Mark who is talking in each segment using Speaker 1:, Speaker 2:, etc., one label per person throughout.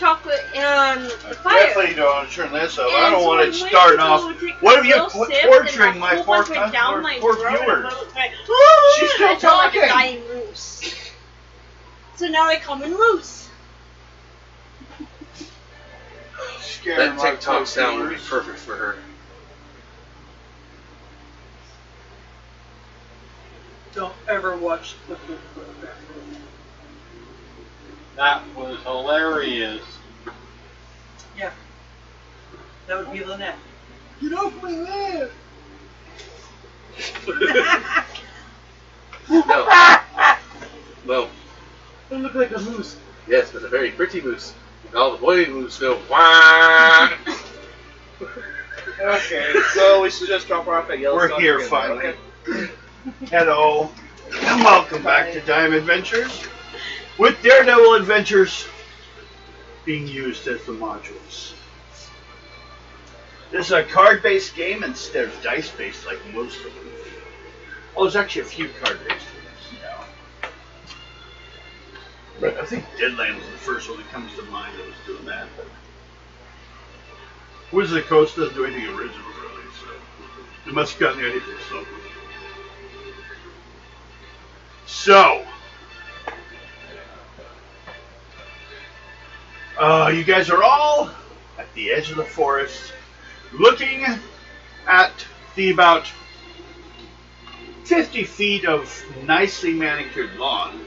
Speaker 1: chocolate on the fire.
Speaker 2: Definitely don't want to turn this up.
Speaker 1: And
Speaker 2: I don't
Speaker 1: so
Speaker 2: want
Speaker 1: I
Speaker 2: it
Speaker 1: went
Speaker 2: starting
Speaker 1: to
Speaker 2: off.
Speaker 1: go take
Speaker 2: What
Speaker 1: a
Speaker 2: have you
Speaker 1: little sip,
Speaker 2: torturing
Speaker 1: and
Speaker 2: my
Speaker 1: the
Speaker 2: poor
Speaker 1: whole bunch went down my
Speaker 2: poor
Speaker 1: throat, and
Speaker 2: viewers?
Speaker 1: I was like,
Speaker 2: She's still
Speaker 1: I felt like a
Speaker 2: talking.
Speaker 1: dying moose. So now I come in loose.
Speaker 2: Scaring
Speaker 3: That
Speaker 2: my
Speaker 3: TikTok
Speaker 2: poor
Speaker 3: sound would be
Speaker 2: viewers.
Speaker 3: perfect for her.
Speaker 4: Don't ever watch the food program.
Speaker 5: That was hilarious.
Speaker 4: Yeah. That would be Lynette.
Speaker 2: Get off my lap!
Speaker 3: No. Well,
Speaker 2: I look like a moose.
Speaker 3: yes, but a very pretty moose. And all the boy moose go wah.
Speaker 6: Okay, so we should just drop her off at Yellowstone.
Speaker 2: We're here
Speaker 6: again,
Speaker 2: finally.
Speaker 6: okay?
Speaker 2: Hello, and welcome back to Dime Adventures, with Daredevil Adventures being used as the modules. This is a card-based game instead of dice-based like most of them. Well, there's actually a few card-based ones now. But I think Deadland was the first one that comes to mind that was doing that. But Wizard of the Coast doesn't do anything original, really, so they must have gotten the idea from somewhere. So, you guys are all at the edge of the forest, looking at the about 50 feet of nicely manicured lawn,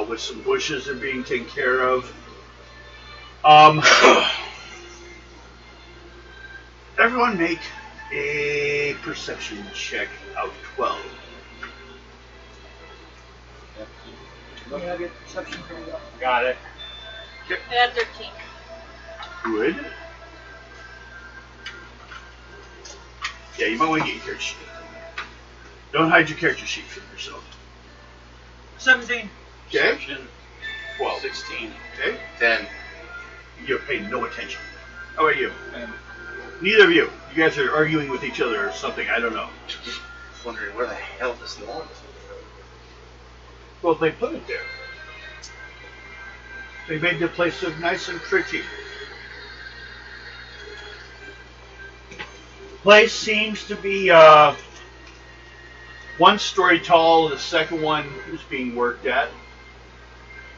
Speaker 2: with some bushes that are being taken care of. Everyone make a perception check out of 12.
Speaker 4: You have your perception turned up.
Speaker 5: Got it.
Speaker 1: I got 13.
Speaker 2: Good. Yeah, you might want to get your character sheet. Don't hide your character sheet from yourself.
Speaker 4: 17.
Speaker 2: Okay?
Speaker 3: Perception,
Speaker 2: 12.
Speaker 3: 16,
Speaker 2: Okay?
Speaker 3: 10.
Speaker 2: You're paying no attention. How about you? Neither of you. You guys are arguing with each other or something. I don't know.
Speaker 3: Wondering where the hell this lawn is.
Speaker 2: Well, they put it there. They made the place look nice and pretty. Place seems to be one story tall. The second one is being worked at.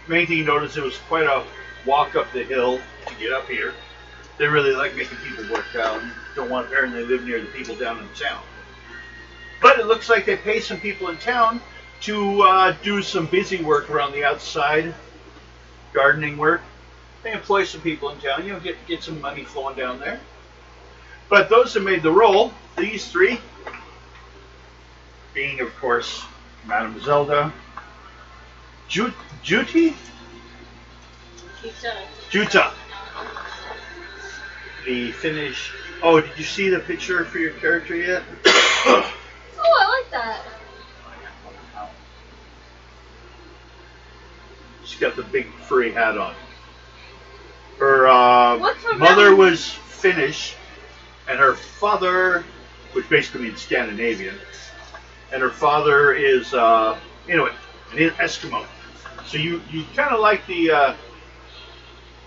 Speaker 2: Main thing you notice, it was quite a walk up the hill to get up here. They really like making people work down. Don't want apparently they live near the people down in town. But it looks like they pay some people in town to do some busy work around the outside, gardening work. They employ some people in town, get some money flowing down there. But those that made the roll, these three, being of course Madame Zelda, Juta, the Finnish. Oh, did you see the picture for your character yet?
Speaker 1: Oh, I like that.
Speaker 2: She's got the big furry hat on. Her
Speaker 1: What's her
Speaker 2: mother
Speaker 1: name?
Speaker 2: was Finnish, and her father, which basically means Scandinavian, and her father is Inuit, an Eskimo. So you kind of like the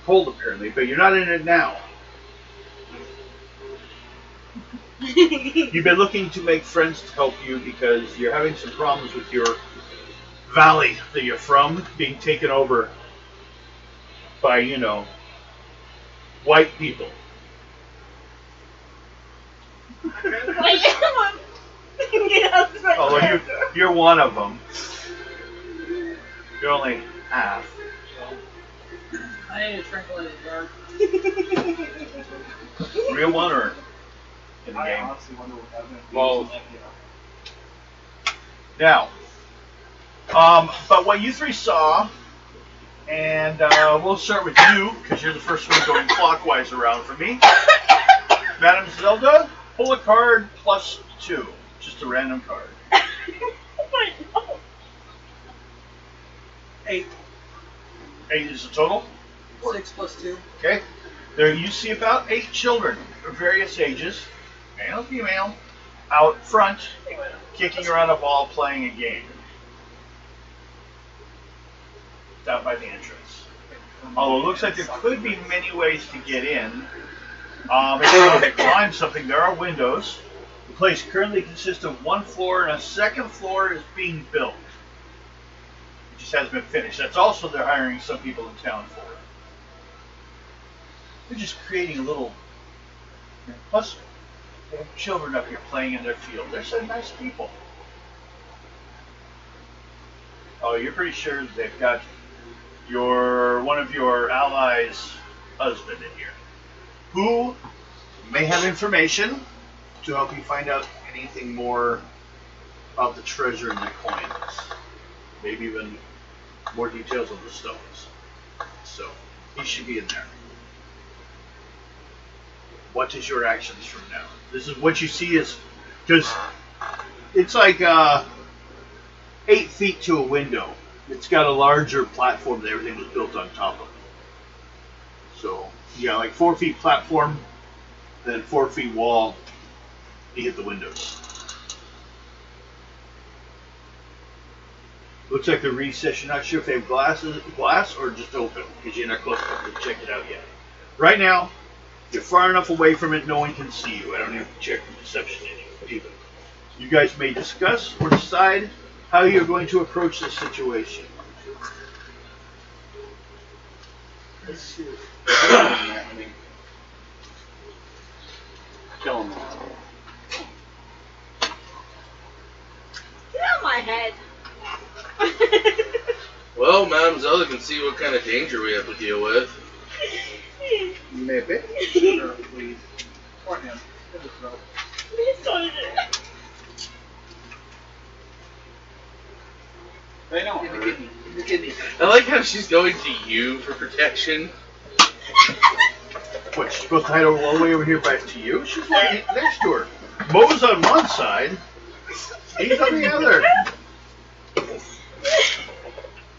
Speaker 2: cold apparently, but you're not in it now. You've been looking to make friends to help you because you're having some problems with your valley that you're from being taken over by, white people. Although you're one of them. You're only half.
Speaker 4: I need a tranquilizer guard.
Speaker 2: Real one or in the
Speaker 6: I
Speaker 2: game?
Speaker 6: honestly wonder what happened.
Speaker 2: Both. Now, but what you three saw, and we'll start with you, because you're the first one going clockwise around for me. Madame Zelda, pull a card +2. Just a random card.
Speaker 4: 8.
Speaker 2: 8 is the total?
Speaker 4: 6 plus 2.
Speaker 2: Okay. There you see about 8 children of various ages, male, female, out front, kicking around a ball, playing a game. Down by the entrance. Although it looks like there could be many ways to get in. If you want to climb something, there are windows. The place currently consists of one floor, and a second floor is being built. It just hasn't been finished. That's also they're hiring some people in town for. They're just creating a little. Plus, they have children up here playing in their field. They're so nice people. Oh, you're pretty sure they've got one of your allies' husband in here, who may have information to help you find out anything more about the treasure in the coins. Maybe even more details on the stones. So, he should be in there. What is your actions from now? This is what you see is, because it's like 8 feet to a window. It's got a larger platform that everything was built on top of. So, yeah, like 4 feet platform, then 4 feet wall, you hit the windows. Looks like the recess, you're not sure if they have glass or just open, because you're not close enough to check it out yet. Right now, you're far enough away from it, no one can see you. I don't have to check the perception even. You guys may discuss or decide how you're going to approach this situation.
Speaker 4: Let's see.
Speaker 5: Kill him.
Speaker 1: Get out of my head.
Speaker 3: Well, Madame Zelda can see what kind of danger we have to deal with.
Speaker 6: Maybe.
Speaker 4: Or please. Or him. In the throat.
Speaker 5: They don't
Speaker 4: In the
Speaker 5: hurt.
Speaker 4: kidney. In the kidney.
Speaker 3: I like how she's going to you for protection.
Speaker 2: What, she's supposed to hide all the way over here back to you? She's right next to her. Mo's on one side, he's on the other.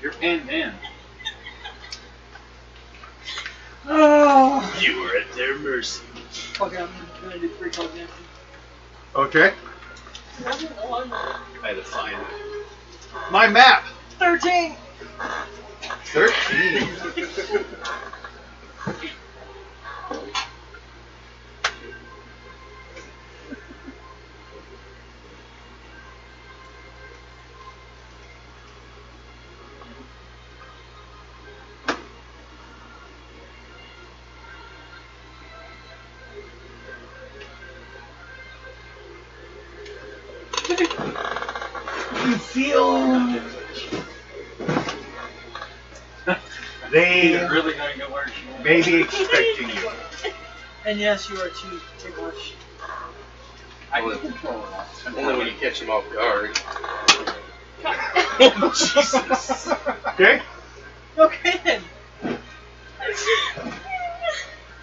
Speaker 5: You're pinned in.
Speaker 4: Oh.
Speaker 2: You are at their mercy.
Speaker 4: Okay, I'm gonna do 3 calls in.
Speaker 2: Okay. I had to find my map.
Speaker 1: 13.
Speaker 2: 13. You feel they
Speaker 5: You're really going to go where she
Speaker 2: may be expecting you.
Speaker 4: And yes, you are to take watch.
Speaker 5: I can control it.
Speaker 3: Only when you catch him off guard.
Speaker 2: Jesus. Okay?
Speaker 4: Okay then.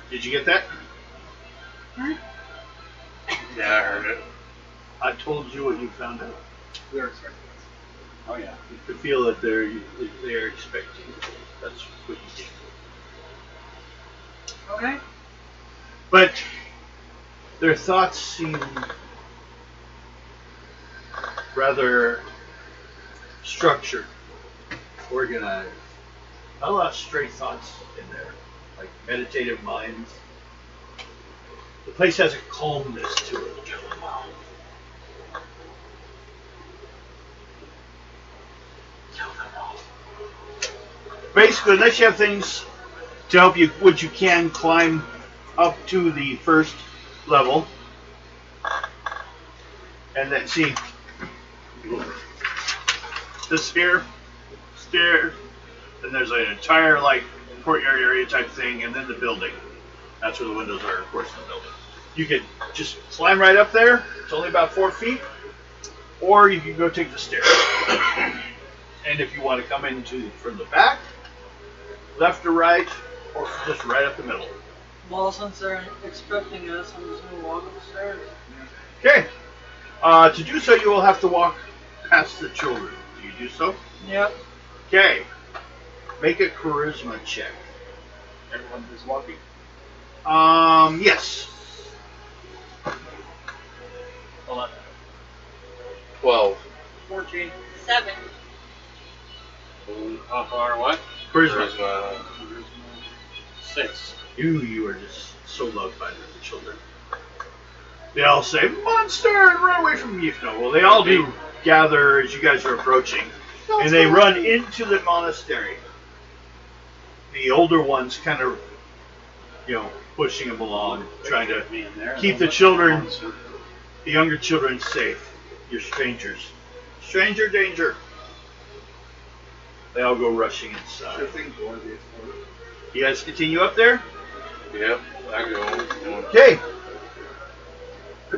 Speaker 2: Did you get that?
Speaker 3: Yeah, I heard it.
Speaker 2: I told you what you found out.
Speaker 4: We are expecting
Speaker 5: Oh, yeah.
Speaker 2: You could feel that they're expecting you. That's what you get.
Speaker 4: this. Okay.
Speaker 2: But their thoughts seem rather structured, organized. Not a lot of stray thoughts in there, like meditative minds. The place has a calmness to it. Basically, unless you have things to help you, which you can climb up to the first level, and then see this here, stairs, and there's an entire like courtyard area type thing, and then the building. That's where the windows are, of course, in the building. You could just climb right up there. It's only about 4 feet, or you can go take the stairs. And if you want to come into from the back, left or right, or just right up the middle.
Speaker 4: Well, since they're expecting us, I'm just gonna walk up the stairs.
Speaker 2: Okay. To do so, you will have to walk past the children. Do you do so?
Speaker 4: Yep.
Speaker 2: Okay. Make a charisma check.
Speaker 5: Everyone is walking.
Speaker 2: Yes.
Speaker 5: 11.
Speaker 3: 12.
Speaker 4: 14.
Speaker 1: 7.
Speaker 5: How far what?
Speaker 2: Charisma.
Speaker 3: Charisma.
Speaker 5: 6.
Speaker 2: You are just so loved by the children. They all say, "Monster!" and run away from you. No, well, they all do gather as you guys are approaching, and they run into the monastery. The older ones kind of, pushing them along, trying to keep the children, the younger children, safe. You're strangers. Stranger danger. They all go rushing inside.
Speaker 6: Sure thing, boy.
Speaker 2: You guys continue up there?
Speaker 3: Yep, I go.
Speaker 2: Okay.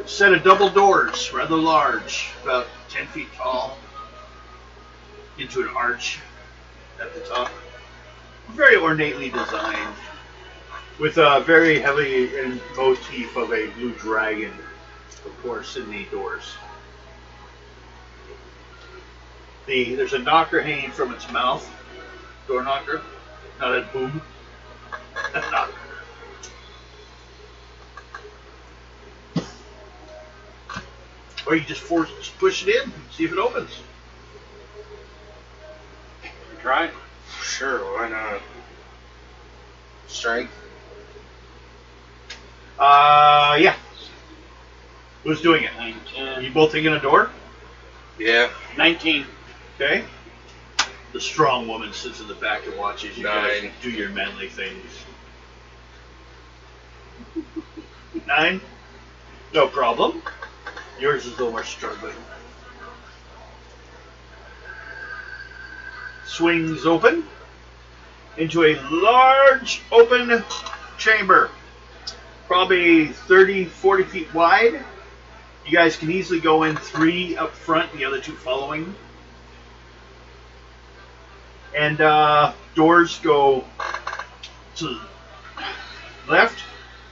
Speaker 2: Set of double doors, rather large, about 10 feet tall, into an arch at the top. Very ornately designed, with a very heavy motif of a blue dragon, of course, in the doors. There's a knocker hanging from its mouth, door knocker, not a boom, a knocker. Or you just push it in, see if it opens.
Speaker 5: Try.
Speaker 3: Sure, why not? Strength.
Speaker 2: Yeah. Who's doing it?
Speaker 5: 9,
Speaker 2: You
Speaker 5: 10.
Speaker 2: both thinking a door?
Speaker 3: Yeah.
Speaker 5: 19.
Speaker 2: Okay. The strong woman sits in the back and watches you guys
Speaker 3: 9.
Speaker 2: do your manly things. 9? No problem. Yours is a little more struggling. Swings open into a large open chamber, probably 30, 40 feet wide. You guys can easily go in 3 up front, the other 2 following. And doors go to the left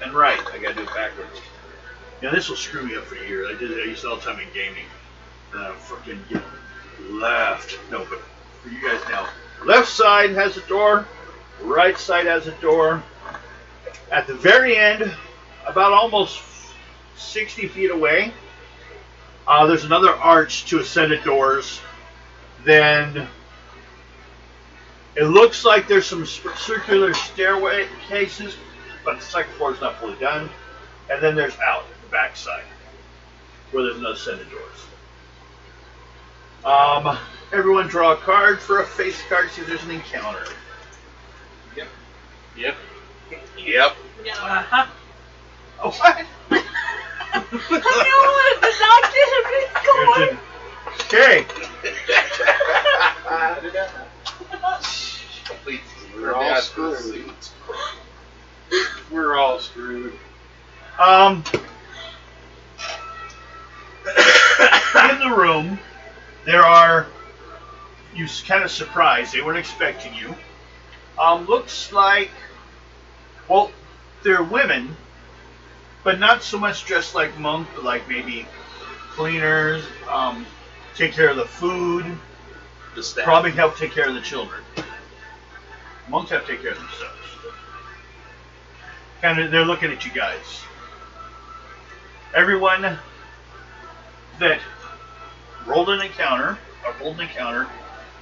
Speaker 2: and right. I gotta do it backwards. Now this will screw me up for years. I used it all the time in gaming. Fucking get left. No, but for you guys now. Left side has a door. Right side has a door. At the very end, about almost 60 feet away, there's another arch to a set of doors. Then it looks like there's some circular stairway cases, but the second floor is not fully done. And then there's out the back side, where there's another set of doors. Everyone draw a card for a face card, see if there's an encounter.
Speaker 5: Yep.
Speaker 3: Yep.
Speaker 1: Yeah.
Speaker 2: Oh, what?
Speaker 1: I know what the
Speaker 2: Okay.
Speaker 3: We're all screwed. We're all screwed.
Speaker 2: In the room, there are, you kind of surprised, they weren't expecting you. Looks like, well, they're women, but not so much dressed like monk, but like maybe cleaners, take care of the food,
Speaker 3: The staff.
Speaker 2: probably help take care of the children. Monks have to take care of themselves. Kind of, they're looking at you guys. Everyone that rolled an encounter, or pulled an encounter,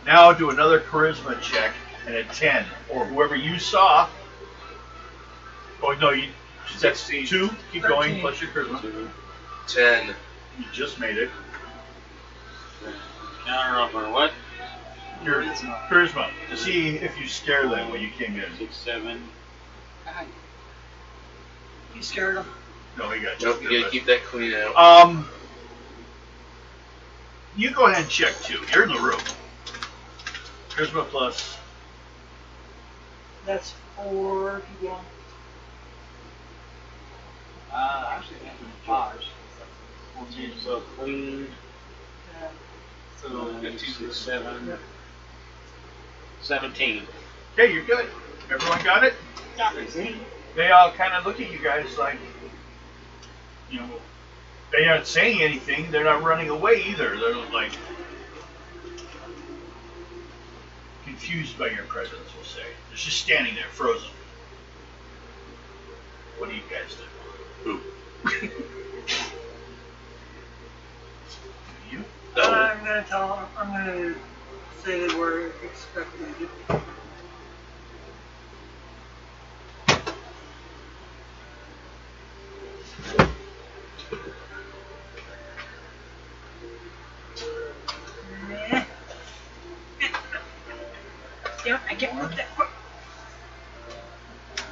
Speaker 2: now do another charisma check and a 10. Or whoever you saw. Oh, no, that's 2. Keep going,
Speaker 4: 13.
Speaker 2: plus your charisma.
Speaker 3: 10.
Speaker 2: You just made it.
Speaker 5: Counter off on what?
Speaker 2: Your charisma. To see if you scare them when you came in.
Speaker 5: 6, 7.
Speaker 4: You scared him.
Speaker 2: No, he got you.
Speaker 3: Nope, you gotta keep that clean out.
Speaker 2: You go ahead and check too. You're in the room. Charisma plus.
Speaker 4: That's 4 people.
Speaker 5: Actually, I think 5. 14. So clean.
Speaker 4: Yeah.
Speaker 5: So 6, 7. 17.
Speaker 2: Okay, you're good. Everyone got it?
Speaker 1: Yeah.
Speaker 2: They all kind of look at you guys like, they aren't saying anything. They're not running away either. They're like confused by your presence, we'll say. They're just standing there, frozen. What do you guys do? Who? You?
Speaker 4: I'm gonna say they were expected.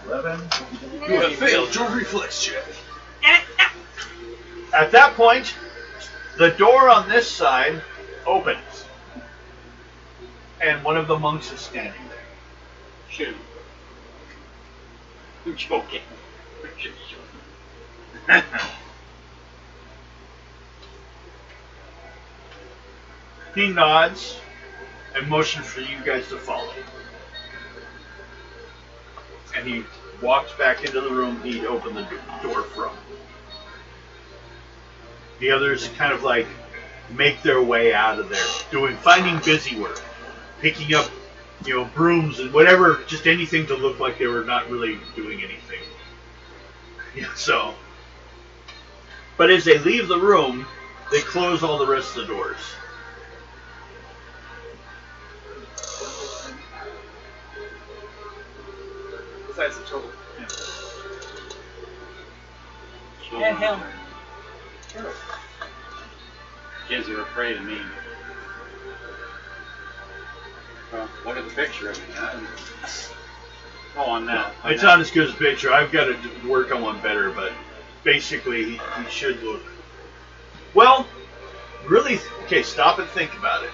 Speaker 2: 11.
Speaker 3: You have failed your reflex check.
Speaker 2: At that point, the door on this side opens, and one of the monks is standing there.
Speaker 5: Shoot. I'm joking.
Speaker 2: He nods and motions for you guys to follow. And he walks back into the room he'd opened the door from. The others kind of like make their way out of there, finding busy work, picking up, brooms and whatever, just anything to look like they were not really doing anything. Yeah, so. But as they leave the room, they close all the rest of the doors.
Speaker 3: Besides the total.
Speaker 4: And him.
Speaker 5: Kids are afraid of me. Well, look at the picture of me. On that.
Speaker 2: It's not as good as a picture. I've got to work on one better, but basically he should look. Well, really, okay, stop and think about it.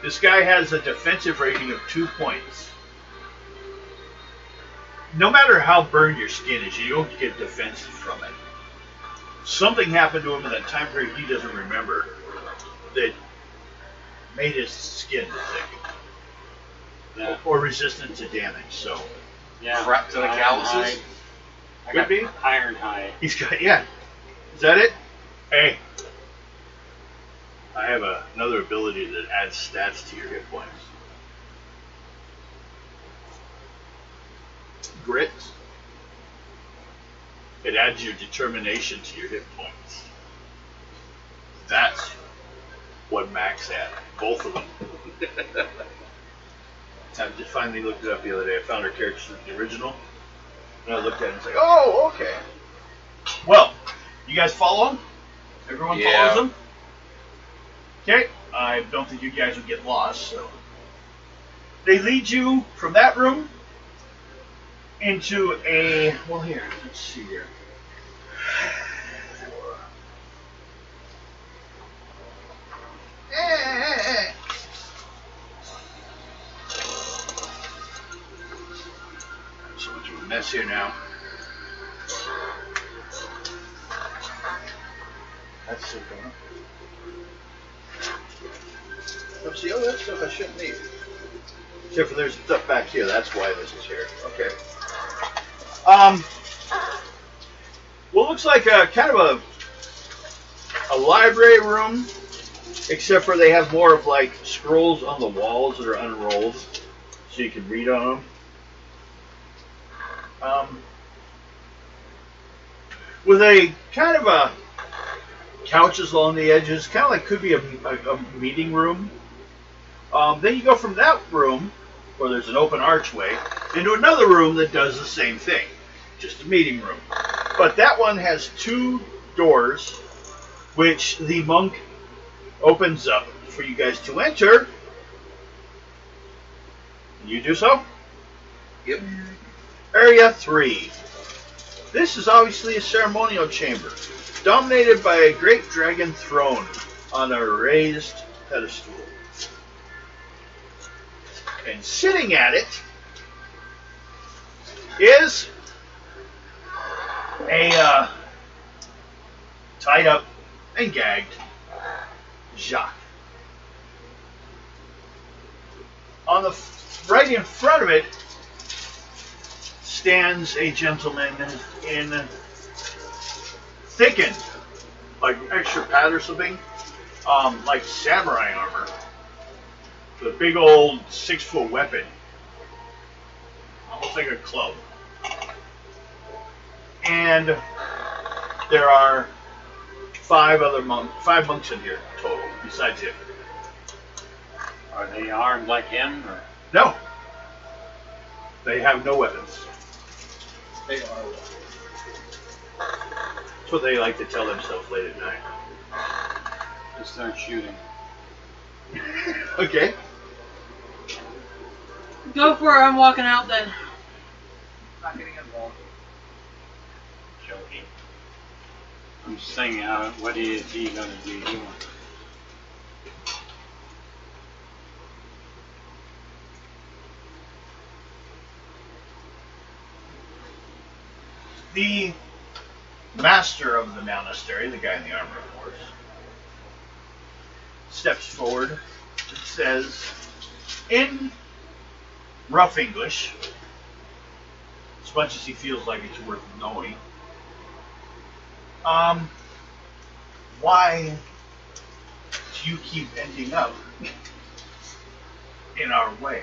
Speaker 2: This guy has a defensive rating of 2 points. No matter how burned your skin is, you don't get defensive from it. Something happened to him in that time period he doesn't remember that made his skin thick.
Speaker 5: Yeah.
Speaker 2: Or resistant to damage, so.
Speaker 5: Yeah.
Speaker 3: Trapped in the calluses?
Speaker 5: I
Speaker 2: Could
Speaker 5: got
Speaker 2: be.
Speaker 5: iron hide.
Speaker 2: He's got, yeah. Is that it? Hey. I have another ability that adds stats to your hit points. Grit. It adds your determination to your hit points. That's what Max had. Both of them. I just finally looked it up the other day. I found her characters in the original. And I looked at it and was like, oh, okay. Well, you guys follow him? Everyone
Speaker 3: Yeah.
Speaker 2: follows him? Okay. I don't think you guys would get lost, so. They lead you from that room into a, well, here, let's see here. So much of a mess here now. That's still going. Oh, see, all that stuff I shouldn't need. Except for there's stuff back here. That's why this is here. Okay. What looks like a kind of a library room, except for they have more of like scrolls on the walls that are unrolled, so you can read on them. With a kind of a couches along the edges, kind of like could be a meeting room. Then you go from that room, where there's an open archway, into another room that does the same thing, just a meeting room. But that one has 2 doors, which the monk opens up for you guys to enter. You do so?
Speaker 3: Yep.
Speaker 2: Area 3. This is obviously a ceremonial chamber, dominated by a great dragon throne on a raised pedestal. And sitting at it is a tied up and gagged Jacques. On the right in front of it stands a gentleman in thickened, like extra pad or something, like samurai armor. The big old 6-foot weapon. Almost like a club. And there are 5 monks in here total, besides him.
Speaker 5: Are they armed like him? Or?
Speaker 2: No. They have no weapons.
Speaker 4: They are.
Speaker 2: That's what they like to tell themselves late at night.
Speaker 5: Just start shooting.
Speaker 2: Okay.
Speaker 7: Go for it. I'm walking out then.
Speaker 4: Not getting involved.
Speaker 5: Joking. I'm just saying, what is he gonna be doing?
Speaker 2: The master of the monastery, the guy in the armor, of course, steps forward and says, in rough English, as much as he feels like it's worth knowing, why do you keep ending up in our way?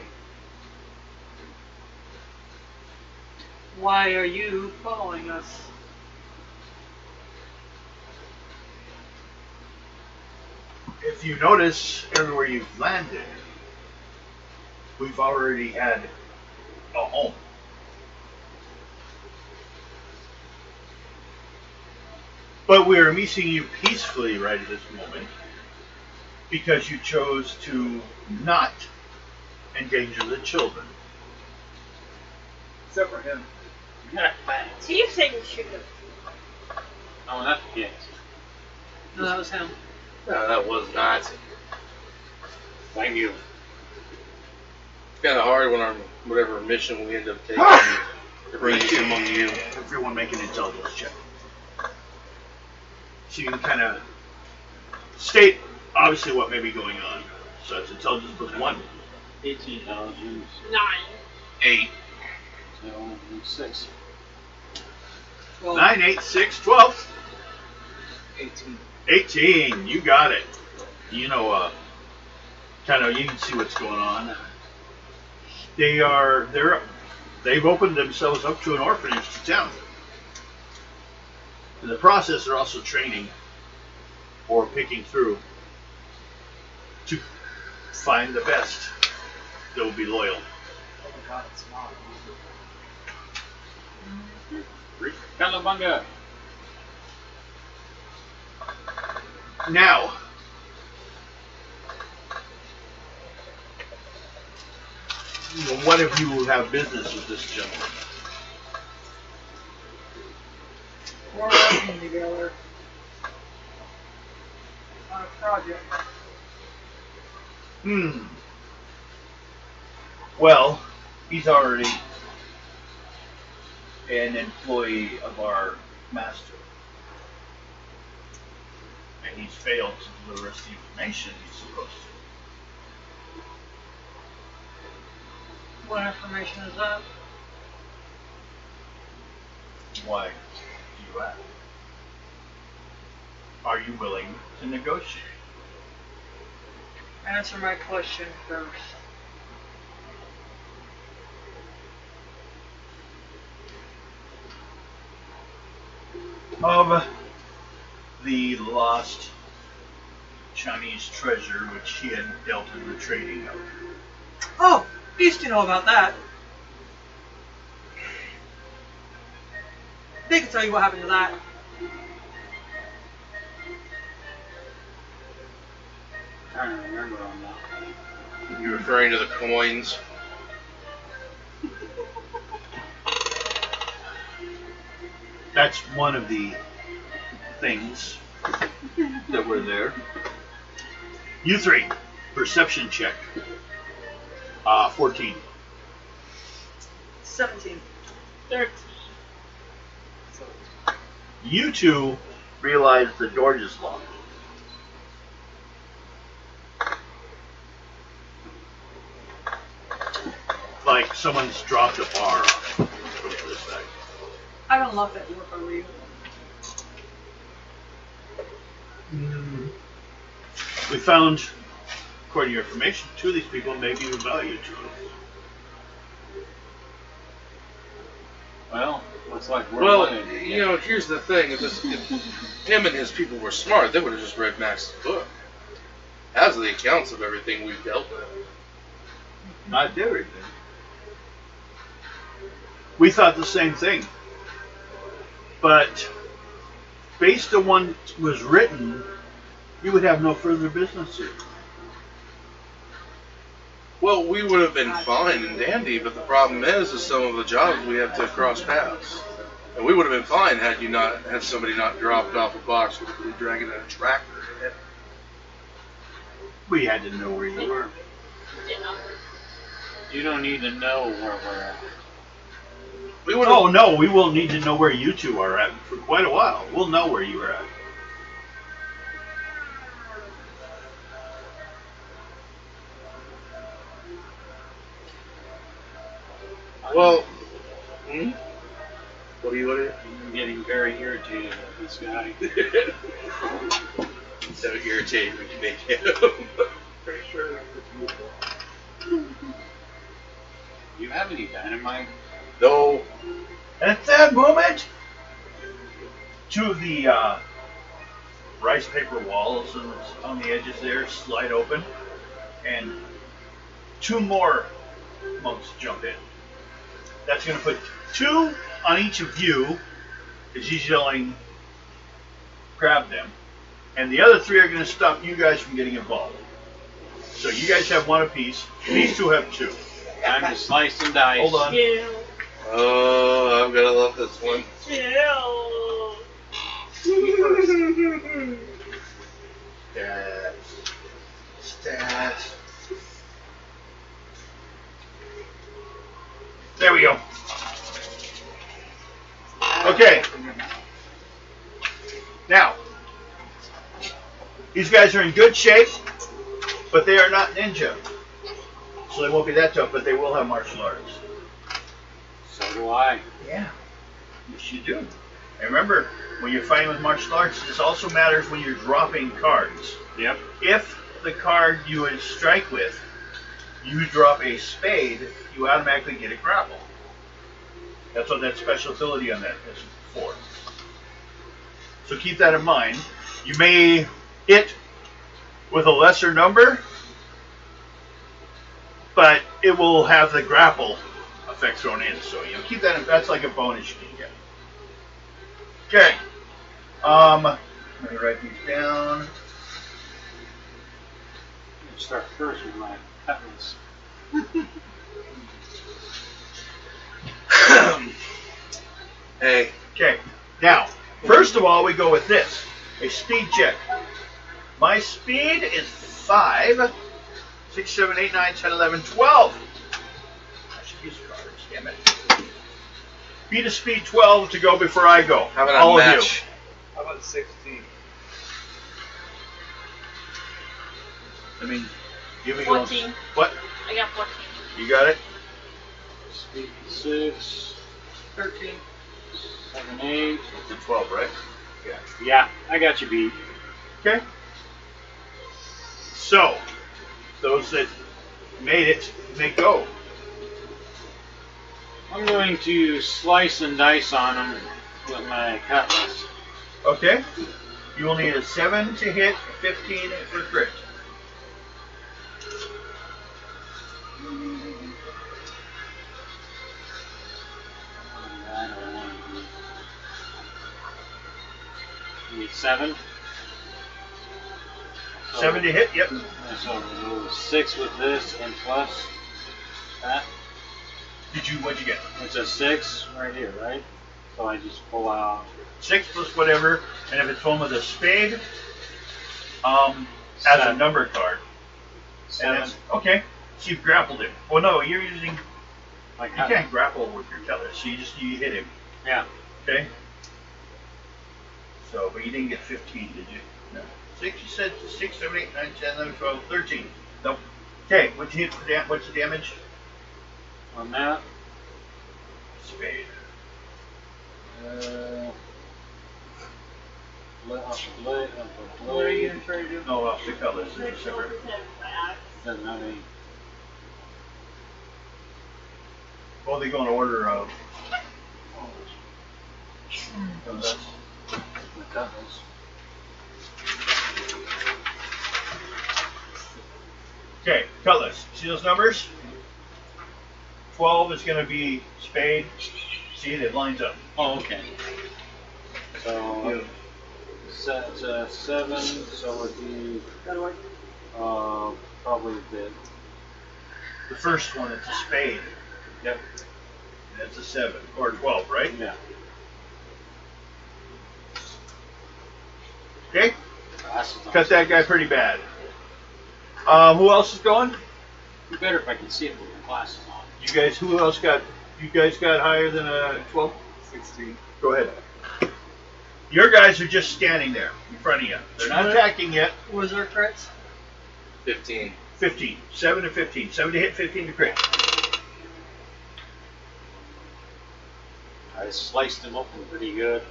Speaker 7: Why are you following us?
Speaker 2: If you notice, everywhere you've landed, we've already had a home. But we are meeting you peacefully right at this moment because you chose to not endanger the children.
Speaker 4: Except for him.
Speaker 1: So you say we shoot him.
Speaker 5: Oh, that's yes.
Speaker 7: No, that was him.
Speaker 3: No, that was not.
Speaker 5: Thank you.
Speaker 3: It's kind of hard when our whatever mission we end up taking to bring it among you.
Speaker 2: Everyone make an intelligence check. So you can kind of state, obviously, what may be going on. So it's intelligence plus 1.
Speaker 5: 18 intelligence.
Speaker 1: 9.
Speaker 2: 8.
Speaker 5: So 6.
Speaker 7: 12.
Speaker 2: 9, 8, 6, 12.
Speaker 4: 18.
Speaker 2: 18. You got it. You know, kind of, you can see what's going on. They've opened themselves up to an orphanage to town. In the process, they're also training or picking through to find the best that will be loyal.
Speaker 4: Oh my god, it's not.
Speaker 5: Calabunga.
Speaker 2: Now, what if you have business with this gentleman?
Speaker 4: We're working together on a project.
Speaker 2: Well, he's already an employee of our master. And he's failed to deliver us the information he's supposed to.
Speaker 7: What information is that?
Speaker 2: Why do you ask? Are you willing to negotiate?
Speaker 7: Answer my question first.
Speaker 2: Of the lost Chinese treasure which he had dealt in the trading of.
Speaker 7: Oh, used to know about that. They can tell you what happened to that.
Speaker 5: Trying to remember on that.
Speaker 3: You're referring to the coins.
Speaker 2: That's one of the things that were there. You three, perception check. 14.
Speaker 7: 17.
Speaker 1: 13.
Speaker 2: You two realize the door is locked. Like someone's dropped a bar on this side.
Speaker 7: I don't love that work on you.
Speaker 2: We found, according to your information, 2 of these people may be of value to us.
Speaker 5: Well, looks like we're
Speaker 3: Well,
Speaker 5: wanted.
Speaker 3: you know, here's the thing: if him and his people were smart, they would have just read Max's book. Has the accounts of everything we've dealt with.
Speaker 2: Not everything. We thought the same thing. But based on what was written, you would have no further business here.
Speaker 3: Well, we would have been fine and dandy, but the problem is some of the jobs we have to cross paths. And we would have been fine had somebody not dropped off a box with a blue dragon and a tractor in it.
Speaker 2: We had to know where you were.
Speaker 5: You don't need to know where we're at.
Speaker 3: We would have.
Speaker 2: Oh no, we will need to know where you two are at for quite a while. We'll know where you are at.
Speaker 3: Well, what are you?
Speaker 5: I'm getting very irritated with this guy.
Speaker 3: So irritated when you make him.
Speaker 6: Pretty sure
Speaker 5: You have any dynamite?
Speaker 3: No.
Speaker 2: At that moment, two of the rice paper walls on the edges there slide open, and two more monks jump in. That's going to put 2 on each of you, as he's yelling, grab them. And the other 3 are going to stop you guys from getting involved. So you guys have 1 apiece. These 2 have 2.
Speaker 5: Time to slice and dice.
Speaker 2: Hold on.
Speaker 1: Chill.
Speaker 3: Oh, I'm gonna love this one.
Speaker 1: Chill.
Speaker 2: Stats. There we go. Okay. Now, these guys are in good shape, but they are not ninja. So they won't be that tough, but they will have martial arts.
Speaker 5: So do I.
Speaker 2: Yeah. Yes, you do. And remember, when you're fighting with martial arts, this also matters when you're dropping cards.
Speaker 5: Yep.
Speaker 2: If the card you would strike with, you drop a spade, you automatically get a grapple. That's what that special ability on that is for. So keep that in mind. You may hit with a lesser number, but it will have the grapple effect thrown in. So keep that in. That's like a bonus you can get. Okay. Let me write these down.
Speaker 5: I'll start first with my cutlass.
Speaker 3: Hey.
Speaker 2: Okay. Now, first of all, we go with this. A speed check. My speed is 5, 6, 7, 8, 9, 10, 11, 12. I should use cards, damn it. Beat a speed 12 to go before I go.
Speaker 3: How about
Speaker 2: all
Speaker 3: a
Speaker 2: of you?
Speaker 3: match?
Speaker 6: How about 16?
Speaker 2: I mean, give me those.
Speaker 1: 14.
Speaker 2: What?
Speaker 1: I got 14.
Speaker 2: You got it?
Speaker 5: Speed 6,
Speaker 7: 13.
Speaker 5: 7, 8.
Speaker 2: It's a 12, right? Yeah.
Speaker 5: Yeah, I got you beat.
Speaker 2: Okay. So, those that made it may go.
Speaker 5: I'm going to slice and dice on them with my cutlass.
Speaker 2: Okay. You will need a 7 to hit, 15 for crit.
Speaker 5: Need 7.
Speaker 2: 7 to hit, yep.
Speaker 5: So we'll do 6 with this and plus that.
Speaker 2: What'd you get?
Speaker 5: It's a 6 right here, right? So I just pull out
Speaker 2: 6 plus whatever, and if it's one with a spade, as a
Speaker 5: 7.
Speaker 2: number card. And
Speaker 5: 7.
Speaker 2: it's, okay, so you've grappled him. Well, no, you're using,
Speaker 5: My
Speaker 2: you
Speaker 5: cutlass.
Speaker 2: can't grapple with your cutlass, so you hit him,
Speaker 5: Yeah.
Speaker 2: okay? So, but you didn't get 15, did you? No. 6, you said 6, 7, 8, 9, 10, 11, 12, 13. Nope. Okay, what's the damage?
Speaker 5: On that.
Speaker 2: Spade.
Speaker 7: What are you going to try to do?
Speaker 2: No, off the cutlass.
Speaker 1: Make
Speaker 2: It's
Speaker 1: sure
Speaker 2: separate.
Speaker 1: it's him back.
Speaker 5: Doesn't have any.
Speaker 2: Well, they go in order of. That's
Speaker 5: My cutlass.
Speaker 2: okay, cutlass. See those numbers? 12 is going to be spade. See, it lines up.
Speaker 5: Oh, okay. So, it's a 7, so it would be probably a bit.
Speaker 2: The first one, it's a spade.
Speaker 7: Yep.
Speaker 2: That's a 7 or 12, right?
Speaker 7: Yeah.
Speaker 2: Okay.
Speaker 7: Glasses on.
Speaker 2: Cut that guy pretty bad. Who else is going?
Speaker 7: Be better if I could see it with my glasses on.
Speaker 2: You guys, who else got? You guys got higher than a 12?
Speaker 6: 16.
Speaker 2: Go ahead. Your guys are just standing there in front of you. They're not attacking yet.
Speaker 1: What was our crits?
Speaker 3: 15.
Speaker 2: 15. 7 to 15. 7 to hit, 15 to crit.
Speaker 7: I sliced him open pretty good.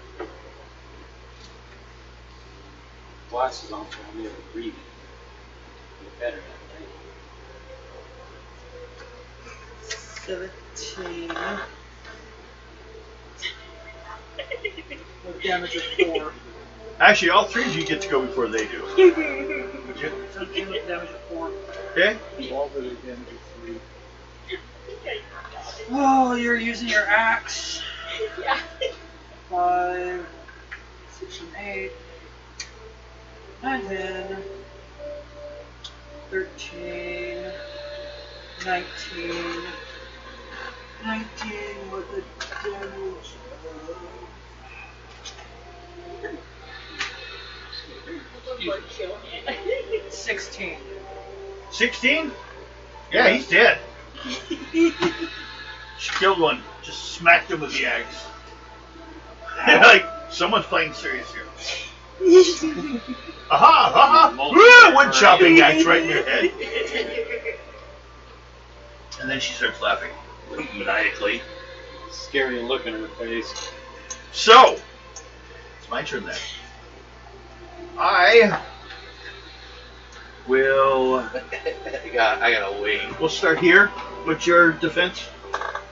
Speaker 7: Glasses on, so I'm able to read it. Get better at it.
Speaker 1: 17.
Speaker 4: With damage of 4.
Speaker 2: Actually, all three of you get to go before they do. Would you?
Speaker 4: 17 with damage of 4.
Speaker 2: Okay?
Speaker 5: 12 with a damage of 3.
Speaker 4: Oh, you're using your axe.
Speaker 1: Yeah.
Speaker 4: 5, 6, and 8. 9, 10. 13. 19. 19 with the damage. 16.
Speaker 2: 16? Yeah, he's dead. She killed one. Just smacked him with the axe. Like, someone's playing serious here. Aha! Aha! Woo! One chopping axe right in your head. And then she starts laughing. Maniacally.
Speaker 7: Scary look in her face.
Speaker 2: So, it's my turn then. I will.
Speaker 3: I gotta wait.
Speaker 2: We'll start here. What's your defense?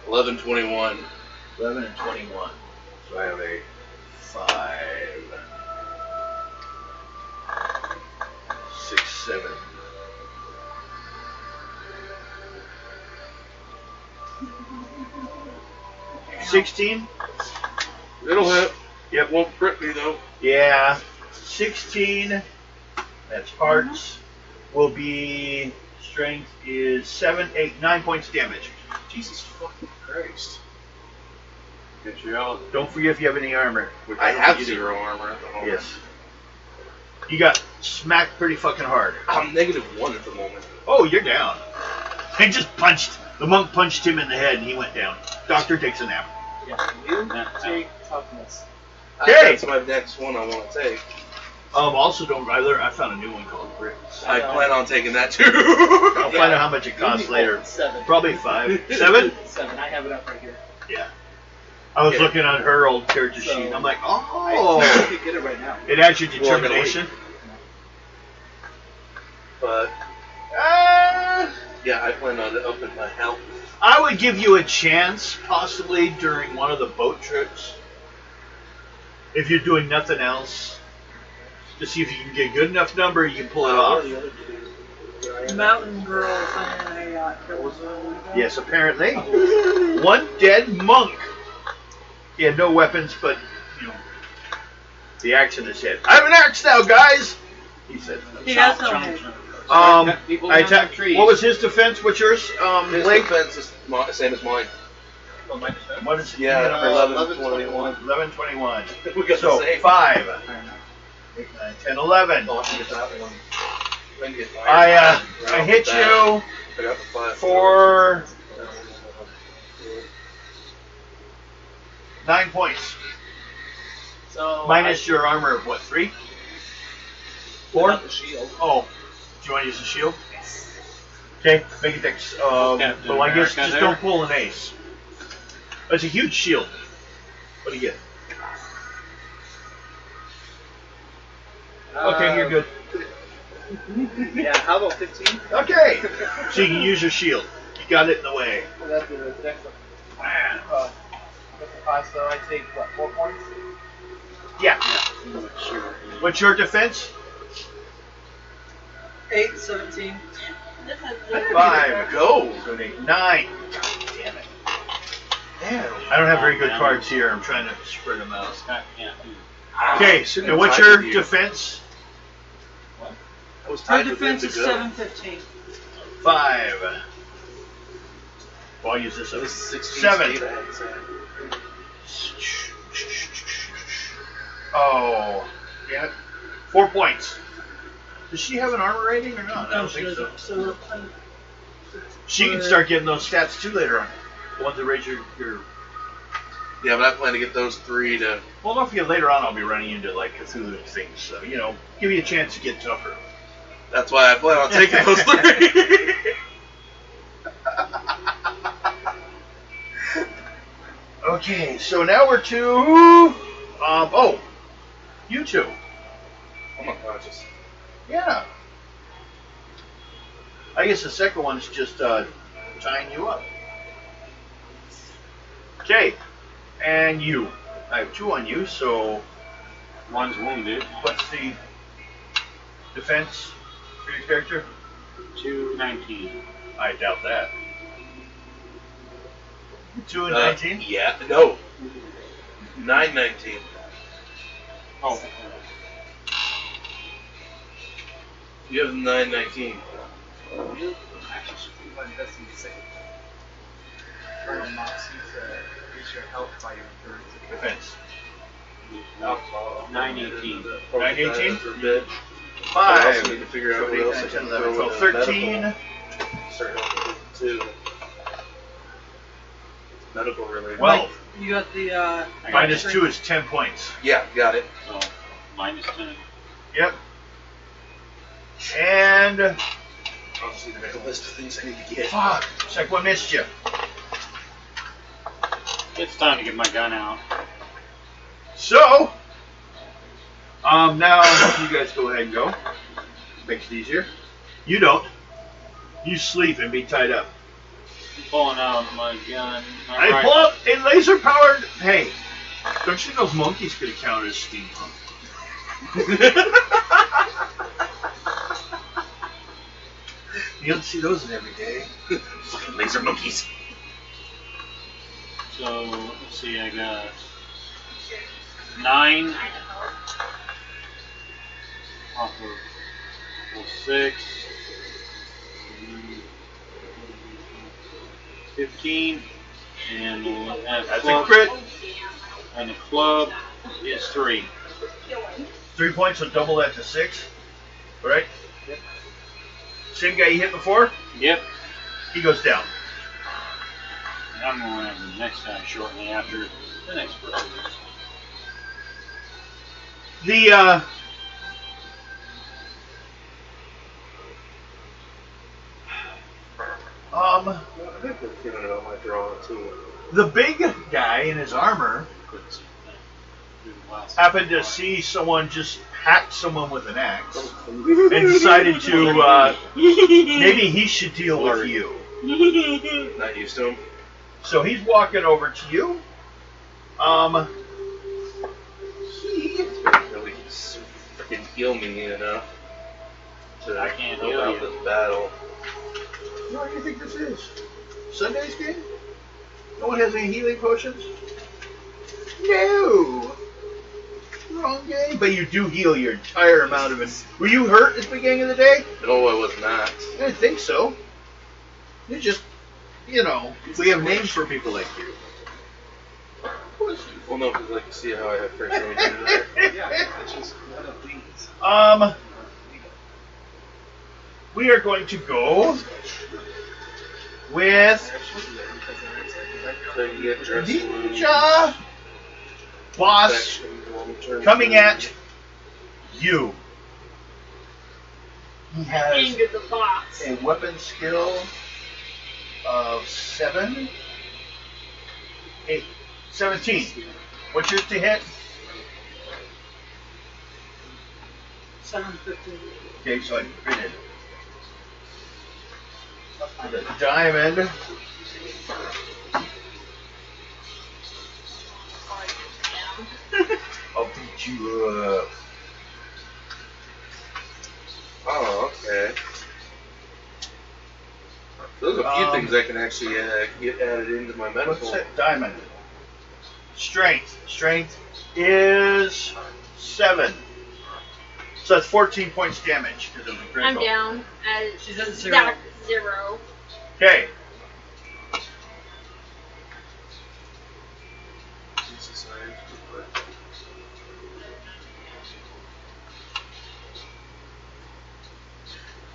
Speaker 3: 11, 21.
Speaker 2: 11 and 21. So I have a 5, 6, 7.
Speaker 4: Damn.
Speaker 2: 16?
Speaker 3: It'll hit.
Speaker 2: Yep.
Speaker 3: Won't crit me though.
Speaker 2: Yeah. 16. That's hearts. Will be. Strength is 7, 8, 9 points damage.
Speaker 3: Jesus fucking Christ.
Speaker 7: Get you out.
Speaker 2: Don't forget if you have any armor. which
Speaker 3: I
Speaker 2: don't
Speaker 3: have
Speaker 2: think you do.
Speaker 3: 0 armor at the moment.
Speaker 2: Yes. You got smacked pretty fucking hard.
Speaker 3: I'm -1 at the moment.
Speaker 2: Oh, you're down. He just punched. The monk punched him in the head and he went down. Doctor takes a nap.
Speaker 4: Yeah, you take toughness.
Speaker 2: Okay.
Speaker 3: That's my next one I want to take.
Speaker 2: Also, don't I found a new one called Bricks.
Speaker 3: I plan on taking that too.
Speaker 2: I'll find out how much it costs later.
Speaker 4: 7.
Speaker 2: Probably 5. 7?
Speaker 4: 7. I have it up right here.
Speaker 2: Yeah. I was
Speaker 3: Yeah.
Speaker 2: looking on her old character
Speaker 4: So-
Speaker 2: sheet. I'm like,
Speaker 4: I
Speaker 2: oh.
Speaker 4: could get it right now.
Speaker 2: It adds your
Speaker 3: Well, I'm gonna
Speaker 2: determination.
Speaker 3: But
Speaker 2: Uh,
Speaker 3: yeah, I plan on upping my health.
Speaker 2: I would give you a chance, possibly during one of the boat trips, if you're doing nothing else, to see if you can get a good enough number, you can pull it off.
Speaker 4: Mountain girls and a hill zone.
Speaker 2: Yes, apparently. One dead monk. He had no weapons, but, you know, the axe in his head. I have an axe now, guys! He said.
Speaker 4: He has no head.
Speaker 7: People
Speaker 2: I
Speaker 7: down the
Speaker 2: attacked.
Speaker 7: trees.
Speaker 2: What was his defense? What's yours?
Speaker 3: His
Speaker 2: Blake?
Speaker 3: defense is same as mine.
Speaker 5: Oh, my defense?
Speaker 2: What is it?
Speaker 3: Yeah,
Speaker 2: Uh,
Speaker 3: 11, 21.
Speaker 2: 11, 21.
Speaker 3: We got
Speaker 2: So,
Speaker 3: the same.
Speaker 2: 5, 8, 9, 10, 11.
Speaker 3: Oh, I can get that one. I can get
Speaker 2: I hit you
Speaker 3: I got the 5.
Speaker 2: for 9 points.
Speaker 4: So
Speaker 2: Minus your armor of what, 3? 4?
Speaker 4: the shield.
Speaker 2: Oh, do you want to use the shield? Okay, make it dex.
Speaker 7: Captain
Speaker 2: Well, I guess
Speaker 7: America
Speaker 2: just
Speaker 7: there.
Speaker 2: don't pull an ace. That's a huge shield. What do you get? Okay, you're good.
Speaker 4: Yeah, how about 15?
Speaker 2: Okay, so you can use your shield. You got it in the way.
Speaker 4: That's the next one. So I take, what, 4 points?
Speaker 2: Yeah.
Speaker 7: Sure.
Speaker 2: What's your defense?
Speaker 4: 8, 17.
Speaker 2: 5.
Speaker 3: Go.
Speaker 2: So 8, 9. God damn it.
Speaker 3: Damn.
Speaker 2: I don't have very good cards here. I'm trying to spread them out.
Speaker 7: Scott can't do.
Speaker 2: Okay, so
Speaker 3: I'm
Speaker 2: what's
Speaker 3: tied
Speaker 2: your
Speaker 3: with you.
Speaker 2: defense?
Speaker 3: I was
Speaker 4: Her
Speaker 3: tied with him
Speaker 4: defense
Speaker 3: to
Speaker 4: is
Speaker 3: go.
Speaker 4: 715.
Speaker 2: 5. Well, I'll use this
Speaker 3: It
Speaker 2: up.
Speaker 3: was 16
Speaker 2: 7.
Speaker 3: speed, I had to say.
Speaker 2: Oh, damn it. 4 points. Does she have an armor rating or not? I don't think so.
Speaker 1: So,
Speaker 2: She can start getting those stats too later on. The ones that raise your.
Speaker 3: Yeah, but I plan to get those 3 to.
Speaker 2: Well, don't forget later on I'll be running into like Cthulhu things, so give you a chance to get tougher.
Speaker 3: That's why I plan on taking those 3.
Speaker 2: Okay, so now we're to you two.
Speaker 3: I'm unconscious.
Speaker 2: Yeah. I guess the second one is just tying you up. Okay, and you. I have 2 on you, so
Speaker 7: One's wounded.
Speaker 2: what's the defense for your character?
Speaker 7: 219.
Speaker 2: I doubt that. 2 and 19?
Speaker 3: Yeah, no. 919.
Speaker 7: Oh,
Speaker 3: You have 919.
Speaker 5: Actually, should be one that's insane. Colonel Moxie to increase your health by your endurance.
Speaker 2: Defense.
Speaker 7: 918.
Speaker 2: 918?
Speaker 3: For bid. I
Speaker 2: 5.
Speaker 3: also need to figure out what
Speaker 2: So
Speaker 3: else I
Speaker 2: 8, 9, 10,
Speaker 3: can
Speaker 2: 11,
Speaker 3: throw
Speaker 2: 12,
Speaker 3: in a
Speaker 2: 13.
Speaker 3: medical. Start helping too. Medical related.
Speaker 2: Well,
Speaker 4: You got the,
Speaker 2: minus 2 is 10 points.
Speaker 3: Yeah, got it.
Speaker 7: So, minus 10.
Speaker 2: Yep. And
Speaker 3: I'll just need to make a list of things I need to get.
Speaker 2: fuck, second one missed you.
Speaker 7: It's time to get my gun out.
Speaker 2: So, now you guys go ahead and go. Makes it easier. You don't. You sleep and be tied up.
Speaker 7: I'm pulling out my gun. My
Speaker 2: I
Speaker 7: rifle.
Speaker 2: pull up a laser-powered. Hey, don't you know those monkeys could count as steampunk? You don't see those in every day.
Speaker 3: Fucking laser monkeys.
Speaker 7: So, let's see, I got 9 off of 6, 15, and
Speaker 2: That's a crit.
Speaker 7: And the club is 3.
Speaker 2: 3 points, so double that to 6. Right? Yep. Same guy you hit before?
Speaker 7: Yep.
Speaker 2: He goes down.
Speaker 7: And I'm going to have the next guy shortly after the next person.
Speaker 2: The
Speaker 3: I think they're feeling about my draw too.
Speaker 2: the big guy in his armor happened to see someone just hack someone with an axe and decided to maybe he should deal with you.
Speaker 3: Not used to them.
Speaker 2: So he's walking over to you. He
Speaker 3: Really freaking heal me enough to
Speaker 7: I can't
Speaker 3: help
Speaker 7: heal
Speaker 3: out
Speaker 7: you.
Speaker 3: this battle.
Speaker 2: what do you think this is? Sunday's game? No one has any healing potions? No. Wrong game. But you do heal your entire amount of it. Were you hurt at the beginning of the day?
Speaker 3: No, I was not.
Speaker 2: I didn't think so. You just, we have names for people like you.
Speaker 3: Well, no, because I can see how I have first aid there.
Speaker 5: Yeah, it's just one of these.
Speaker 2: We are going to go with
Speaker 3: So you get dressed
Speaker 2: Ninja Boss coming at you. He has
Speaker 1: Anger the boss.
Speaker 2: a weapon skill of 7, 8, 17. What's yours to hit?
Speaker 4: 715.
Speaker 2: Okay, so I critted. The diamond. I'll beat you up.
Speaker 3: Oh, okay. There's a few
Speaker 2: Um,
Speaker 3: things I can actually get added into my medical.
Speaker 2: What's that? Diamond. Strength. Strength is 7. So that's 14 points damage because of the critical.
Speaker 1: I'm down at
Speaker 4: She's at 0.
Speaker 1: exact 0.
Speaker 2: Okay.
Speaker 3: Society.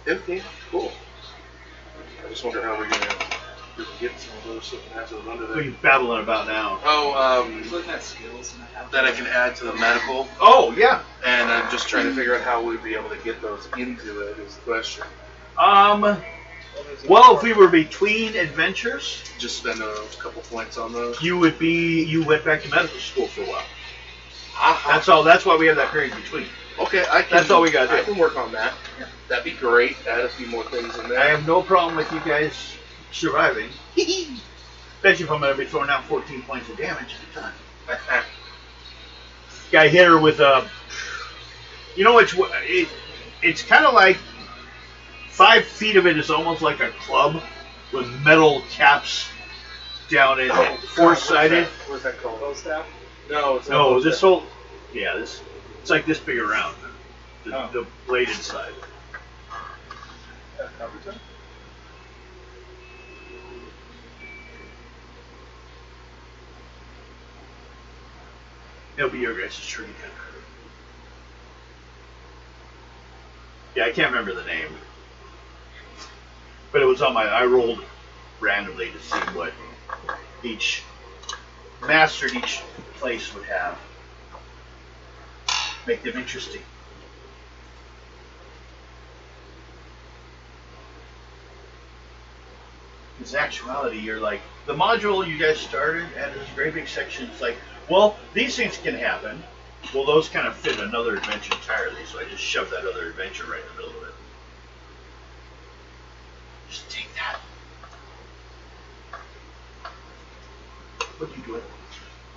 Speaker 3: 15? Cool. I just wonder how we're gonna get some of those so we can have those under
Speaker 2: What are
Speaker 3: there.
Speaker 2: you babbling about now?
Speaker 3: Oh,
Speaker 5: I'm looking at skills and I have
Speaker 3: that I can add to the medical,
Speaker 2: Oh, yeah.
Speaker 3: and I'm just trying to figure out how we'd be able to get those into it is the question.
Speaker 2: Well, if we were between adventures,
Speaker 3: Just spend a couple points on those.
Speaker 2: you went back to medical school for a while.
Speaker 3: Aha.
Speaker 2: That's all. That's why we have that period between.
Speaker 3: Okay, I can.
Speaker 2: That's all we gotta do.
Speaker 3: I can work on that. That'd be great. Add a few more things in
Speaker 2: I
Speaker 3: there.
Speaker 2: have no problem with you guys surviving. Especially if I'm going to be throwing out 14 points of damage at a time. Guy hit her with a. You know, it's kind of like 5 feet of it is almost like a club with metal caps down it, four-sided.
Speaker 3: What's that called?
Speaker 5: bow staff.
Speaker 3: No, it's not.
Speaker 2: No,
Speaker 3: what's
Speaker 2: this
Speaker 3: that?
Speaker 2: whole. Yeah, this. It's like this big around.
Speaker 5: Oh.
Speaker 2: The bladed side.
Speaker 5: Coverton?
Speaker 2: It'll be your guys' turn. Yeah, I can't remember the name. But it was on my. I rolled randomly to see what each master at each place would have. Make them interesting. Because in actuality, you're like, the module you guys started and this great big section, it's like, well, these things can happen. Well, those kind of fit another adventure entirely, so I just shoved that other adventure right in the middle of it. Just take that. What are you doing?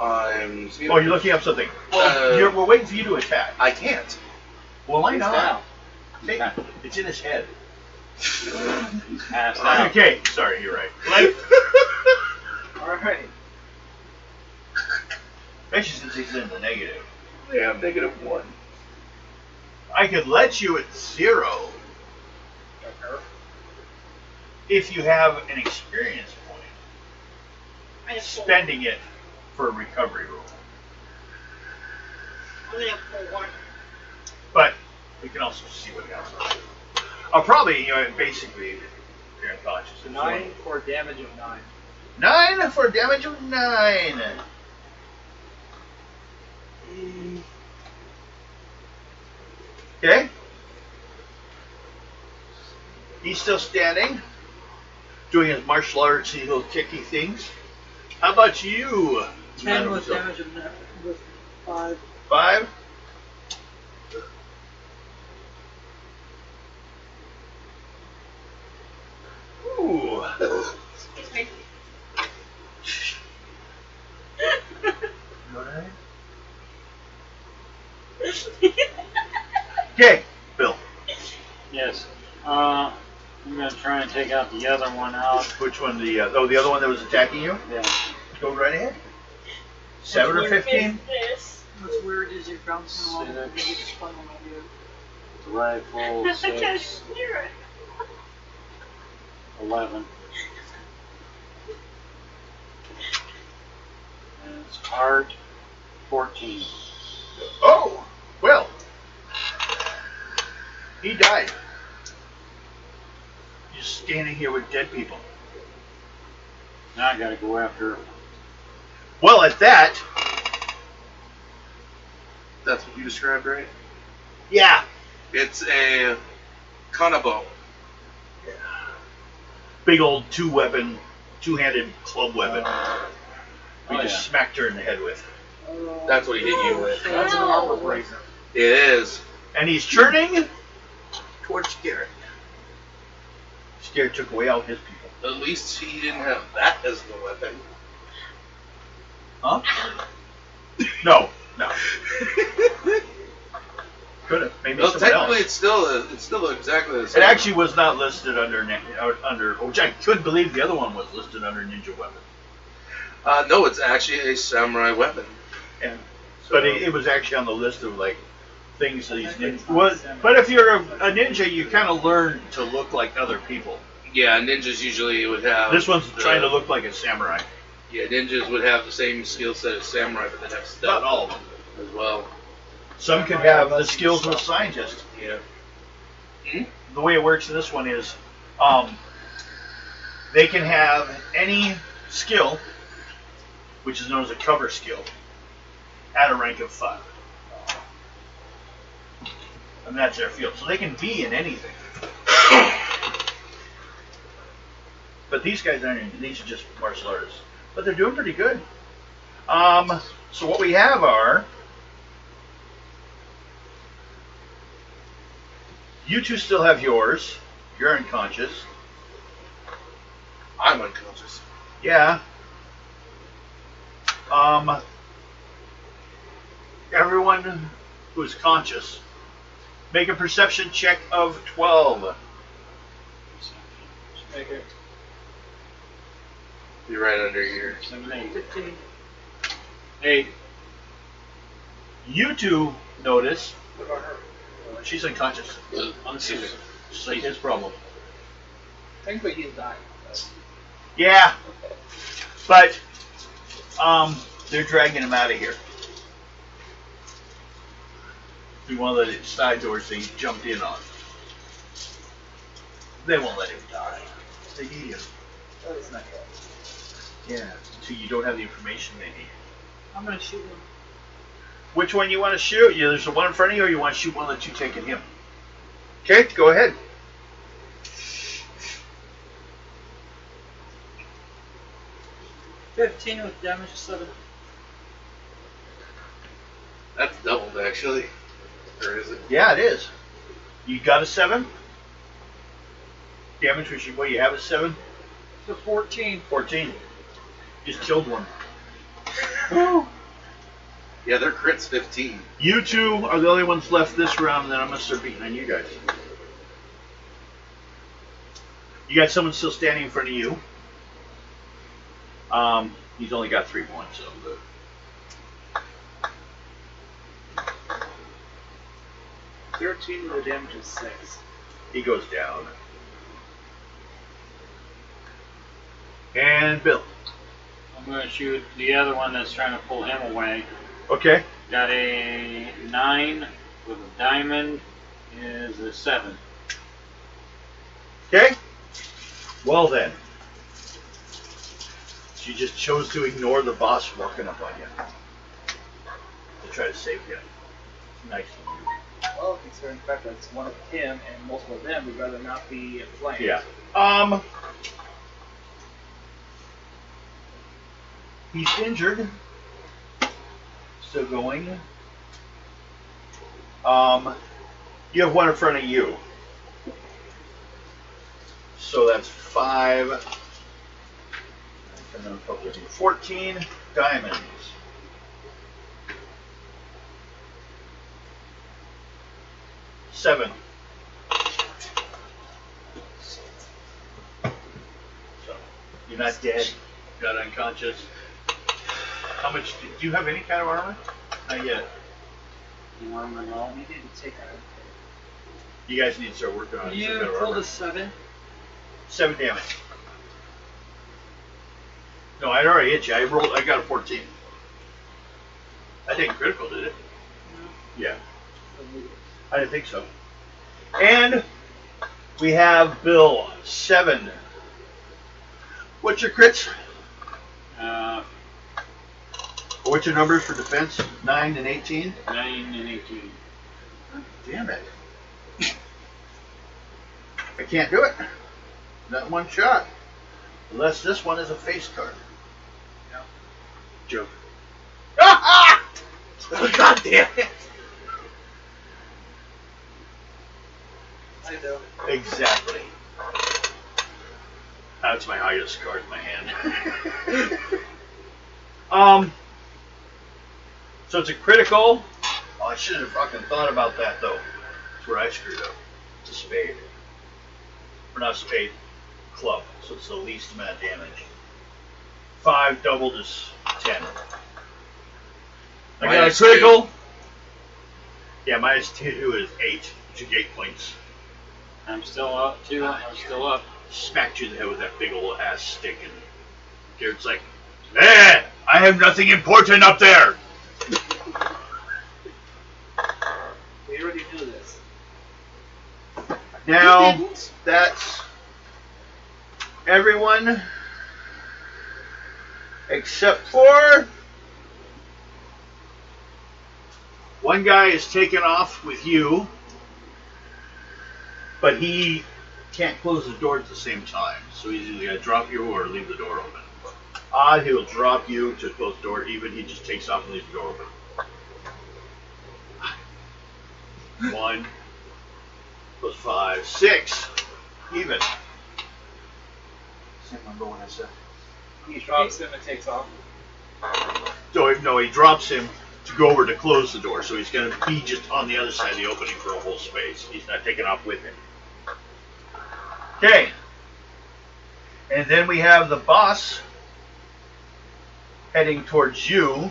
Speaker 3: I'm.
Speaker 2: Oh, you're looking up something. Well, we're waiting for you to attack.
Speaker 3: I can't.
Speaker 2: Well, I
Speaker 7: He's
Speaker 2: know.
Speaker 7: down.
Speaker 2: Hey, it's in his head.
Speaker 7: Passed out.
Speaker 2: Okay, sorry, you're right. Like,
Speaker 5: Alright.
Speaker 2: especially since he's in the negative.
Speaker 3: Yeah, I'm -1.
Speaker 2: I could let you at 0 if you have an experience point.
Speaker 1: I have 4.
Speaker 2: Spending it for a recovery roll.
Speaker 1: I'm gonna have 4.
Speaker 2: But we can also see what else. I'll probably, basically, if you're unconscious. it's
Speaker 5: 9 for damage of 9.
Speaker 2: 9 for damage of 9. Okay. He's still standing, doing his martial arts, little kicky things. How about you?
Speaker 4: 10 with damage of net with 5.
Speaker 2: 5. Ooh.
Speaker 1: Excuse me.
Speaker 2: Okay, Bill.
Speaker 7: Yes. I'm gonna try and take out the other one out.
Speaker 2: Which one? The other one that was attacking you?
Speaker 7: Yeah.
Speaker 2: Go right ahead. 7 or 15?
Speaker 1: This.
Speaker 4: What's weird is you're bouncing along
Speaker 7: Six.
Speaker 4: maybe just fun when I do it.
Speaker 7: The rifle,
Speaker 1: I can't
Speaker 7: 6,
Speaker 1: hear it.
Speaker 7: 11. And it's heart, 14.
Speaker 2: Oh, well. He died. Just standing here with dead people.
Speaker 7: Now I gotta go after.
Speaker 2: Well, at that,
Speaker 3: That's what you described, right?
Speaker 2: yeah.
Speaker 3: It's a kanabo.
Speaker 2: Big old two-handed club weapon. We
Speaker 7: Oh,
Speaker 2: just
Speaker 7: yeah.
Speaker 2: smacked her in the head with.
Speaker 3: That's what he hit you with.
Speaker 5: That's an armor breaker.
Speaker 3: It is.
Speaker 2: And he's turning towards Garrett. Garrett took away all his people.
Speaker 3: At least he didn't have that as the weapon.
Speaker 2: Huh? No. Could have. Maybe
Speaker 3: Well,
Speaker 2: someone
Speaker 3: technically,
Speaker 2: else.
Speaker 3: it's still exactly the
Speaker 2: It
Speaker 3: same.
Speaker 2: actually was not listed under, which I couldn't believe the other one was listed under ninja weapon.
Speaker 3: No, it's actually a samurai weapon.
Speaker 2: Yeah. But it was actually on the list of like things that these ninjas. But if you're a ninja, you kind of learn to look like other people.
Speaker 3: Yeah, ninjas usually would have.
Speaker 2: This one's
Speaker 3: the-
Speaker 2: trying to look like a samurai.
Speaker 3: Yeah, ninjas would have the same skill set as samurai, but they'd have
Speaker 2: Not
Speaker 3: stealth
Speaker 2: all of them.
Speaker 3: as well.
Speaker 2: Some can have the skills of a scientist.
Speaker 3: Yeah.
Speaker 2: The way it works in this one is, they can have any skill, which is known as a cover skill, at a rank of 5. And that's their field. So they can be in anything. But these guys aren't, these are just martial artists. But they're doing pretty good. So what we have are, you two still have yours. You're unconscious.
Speaker 3: I'm unconscious.
Speaker 2: Yeah. Everyone who is conscious, make a perception check of 12.
Speaker 7: Make it
Speaker 3: You're right under here.
Speaker 7: 7, 8.
Speaker 4: 15.
Speaker 7: 8.
Speaker 2: You two notice
Speaker 4: What about her?
Speaker 2: she's unconscious.
Speaker 7: Unconscious.
Speaker 2: Just like his problem.
Speaker 4: Technically, he's dying.
Speaker 2: Yeah. But they're dragging him out of here. Through one of the side doors they jumped in on. They won't let him die. They need him.
Speaker 4: That's not good.
Speaker 2: Yeah. So you don't have the information they need.
Speaker 4: I'm gonna shoot him.
Speaker 2: Which one you want to shoot? Yeah, there's the one in front of you, or you want to shoot one of the two taking him? Okay, go ahead.
Speaker 4: $15 with damage of 7.
Speaker 3: That's doubled, actually. Or is it?
Speaker 2: Yeah, it is. You got a 7? Damage, which you, what, you have a 7?
Speaker 4: So 14.
Speaker 2: 14. Just killed one.
Speaker 3: Yeah, their crit's 15.
Speaker 2: You two are the only ones left this round, and then I'm going to start beating on you guys. You got someone still standing in front of you. He's only got 3 points, so good.
Speaker 5: $13 with a damage of 6.
Speaker 2: He goes down. And Bill.
Speaker 7: I'm going to shoot the other one that's trying to pull him away.
Speaker 2: Okay.
Speaker 7: Got a 9 with a diamond is a 7.
Speaker 2: Okay. Well then. She just chose to ignore the boss walking up on you. To try to save him. Nice.
Speaker 5: Well, considering the fact that it's one of him and multiple of them, we'd rather not be flanked.
Speaker 2: Yeah. He's injured. Still going. You have one in front of you. So that's 5. 14 diamonds. Seven. So you're not dead. You're not unconscious. How much do you have? Any kind of armor? Not yet.
Speaker 7: Armor, no.
Speaker 5: We didn't take our.
Speaker 2: You guys need to start working on some kind
Speaker 4: You
Speaker 2: of
Speaker 4: rolled
Speaker 2: armor.
Speaker 4: a 7.
Speaker 2: 7 damage. No, I'd already hit you. I got a 14. I didn't critical, did it? Yeah. I didn't think so. And we have Bill 7. What's your crits? What's your numbers for defense? 9 and 18?
Speaker 7: 9 and 18.
Speaker 2: Damn it. I can't do it. Not one shot. Unless this one is a face card.
Speaker 5: No.
Speaker 2: Joke. Ah! God damn it.
Speaker 5: I know.
Speaker 2: Exactly. That's my highest card in my hand. So it's a critical. Oh, I should have fucking thought about that though. That's where I screwed up. It's a spade. Or not spade. Club. So it's the least amount of damage. 5 doubled is 10. I got a
Speaker 3: Minus
Speaker 2: critical. Yeah, minus 2 is 8. Which is 8 points.
Speaker 7: I'm still up, too. I'm still up.
Speaker 2: Smacked you in the head with that big old ass stick, and Garrett's like, I have nothing important up there.
Speaker 5: We already knew this.
Speaker 2: Now,
Speaker 1: You didn't.
Speaker 2: that's everyone except for one guy is taken off with you, but he can't close the door at the same time, so he's either going to drop you or leave the door open. He will drop you to close the door, even he just takes off and leaves the door open. 1 plus 5, 6, even. Same number when I said.
Speaker 5: He drops him and takes off.
Speaker 2: So no, he drops him to go over to close the door, so he's going to be just on the other side of the opening for a whole space. He's not taking off with him. Okay. And then we have the boss heading towards you,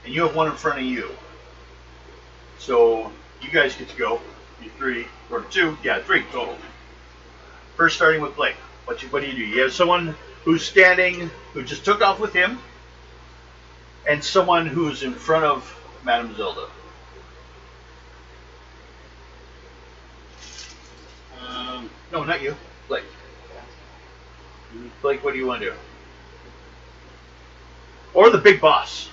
Speaker 2: and you have one in front of you. So you guys get to go. You 3 or 2, yeah, 3 total. First, starting with Blake. What do you do? You have someone who's standing, who just took off with him, and someone who's in front of Madame Zelda. No, not you. Blake. Blake, what do you want to do? Or the big boss.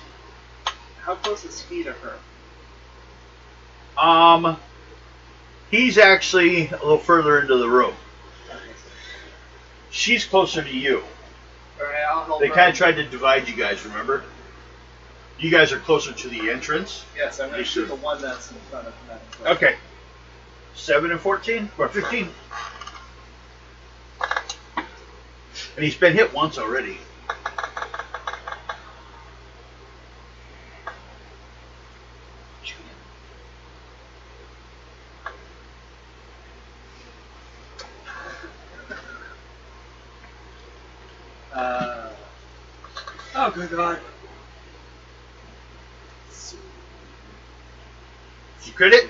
Speaker 5: How close is he to her?
Speaker 2: He's actually a little further into the room. She's closer to you.
Speaker 5: Alright, I'll help
Speaker 2: They
Speaker 5: her.
Speaker 2: kind of tried to divide you guys, remember? You guys are closer to the entrance.
Speaker 5: Yes, I'm going
Speaker 2: You
Speaker 5: to shoot
Speaker 2: should.
Speaker 5: the one that's in front of him.
Speaker 2: Okay. 7 and 14? Or 15. And he's been hit once already.
Speaker 4: Oh, good God.
Speaker 2: You crit it?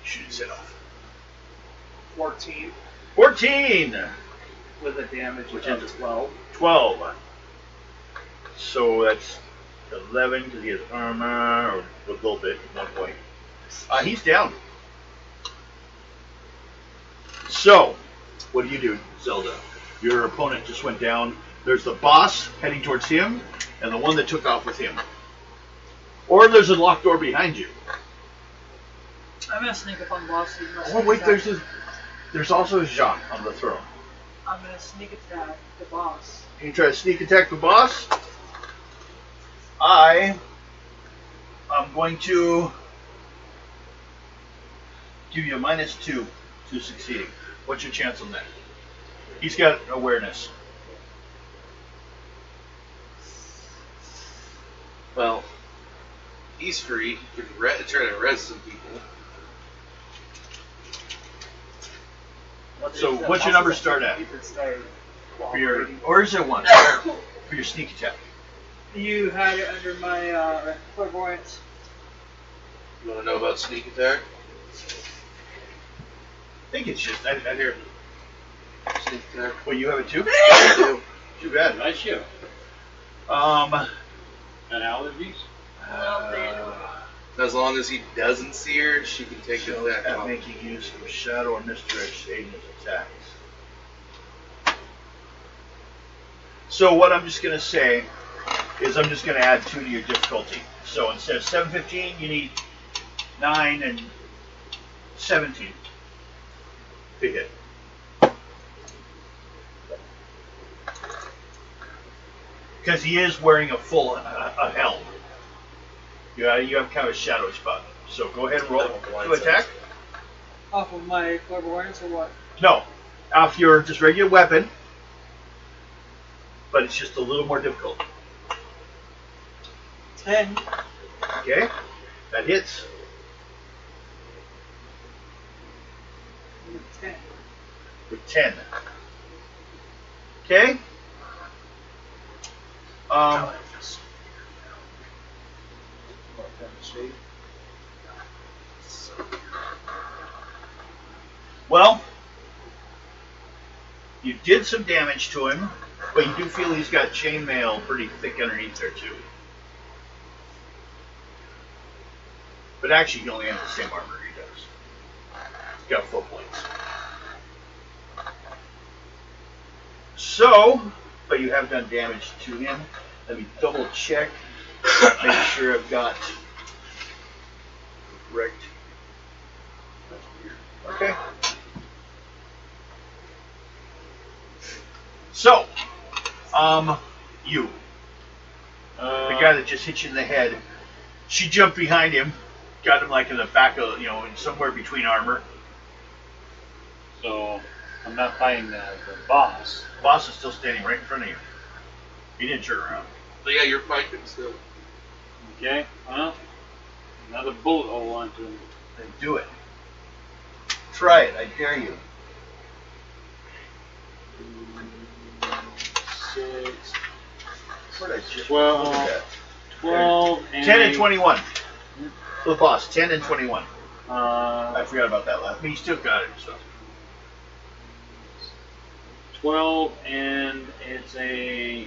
Speaker 2: Shoot his head off.
Speaker 5: 14
Speaker 2: 14!
Speaker 5: with a damage
Speaker 2: Which
Speaker 5: of
Speaker 2: is-
Speaker 5: 12.
Speaker 2: 12. So that's 11 because he has armor, or a little bit, 1 point. He's down. So, what do, Zelda? Your opponent just went down. There's the boss heading towards him, and the one that took off with him. Or there's a locked door behind you.
Speaker 4: I'm gonna sneak up on boss.
Speaker 2: Oh wait, there's also Jacques on the throne.
Speaker 4: I'm gonna sneak attack the boss.
Speaker 2: You try to sneak attack the boss. I'm going to give you a -2 to succeeding. What's your chance on that? He's got awareness.
Speaker 3: Well, he's free. He can try to res some people.
Speaker 2: So what's your number start at?
Speaker 5: You could start
Speaker 2: For your,
Speaker 5: cooperating.
Speaker 2: or is it 1? For your sneak attack.
Speaker 4: You had it under my clairvoyance.
Speaker 3: You want to know about sneak attack?
Speaker 2: I think it's just, I hear,
Speaker 3: Sneak attack.
Speaker 2: well, you have it too?
Speaker 3: I do.
Speaker 2: Too bad.
Speaker 7: Nice you.
Speaker 2: Um,
Speaker 7: And allergies?
Speaker 3: As long as he doesn't see her, she can take the
Speaker 2: so
Speaker 3: attack
Speaker 2: at
Speaker 3: off.
Speaker 2: making use of shadow or misdirection aiding his attacks. So what I'm just going to say is I'm just going to add 2 to your difficulty. So instead of 715, you need 9 and 17 to hit. Because he is wearing a full a helm. You have kind of a shadow spot. So go ahead and roll to attack.
Speaker 4: Off of my clairvoyance or what?
Speaker 2: No, off your just regular weapon, but it's just a little more difficult.
Speaker 4: 10.
Speaker 2: Okay, that hits.
Speaker 4: 10.
Speaker 2: With 10. Okay. Well, you did some damage to him, But you do feel he's got chainmail pretty thick underneath there too. But actually, he only has the same armor he does. He's got full plates. So, but you have done damage to him. Let me double check. Make sure I've got the correct. That's weird. Okay. So, you. The guy that just hit you in the head. She jumped behind him, got him like in the back of, somewhere between armor.
Speaker 7: So I'm not fighting the boss.
Speaker 2: The boss is still standing right in front of you. He didn't turn around.
Speaker 3: So yeah, you're fighting still.
Speaker 7: Okay, well, another bullet hole onto him.
Speaker 2: Then do it. Try it, I dare you.
Speaker 7: 6,
Speaker 2: Where did I just
Speaker 7: 12,
Speaker 2: look at that?
Speaker 7: 12, and
Speaker 2: 10 and 21. For the boss, 10 and 21.
Speaker 7: Uh,
Speaker 2: I forgot about that last. But you still got it, so.
Speaker 7: 12, and it's a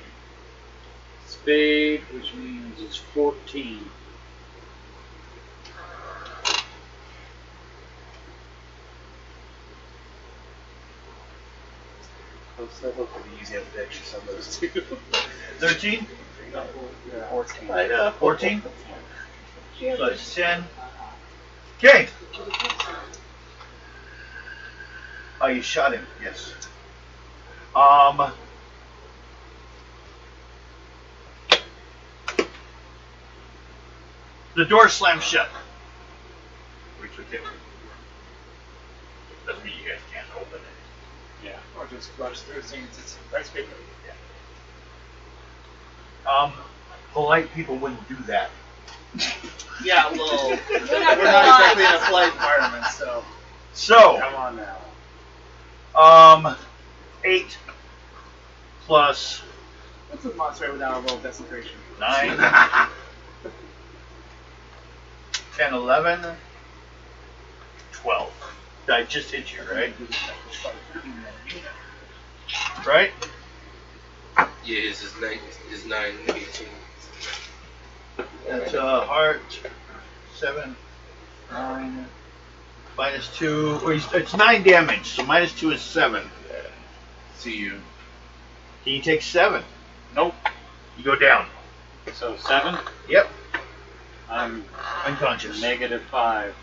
Speaker 7: spade, which means it's 14.
Speaker 5: So hopefully use the ambidextrous on those two.
Speaker 2: 13?
Speaker 5: Yeah. 14.
Speaker 2: I know. 14? So it's 10. Okay. Oh, you shot him. Yes. The door slams shut. Which okay. Doesn't mean you guys can't open it.
Speaker 7: Yeah.
Speaker 5: Or just rush through since it's rice paper.
Speaker 2: Polite people wouldn't do that.
Speaker 5: Yeah, well,
Speaker 1: We're
Speaker 5: we're
Speaker 1: not
Speaker 5: not exactly in a
Speaker 1: polite.
Speaker 5: polite environment, so.
Speaker 2: So,
Speaker 7: Come on now.
Speaker 2: 8 plus
Speaker 5: What's a monster without a roll of desecration?
Speaker 2: 9, 10, 11, 12. I just hit you, right? Right?
Speaker 3: Yeah, his is 9, 18.
Speaker 2: That's heart. 7, 9, minus 2. Or it's 9 damage, so minus 2 is 7.
Speaker 3: See you.
Speaker 2: Can you take 7?
Speaker 7: Nope.
Speaker 2: You go down.
Speaker 7: So 7.
Speaker 2: Yep.
Speaker 7: I'm
Speaker 2: Unconscious.
Speaker 7: -5.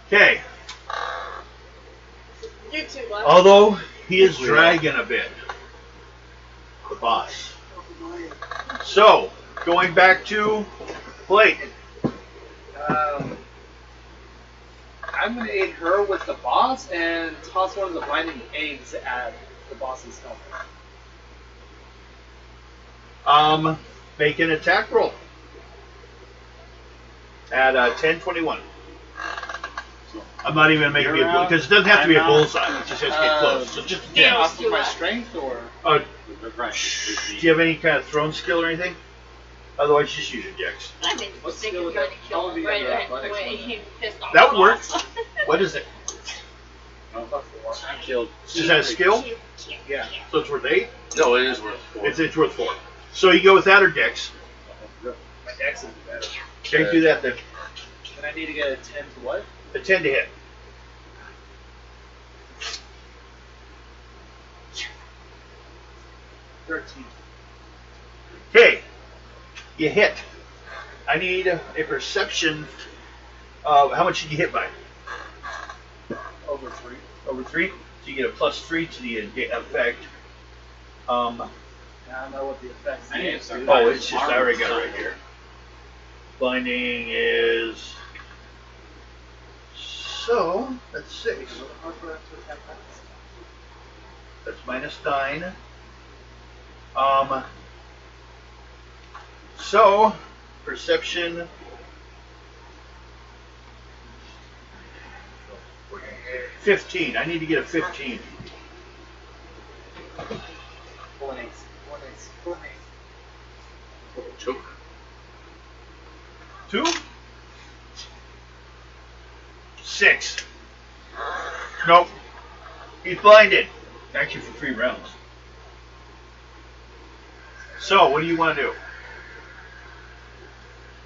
Speaker 2: Okay.
Speaker 1: You too, left.
Speaker 2: Although he is dragging a bit. The boss. So, going back to Blake.
Speaker 5: I'm going to aid her with the boss and toss one of the blinding eggs at the boss's helmet.
Speaker 2: Make an attack roll. At 10-21. I'm not even going to make it be a bull, because it doesn't have to be a
Speaker 7: I'm out.
Speaker 2: bullseye. It just has to get close. So just a
Speaker 1: Yeah.
Speaker 2: 10.
Speaker 5: Off of my strength, or?
Speaker 7: Right.
Speaker 2: Do you have any kind of thrown skill or anything? Otherwise, just use your dex.
Speaker 1: I've been
Speaker 5: What's
Speaker 1: sick
Speaker 5: the
Speaker 1: of trying to kill
Speaker 5: all
Speaker 1: him
Speaker 5: the
Speaker 1: right
Speaker 5: other
Speaker 1: away.
Speaker 5: athletics
Speaker 1: He pissed off
Speaker 2: That
Speaker 1: the
Speaker 2: would work.
Speaker 1: boss.
Speaker 2: What is it?
Speaker 7: I killed.
Speaker 2: Is that a skill?
Speaker 5: Yeah.
Speaker 2: So it's worth 8?
Speaker 3: No, it is worth 4.
Speaker 2: It's worth 4. So you go with that or dex?
Speaker 5: My dex is better.
Speaker 2: Okay, do that then.
Speaker 5: And I need to get a 10 to what?
Speaker 2: A 10 to hit. Okay, you hit. I need a perception of how much did you hit by?
Speaker 5: Over 3.
Speaker 2: Over 3? So you get a +3 to the effect.
Speaker 5: I don't know what the effect
Speaker 7: I need
Speaker 5: is.
Speaker 7: some-
Speaker 2: Oh, it's just, I already got it right here. Blinding is. So, that's 6. That's -9. So, perception. 15. I need to get a 15.
Speaker 5: 4 8. 4 8.
Speaker 3: Choke.
Speaker 2: 2? 6. Nope. He's blinded. Actually, for 3 rounds. So, what do you want to do?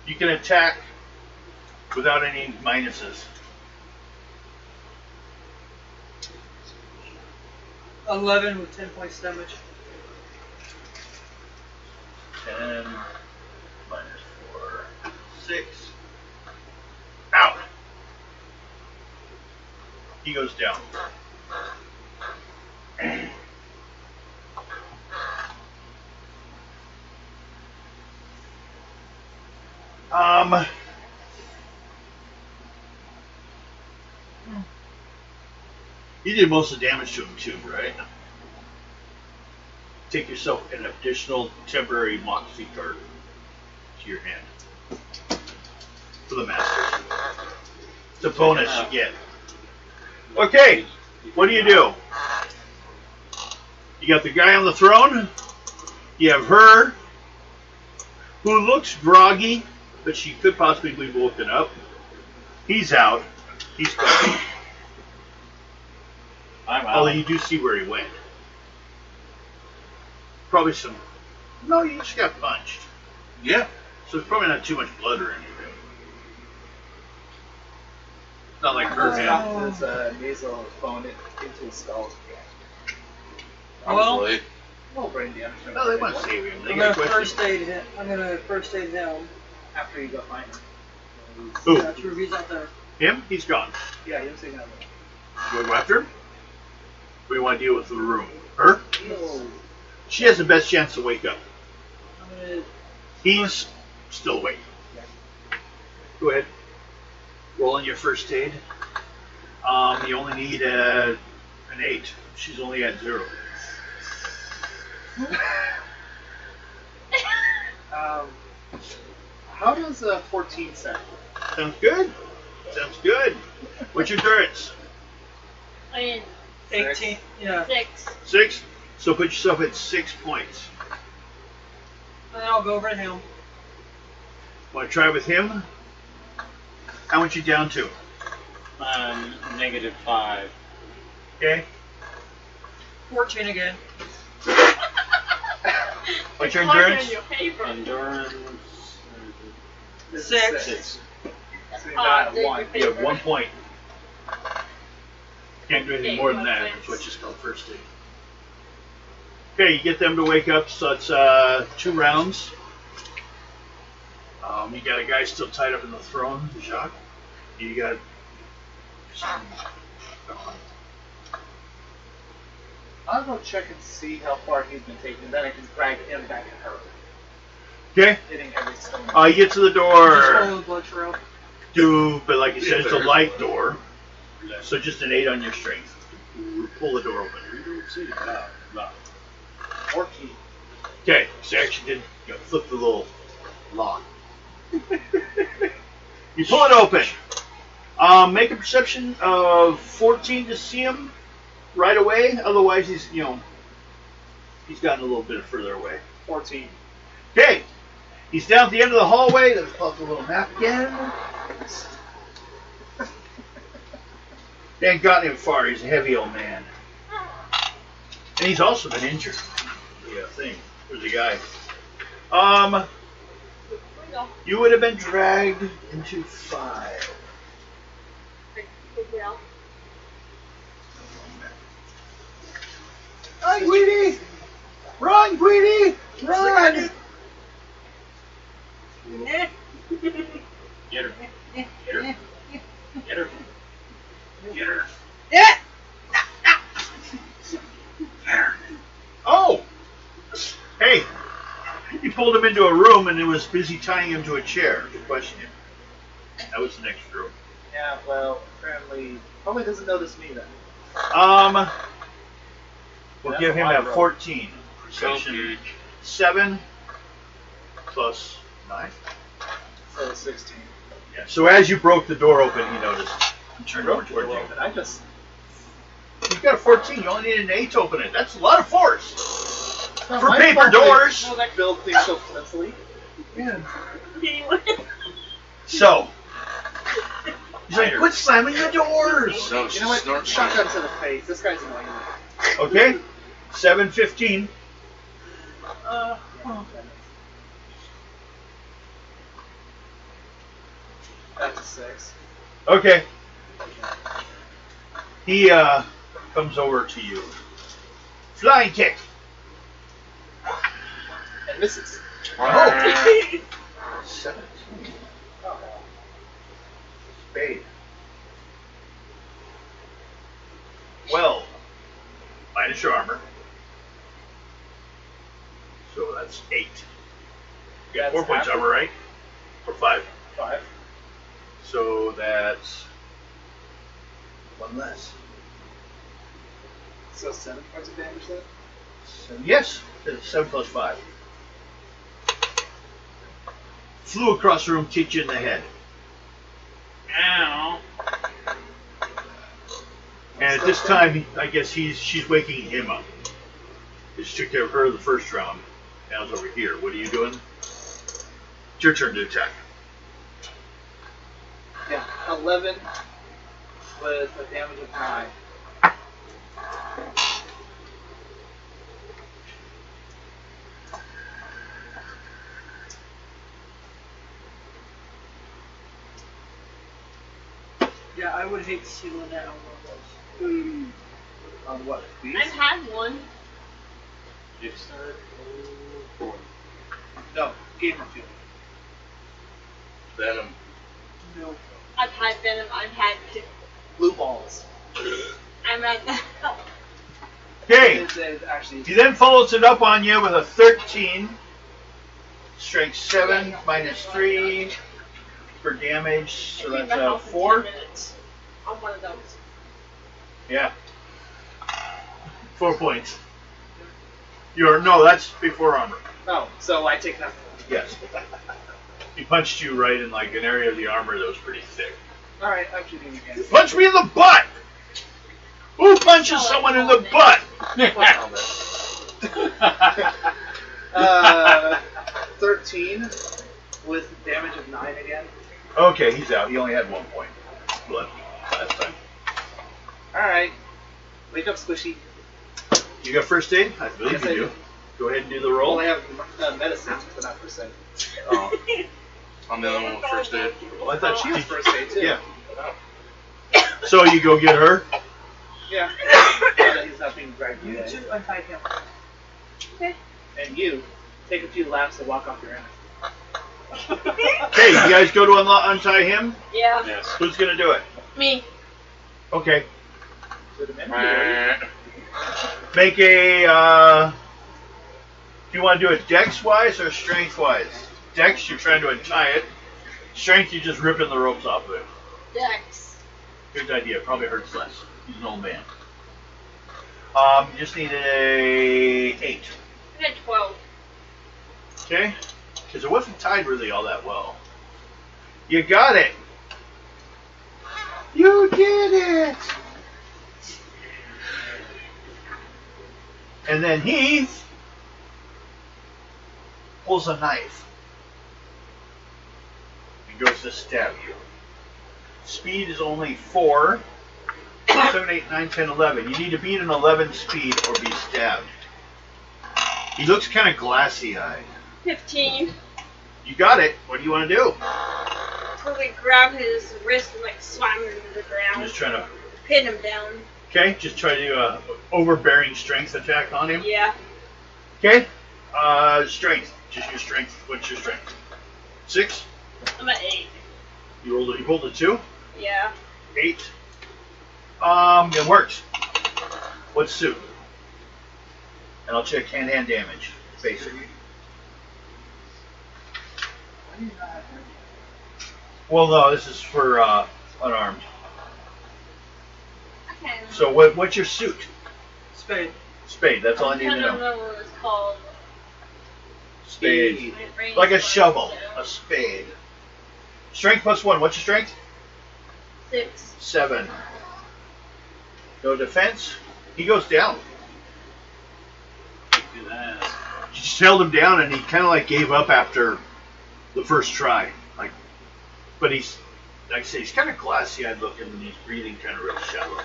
Speaker 2: You can attack without any minuses.
Speaker 4: 11 with 10 points damage.
Speaker 2: 10 minus 4, 6. Out. He goes down. You did most of the damage to him too, right? Take yourself an additional temporary Moxie card to your hand for the master. It's a bonus you get. Okay, what do? You got the guy on the throne. You have her, who looks groggy, but she could possibly be woken up. He's out. He's gone.
Speaker 7: I'm out.
Speaker 2: Although you do see where he went. Probably some. No, you just got punched.
Speaker 3: Yeah.
Speaker 2: So it's probably not too much blood or anything. Not like her hand.
Speaker 5: Stopped his nasal phone into his skull.
Speaker 4: Well,
Speaker 3: Probably.
Speaker 5: No brain damage.
Speaker 2: No, they want to save him. They
Speaker 4: I'm
Speaker 2: got
Speaker 4: gonna
Speaker 2: questions.
Speaker 4: first aid him. I'm gonna first aid him.
Speaker 5: After you got mine.
Speaker 2: Who?
Speaker 4: Yeah, true. He's out there.
Speaker 2: Him? He's gone.
Speaker 5: Yeah, you didn't say nothing.
Speaker 2: You want to go after him? Or you want to deal with the room? Her?
Speaker 5: No.
Speaker 2: She has the best chance to wake up.
Speaker 4: I'm gonna.
Speaker 2: He's still awake. Go ahead. Roll on your first aid. You only need an 8. She's only at 0.
Speaker 5: How does 14 sound?
Speaker 2: Sounds good. Sounds good. What's your endurance?
Speaker 1: I mean,
Speaker 4: 18. Yeah.
Speaker 1: 6.
Speaker 2: 6. So put yourself at 6 points.
Speaker 4: And then I'll go over to him.
Speaker 2: Want to try with him? How much you down to?
Speaker 7: -5.
Speaker 2: Okay.
Speaker 4: 14 again.
Speaker 2: What's your
Speaker 1: It's harder
Speaker 2: endurance?
Speaker 1: in your paper.
Speaker 7: Endurance.
Speaker 5: This is
Speaker 4: 6.
Speaker 7: 6.
Speaker 5: So you're
Speaker 1: Ah,
Speaker 5: not
Speaker 1: take
Speaker 5: at 1.
Speaker 1: your
Speaker 2: You have
Speaker 1: paper.
Speaker 2: 1 point. Can't do anything
Speaker 1: Okay,
Speaker 2: more than
Speaker 1: 1
Speaker 2: that.
Speaker 1: point.
Speaker 2: That's what it's called first aid. Okay, you get them to wake up, so it's 2 rounds. You got a guy still tied up in the throne, Jacques. You got some.
Speaker 5: I'll go check and see how far he's been taken. Then I can drag him back at her,
Speaker 2: Okay,
Speaker 5: hitting every stone.
Speaker 2: you get to the
Speaker 4: Just follow
Speaker 2: door.
Speaker 4: the blood trail.
Speaker 2: But like you said, it's a light door, so just an 8 on your strength. Pull the door open.
Speaker 5: 14.
Speaker 2: Okay, so you actually did flip the little lock. You pull it open. Make a perception of 14 to see him right away. Otherwise, he's gotten a little bit further away.
Speaker 5: 14.
Speaker 2: Okay, he's down at the end of the hallway. Let's pull up the little map again. They ain't gotten him far. He's a heavy old man, and he's also been injured. Yeah, thing. There's a guy. You would have been dragged into 5. Run, Guidi! Run, Guidi! Run!
Speaker 7: Get her. Get her. Get her. Get her.
Speaker 2: Oh! Hey! You pulled him into a room and it was busy tying him to a chair to question him. That was the next room.
Speaker 5: Yeah, well, apparently, probably doesn't notice me then.
Speaker 2: We'll
Speaker 5: That's
Speaker 2: give him
Speaker 5: a high
Speaker 2: a
Speaker 5: roll.
Speaker 2: 14. Perception 7 plus 9.
Speaker 5: So 16.
Speaker 2: Yeah. So as you broke the door open, he noticed. He turned over toward you.
Speaker 5: But I just.
Speaker 2: You've got a 14. You only need an 8 to open it. That's a lot of force.
Speaker 5: Not
Speaker 2: For
Speaker 5: my
Speaker 2: paper
Speaker 5: fault
Speaker 2: doors.
Speaker 5: They build things so flimsily.
Speaker 2: Yeah. So. He's like, quit slamming the doors.
Speaker 3: No,
Speaker 5: You
Speaker 3: she
Speaker 5: know what?
Speaker 3: snorts.
Speaker 5: Shotgun to the face. This guy's annoying.
Speaker 2: Okay. 7:15.
Speaker 5: That's a 6.
Speaker 2: Okay. He comes over to you. Flying kick.
Speaker 5: And misses.
Speaker 2: Oh. 17. Spade. Well, minus your armor. So that's 8. You got
Speaker 5: That's
Speaker 2: 4 points
Speaker 5: half.
Speaker 2: armor, right? Or 5.
Speaker 5: 5.
Speaker 2: So that's 1 less.
Speaker 5: So 7 points of damage then?
Speaker 2: So yes, it's 7 plus 5. Flew across the room, kicked you in the head.
Speaker 5: Ow.
Speaker 2: And at this time, I guess she's waking him up. She took care of her the first round. Now it's over here. What are you doing? It's your turn to attack.
Speaker 5: Yeah, 11 with a damage of 9. Yeah, I would hate to see Lynette on one of those. On what? These?
Speaker 1: I've had one.
Speaker 7: Kickstarter 4.
Speaker 5: No, Gamer Field.
Speaker 3: Venom.
Speaker 5: No.
Speaker 1: I've had Venom. I've had.
Speaker 5: Blue balls.
Speaker 1: I'm at that.
Speaker 2: Okay.
Speaker 5: It's actually.
Speaker 2: He then follows it up on you with a 13. Strength 7 minus 3 for damage. So that's a 4.
Speaker 1: On one of those.
Speaker 2: Yeah. 4 points. No, that's before armor.
Speaker 5: Oh, so I take nothing.
Speaker 2: Yes. He punched you right in like an area of the armor that was pretty thick.
Speaker 5: Alright, I'm shooting again.
Speaker 2: Punch me in the butt! Who punches someone in the butt?
Speaker 5: 13 with damage of 9 again.
Speaker 2: Okay, he's out. He only had 1 point left last time.
Speaker 5: Alright. Wake up, Squishy.
Speaker 2: You got first aid? I believe
Speaker 5: Yes,
Speaker 2: you
Speaker 5: I
Speaker 2: do.
Speaker 5: do.
Speaker 2: Go ahead and do the roll.
Speaker 5: Well, I have medicine, but not first aid.
Speaker 2: Oh.
Speaker 3: I'm the only one with first aid.
Speaker 2: Well, I thought she
Speaker 5: She's first aid, too.
Speaker 2: Yeah. So you go get her.
Speaker 5: Yeah. Now that he's not being dragged
Speaker 4: You
Speaker 5: away.
Speaker 4: two untie him.
Speaker 1: Okay.
Speaker 5: And you take a few laps to walk off your enemy.
Speaker 2: Okay, you guys go to untie him.
Speaker 1: Yeah.
Speaker 7: Yes.
Speaker 2: Who's gonna do it?
Speaker 1: Me.
Speaker 2: Okay.
Speaker 5: So the men
Speaker 2: Make a. Do you want to do it dex wise or strength wise? Dex, you're trying to untie it. Strength, you're just ripping the ropes off of it.
Speaker 1: Dex.
Speaker 2: Good idea. Probably hurts less. He's an old man. You just need a 8.
Speaker 1: I had 12.
Speaker 2: Okay? Because it wasn't tied really all that well. You got it! You did it! And then he pulls a knife and goes to stab you. Speed is only 4. 7, 8, 9, 10, 11. You need to beat an 11 speed or be stabbed. He looks kind of glassy-eyed.
Speaker 1: 15.
Speaker 2: You got it. What do you want to do?
Speaker 1: Totally grab his wrist and like slam him to the
Speaker 2: I'm
Speaker 1: ground.
Speaker 2: just trying to.
Speaker 1: Pin him down.
Speaker 2: Okay, just try to do a overbearing strength attack on him.
Speaker 1: Yeah.
Speaker 2: Okay. Strength. Just your strength. What's your strength? 6.
Speaker 1: I'm at 8.
Speaker 2: You rolled it. You pulled a 2.
Speaker 1: Yeah.
Speaker 2: 8. It works. What's suit? And I'll check hand-hand damage. Basically. Well, no, this is for unarmed.
Speaker 1: Okay.
Speaker 2: So what's your suit?
Speaker 5: Spade.
Speaker 2: Spade. That's all I need
Speaker 1: I
Speaker 2: to
Speaker 1: don't
Speaker 2: know.
Speaker 1: know what it's called.
Speaker 2: Spade.
Speaker 1: My brain's
Speaker 2: Like a
Speaker 1: blank
Speaker 2: shovel.
Speaker 1: now.
Speaker 2: A spade. Strength plus 1. What's your strength?
Speaker 1: 6.
Speaker 2: 7. No defense. He goes down.
Speaker 7: Do that.
Speaker 2: You just held him down, and he kind of like gave up after the first try. Like, but he's, like I say, he's kind of glassy-eyed looking, and he's breathing kind of real shallow,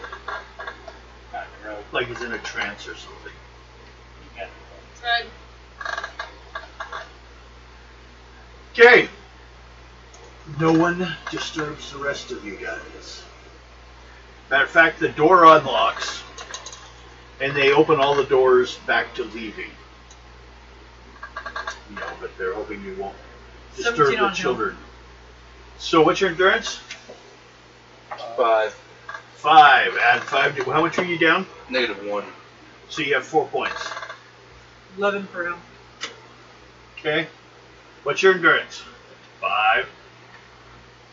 Speaker 2: like he's in a trance or something.
Speaker 1: Good.
Speaker 2: Okay. No one disturbs the rest of you guys. Matter of fact, the door unlocks, and they open all the doors back to leaving. No, but they're hoping you won't disturb
Speaker 4: 17
Speaker 2: the
Speaker 4: on
Speaker 2: children. So what's your endurance?
Speaker 3: 5.
Speaker 2: 5. Add 5. How much are you down?
Speaker 3: -1.
Speaker 2: So you have 4 points.
Speaker 4: 11 for him.
Speaker 2: Okay. What's your endurance? 5.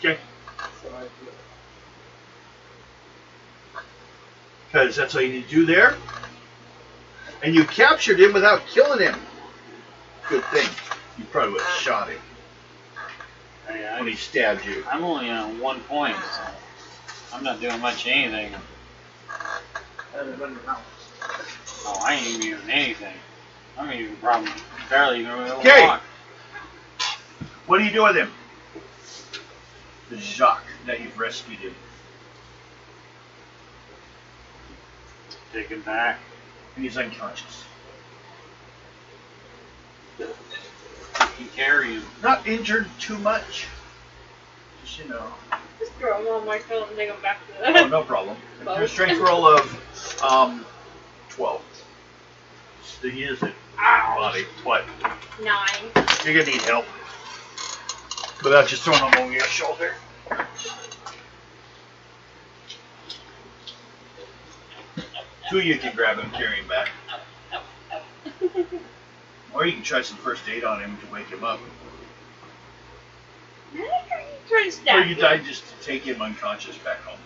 Speaker 2: Okay. Because that's all you need to do there. And you captured him without killing him. Good thing. You probably would have shot him when he stabbed you.
Speaker 7: I'm only on 1 point, so I'm not doing much of anything. Oh, I ain't even doing anything. I'm even probably barely even able to
Speaker 2: Okay.
Speaker 7: walk.
Speaker 2: What do you do with him? The Jacques that you've rescued him.
Speaker 7: Take him back.
Speaker 2: And he's unconscious.
Speaker 7: You can carry him.
Speaker 2: Not injured too much. Just, you know.
Speaker 1: Just throw them on my phone and take them back to the
Speaker 2: Oh, no problem. Do a strength roll of 12. So he is a body. What?
Speaker 1: 9.
Speaker 2: You're gonna need help. Without just throwing him over your shoulder. Two of you can grab him, carry him back. Or you can try some first aid on him to wake him up.
Speaker 1: Try to
Speaker 2: Or
Speaker 1: stab
Speaker 2: you
Speaker 1: me.
Speaker 2: die just to take him unconscious back home.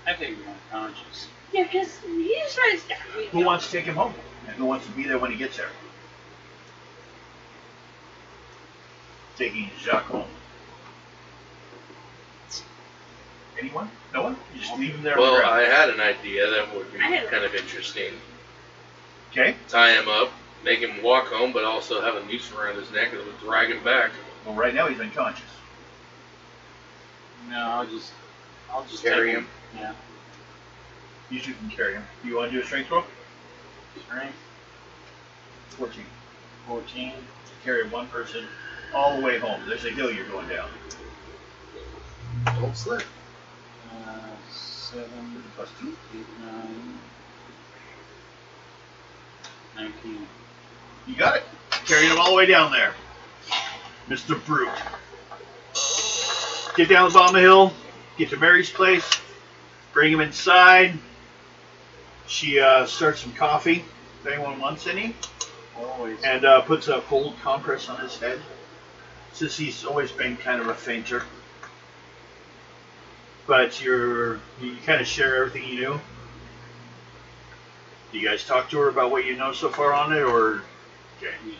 Speaker 7: I think I'm unconscious.
Speaker 1: Yeah, because he's trying to stab me.
Speaker 2: Who wants to take him home? And who wants to be there when he gets there? Taking Jacques home. Anyone? No one? You just leave him there on the
Speaker 3: Well,
Speaker 2: ground.
Speaker 3: I had an idea that would be
Speaker 1: I had-
Speaker 3: kind of interesting.
Speaker 2: Okay.
Speaker 3: Tie him up, make him walk home, but also have a noose around his neck that would drag him back.
Speaker 2: Well, right now he's unconscious.
Speaker 7: No, I'll just
Speaker 3: Carry
Speaker 7: take
Speaker 3: him.
Speaker 7: Yeah.
Speaker 2: You two can carry him. You want to do a strength roll?
Speaker 7: Strength
Speaker 2: 14.
Speaker 7: 14.
Speaker 2: Carry one person all the way home. There's a hill you're going down.
Speaker 3: Don't slip.
Speaker 7: 7,
Speaker 2: Plus 2.
Speaker 7: 8, 9, 19.
Speaker 2: You got it. Carrying him all the way down there. Mr. Brute. Get down the bottom of the hill. Get to Mary's place. Bring him inside. She starts some coffee, if anyone wants any.
Speaker 7: Always.
Speaker 2: And puts a cold compress on his head, since he's always been kind of a fainter. But you kind of share everything you know. Do you guys talk to her about what you know so far on it, or okay?
Speaker 7: Yeah.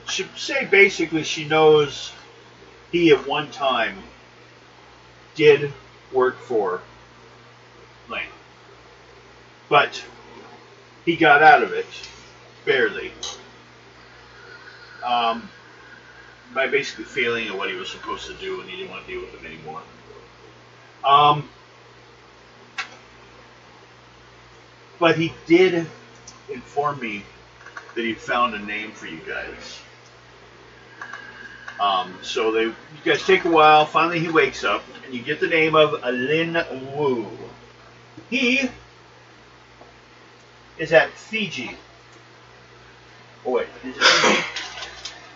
Speaker 2: She say basically she knows he at one time did work for Lane, but he got out of it barely. By basically failing at what he was supposed to do, and he didn't want to deal with him anymore. But he did inform me that he found a name for you guys. So you guys take a while. Finally, he wakes up, and you get the name of Lin Wu. He is at Fiji. Oh wait, is it Fiji?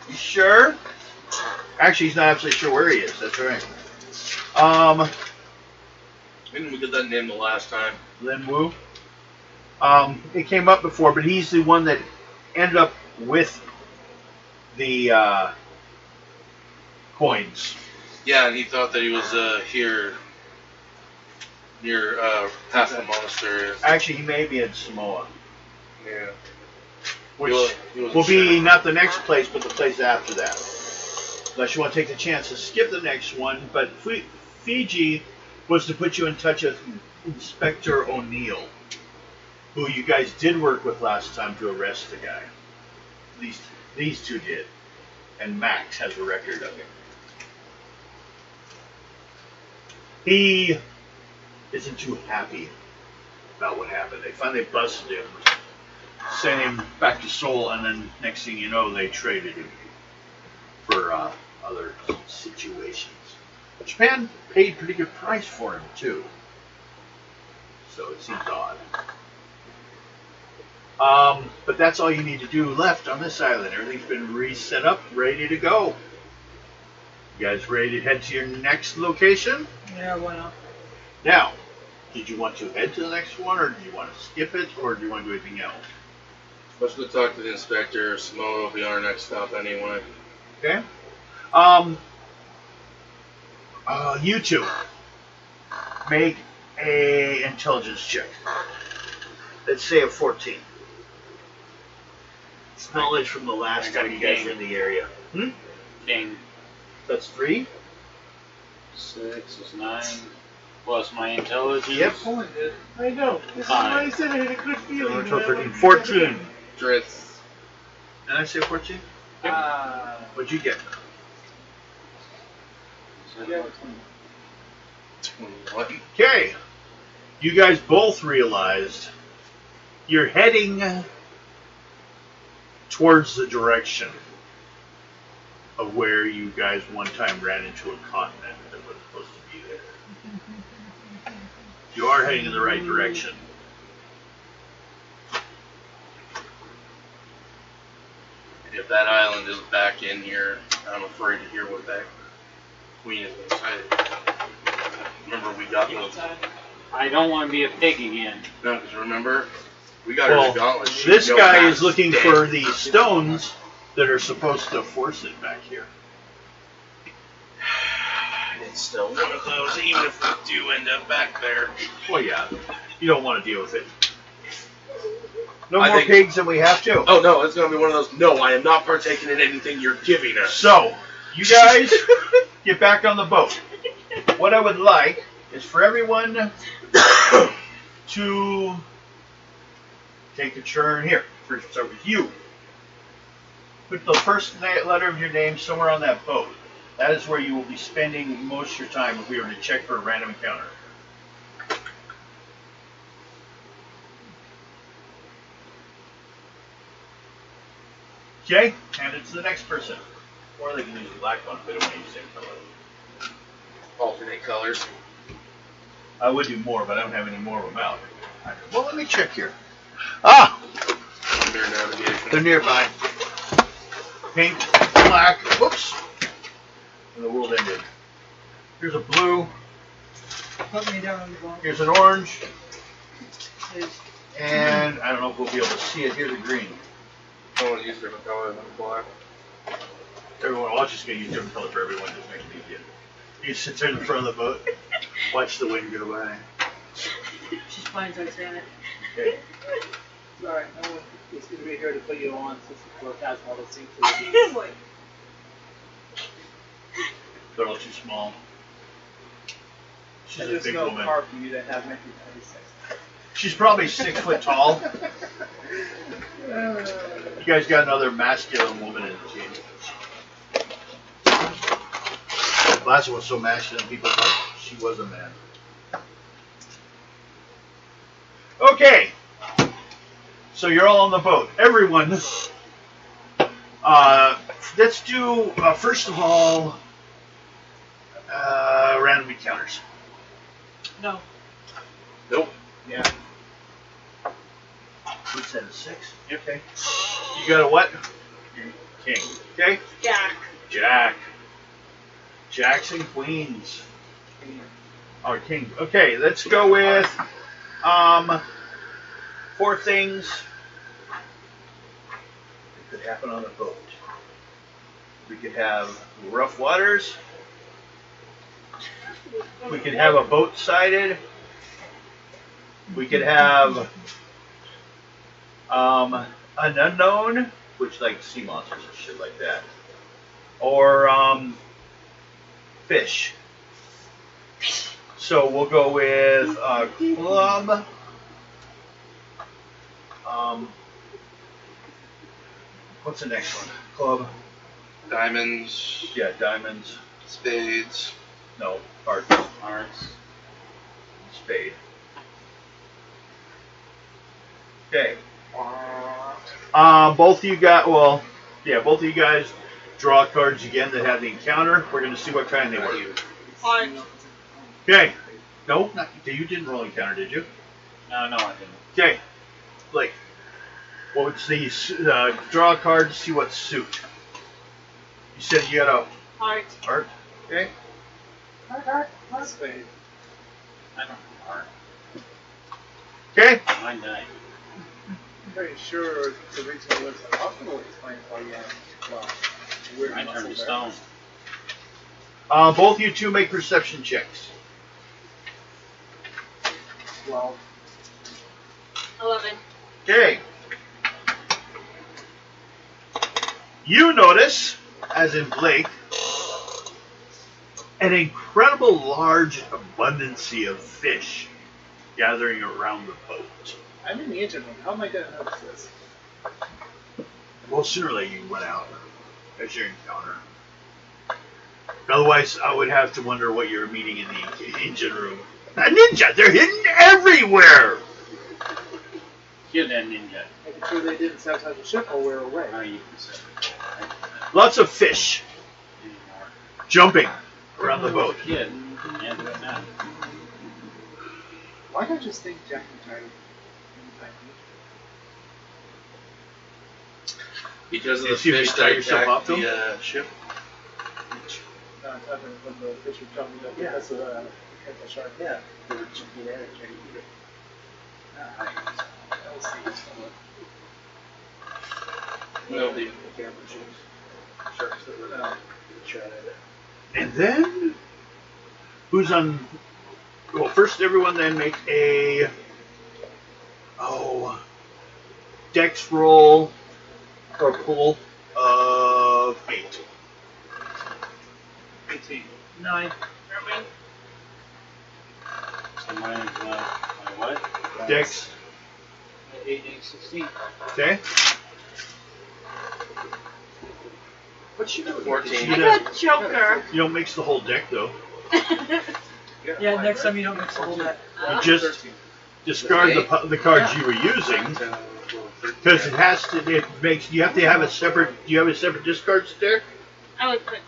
Speaker 2: You sure? Actually, he's not absolutely sure where he is. That's right.
Speaker 3: Didn't we get that name the last time?
Speaker 2: Lin Wu. It came up before, but he's the one that ended up with the coins.
Speaker 3: Yeah, and he thought that he was here near past the monastery.
Speaker 2: Actually, he may be in Samoa,
Speaker 3: Yeah.
Speaker 2: which
Speaker 3: He was
Speaker 2: will be
Speaker 3: sure.
Speaker 2: not the next place, but the place after that. Unless you want to take the chance to skip the next one, but Fiji was to put you in touch with Inspector O'Neill, who you guys did work with last time to arrest the guy. These two did, and Max has a record of it. He isn't too happy about what happened. They finally busted him, sent him back to Seoul, and then next thing you know, they traded him for other situations. Japan paid pretty good price for him too, so it seems odd. But that's all you need to do left on this island. Everything's been reset up, ready to go. You guys ready to head to your next location?
Speaker 4: Yeah, why not?
Speaker 2: Now, did you want to head to the next one, or do you want to skip it, or do you want to do anything else?
Speaker 3: Let's go talk to the inspector. Samoa will be our next stop anyway.
Speaker 2: Okay. You two make a intelligence check. Let's say a 14. It's knowledge from the last time you guys were in the area.
Speaker 7: King.
Speaker 2: That's 3.
Speaker 7: 6 is 9. Plus my intelligence.
Speaker 2: Yep.
Speaker 6: I know. This is why I said I had a good feeling.
Speaker 2: 13, 14.
Speaker 3: Drith.
Speaker 2: Did I say 14? What'd you get?
Speaker 4: Yeah,
Speaker 3: 21.
Speaker 2: Okay. You guys both realized you're heading towards the direction of where you guys one time ran into a continent that was supposed to be there. You are heading in the right direction.
Speaker 3: If that island is back in here, I'm afraid to hear what that queen is going to say. Remember, we got those.
Speaker 7: I don't want to be a pig again.
Speaker 3: No, because remember, we got her
Speaker 2: Well,
Speaker 3: the gauntlet. She
Speaker 2: this
Speaker 3: no
Speaker 2: guy
Speaker 3: match
Speaker 2: is looking
Speaker 3: dead.
Speaker 2: for the stones that are supposed to force it back here.
Speaker 3: It's still one of those, even if we do end up back there.
Speaker 2: Well, yeah, you don't want to deal with it. No
Speaker 3: I
Speaker 2: more
Speaker 3: think-
Speaker 2: pigs than we have to.
Speaker 3: Oh no, it's going to be one of those, no, I am not partaking in anything you're giving us.
Speaker 2: So, you guys get back on the boat. What I would like is for everyone to take a turn here. First, start with you. Put the first letter of your name somewhere on that boat. That is where you will be spending most of your time if we were to check for a random encounter. Okay, hand it to the next person. Or they can use the black one if they don't want to use the same color.
Speaker 3: Alternate colors.
Speaker 2: I would do more, but I don't have any more of them out. Well, let me check here. Ah!
Speaker 3: Under navigation.
Speaker 2: They're nearby. Pink, black, whoops. And the world ended. Here's a blue,
Speaker 4: put me down on the bottom.
Speaker 2: here's an orange,
Speaker 4: Please.
Speaker 2: and I don't know if we'll be able to see it. Here's a green.
Speaker 3: I want to use different colors than black.
Speaker 2: Everyone, I'll just gonna use different color for everyone, just make it easier. You sit there in the front of the boat, watch the wind go by.
Speaker 4: She's playing Titanic.
Speaker 2: Okay.
Speaker 5: Alright, no one is going to be here to put you on since the boat has all the sinks to the beach.
Speaker 1: Boy.
Speaker 2: They're all too small. She's
Speaker 5: And
Speaker 2: a
Speaker 5: there's
Speaker 2: big
Speaker 5: no
Speaker 2: woman.
Speaker 5: car for you to have Mickey 26.
Speaker 2: She's probably 6 foot tall. You guys got another masculine woman in the team. Last one was so masculine, people thought she was a man. Okay. So you're all on the boat. Everyone, let's do, first of all, random encounters.
Speaker 4: No.
Speaker 3: Nope.
Speaker 2: Yeah. What's that, a 6? Okay. You got a what? King. Okay?
Speaker 1: Jack.
Speaker 2: Jack. Jacks and queens. Oh, king. Okay, let's go with 4 things that could happen on a boat. We could have rough waters. We could have a boat sighted. We could have an unknown, which like sea monsters and shit like that. Or fish. So we'll go with club. What's the next one? Club.
Speaker 3: Diamonds,
Speaker 2: Yeah, diamonds.
Speaker 3: spades.
Speaker 2: No, hearts.
Speaker 7: Hearts.
Speaker 2: Spade. Okay. Both of you got, well, yeah, both of you guys draw cards again that have the encounter. We're going to see what kind they were.
Speaker 1: Heart.
Speaker 2: Okay. No, you didn't roll encounter, did you?
Speaker 7: No, I didn't.
Speaker 2: Okay. Blake, what's the draw a card to see what suit? You said you got a
Speaker 1: Heart.
Speaker 2: heart. Okay.
Speaker 5: Spade.
Speaker 7: I don't know. Heart.
Speaker 2: Okay.
Speaker 7: Mine died.
Speaker 5: I'm pretty sure the reason he went to the hospital explains why you have, well, weird
Speaker 7: I turned to
Speaker 5: muscle
Speaker 7: stone.
Speaker 2: Both you two make perception checks.
Speaker 5: there. Well,
Speaker 1: 11.
Speaker 2: Okay. You notice, as in Blake, an incredible large abundance of fish gathering around the boat.
Speaker 5: I'm in the engine room. How am I going to notice this?
Speaker 2: Well, sooner or later you went out as your encounter. Otherwise, I would have to wonder what you were meeting in the engine room. A ninja! They're hidden everywhere!
Speaker 7: Kill that ninja.
Speaker 5: Making sure they didn't sabotage the ship while we were away.
Speaker 7: How you can say it.
Speaker 2: Lots of fish
Speaker 7: Anymore.
Speaker 2: jumping around the boat.
Speaker 7: Kid. Yeah, do it now.
Speaker 5: Why not just think Jack and Tiger?
Speaker 3: Because of
Speaker 2: You
Speaker 3: the
Speaker 2: see if you
Speaker 3: fish
Speaker 2: tie
Speaker 3: that
Speaker 2: yourself
Speaker 3: attacked
Speaker 2: up to
Speaker 3: the ship.
Speaker 5: No, it's happening when the fish were jumping up because of the shark.
Speaker 3: Yeah. They were jumping there and trying to eat it.
Speaker 5: That was the
Speaker 3: No, the camera shows sharks that were shot at it.
Speaker 2: And then, who's on? Well, first everyone then make a dex roll or pull of 8.
Speaker 5: 18.
Speaker 1: 9.
Speaker 7: So mine is my what?
Speaker 2: Dex,
Speaker 5: 8, 16.
Speaker 2: okay.
Speaker 5: What you doing?
Speaker 3: 14.
Speaker 1: I got Joker.
Speaker 2: You don't mix the whole deck though.
Speaker 4: Yeah, next time you don't mix the whole net.
Speaker 2: You just discard the cards you were using because it has to. It makes you have to have a separate. Do you have a separate discard there?
Speaker 1: I would put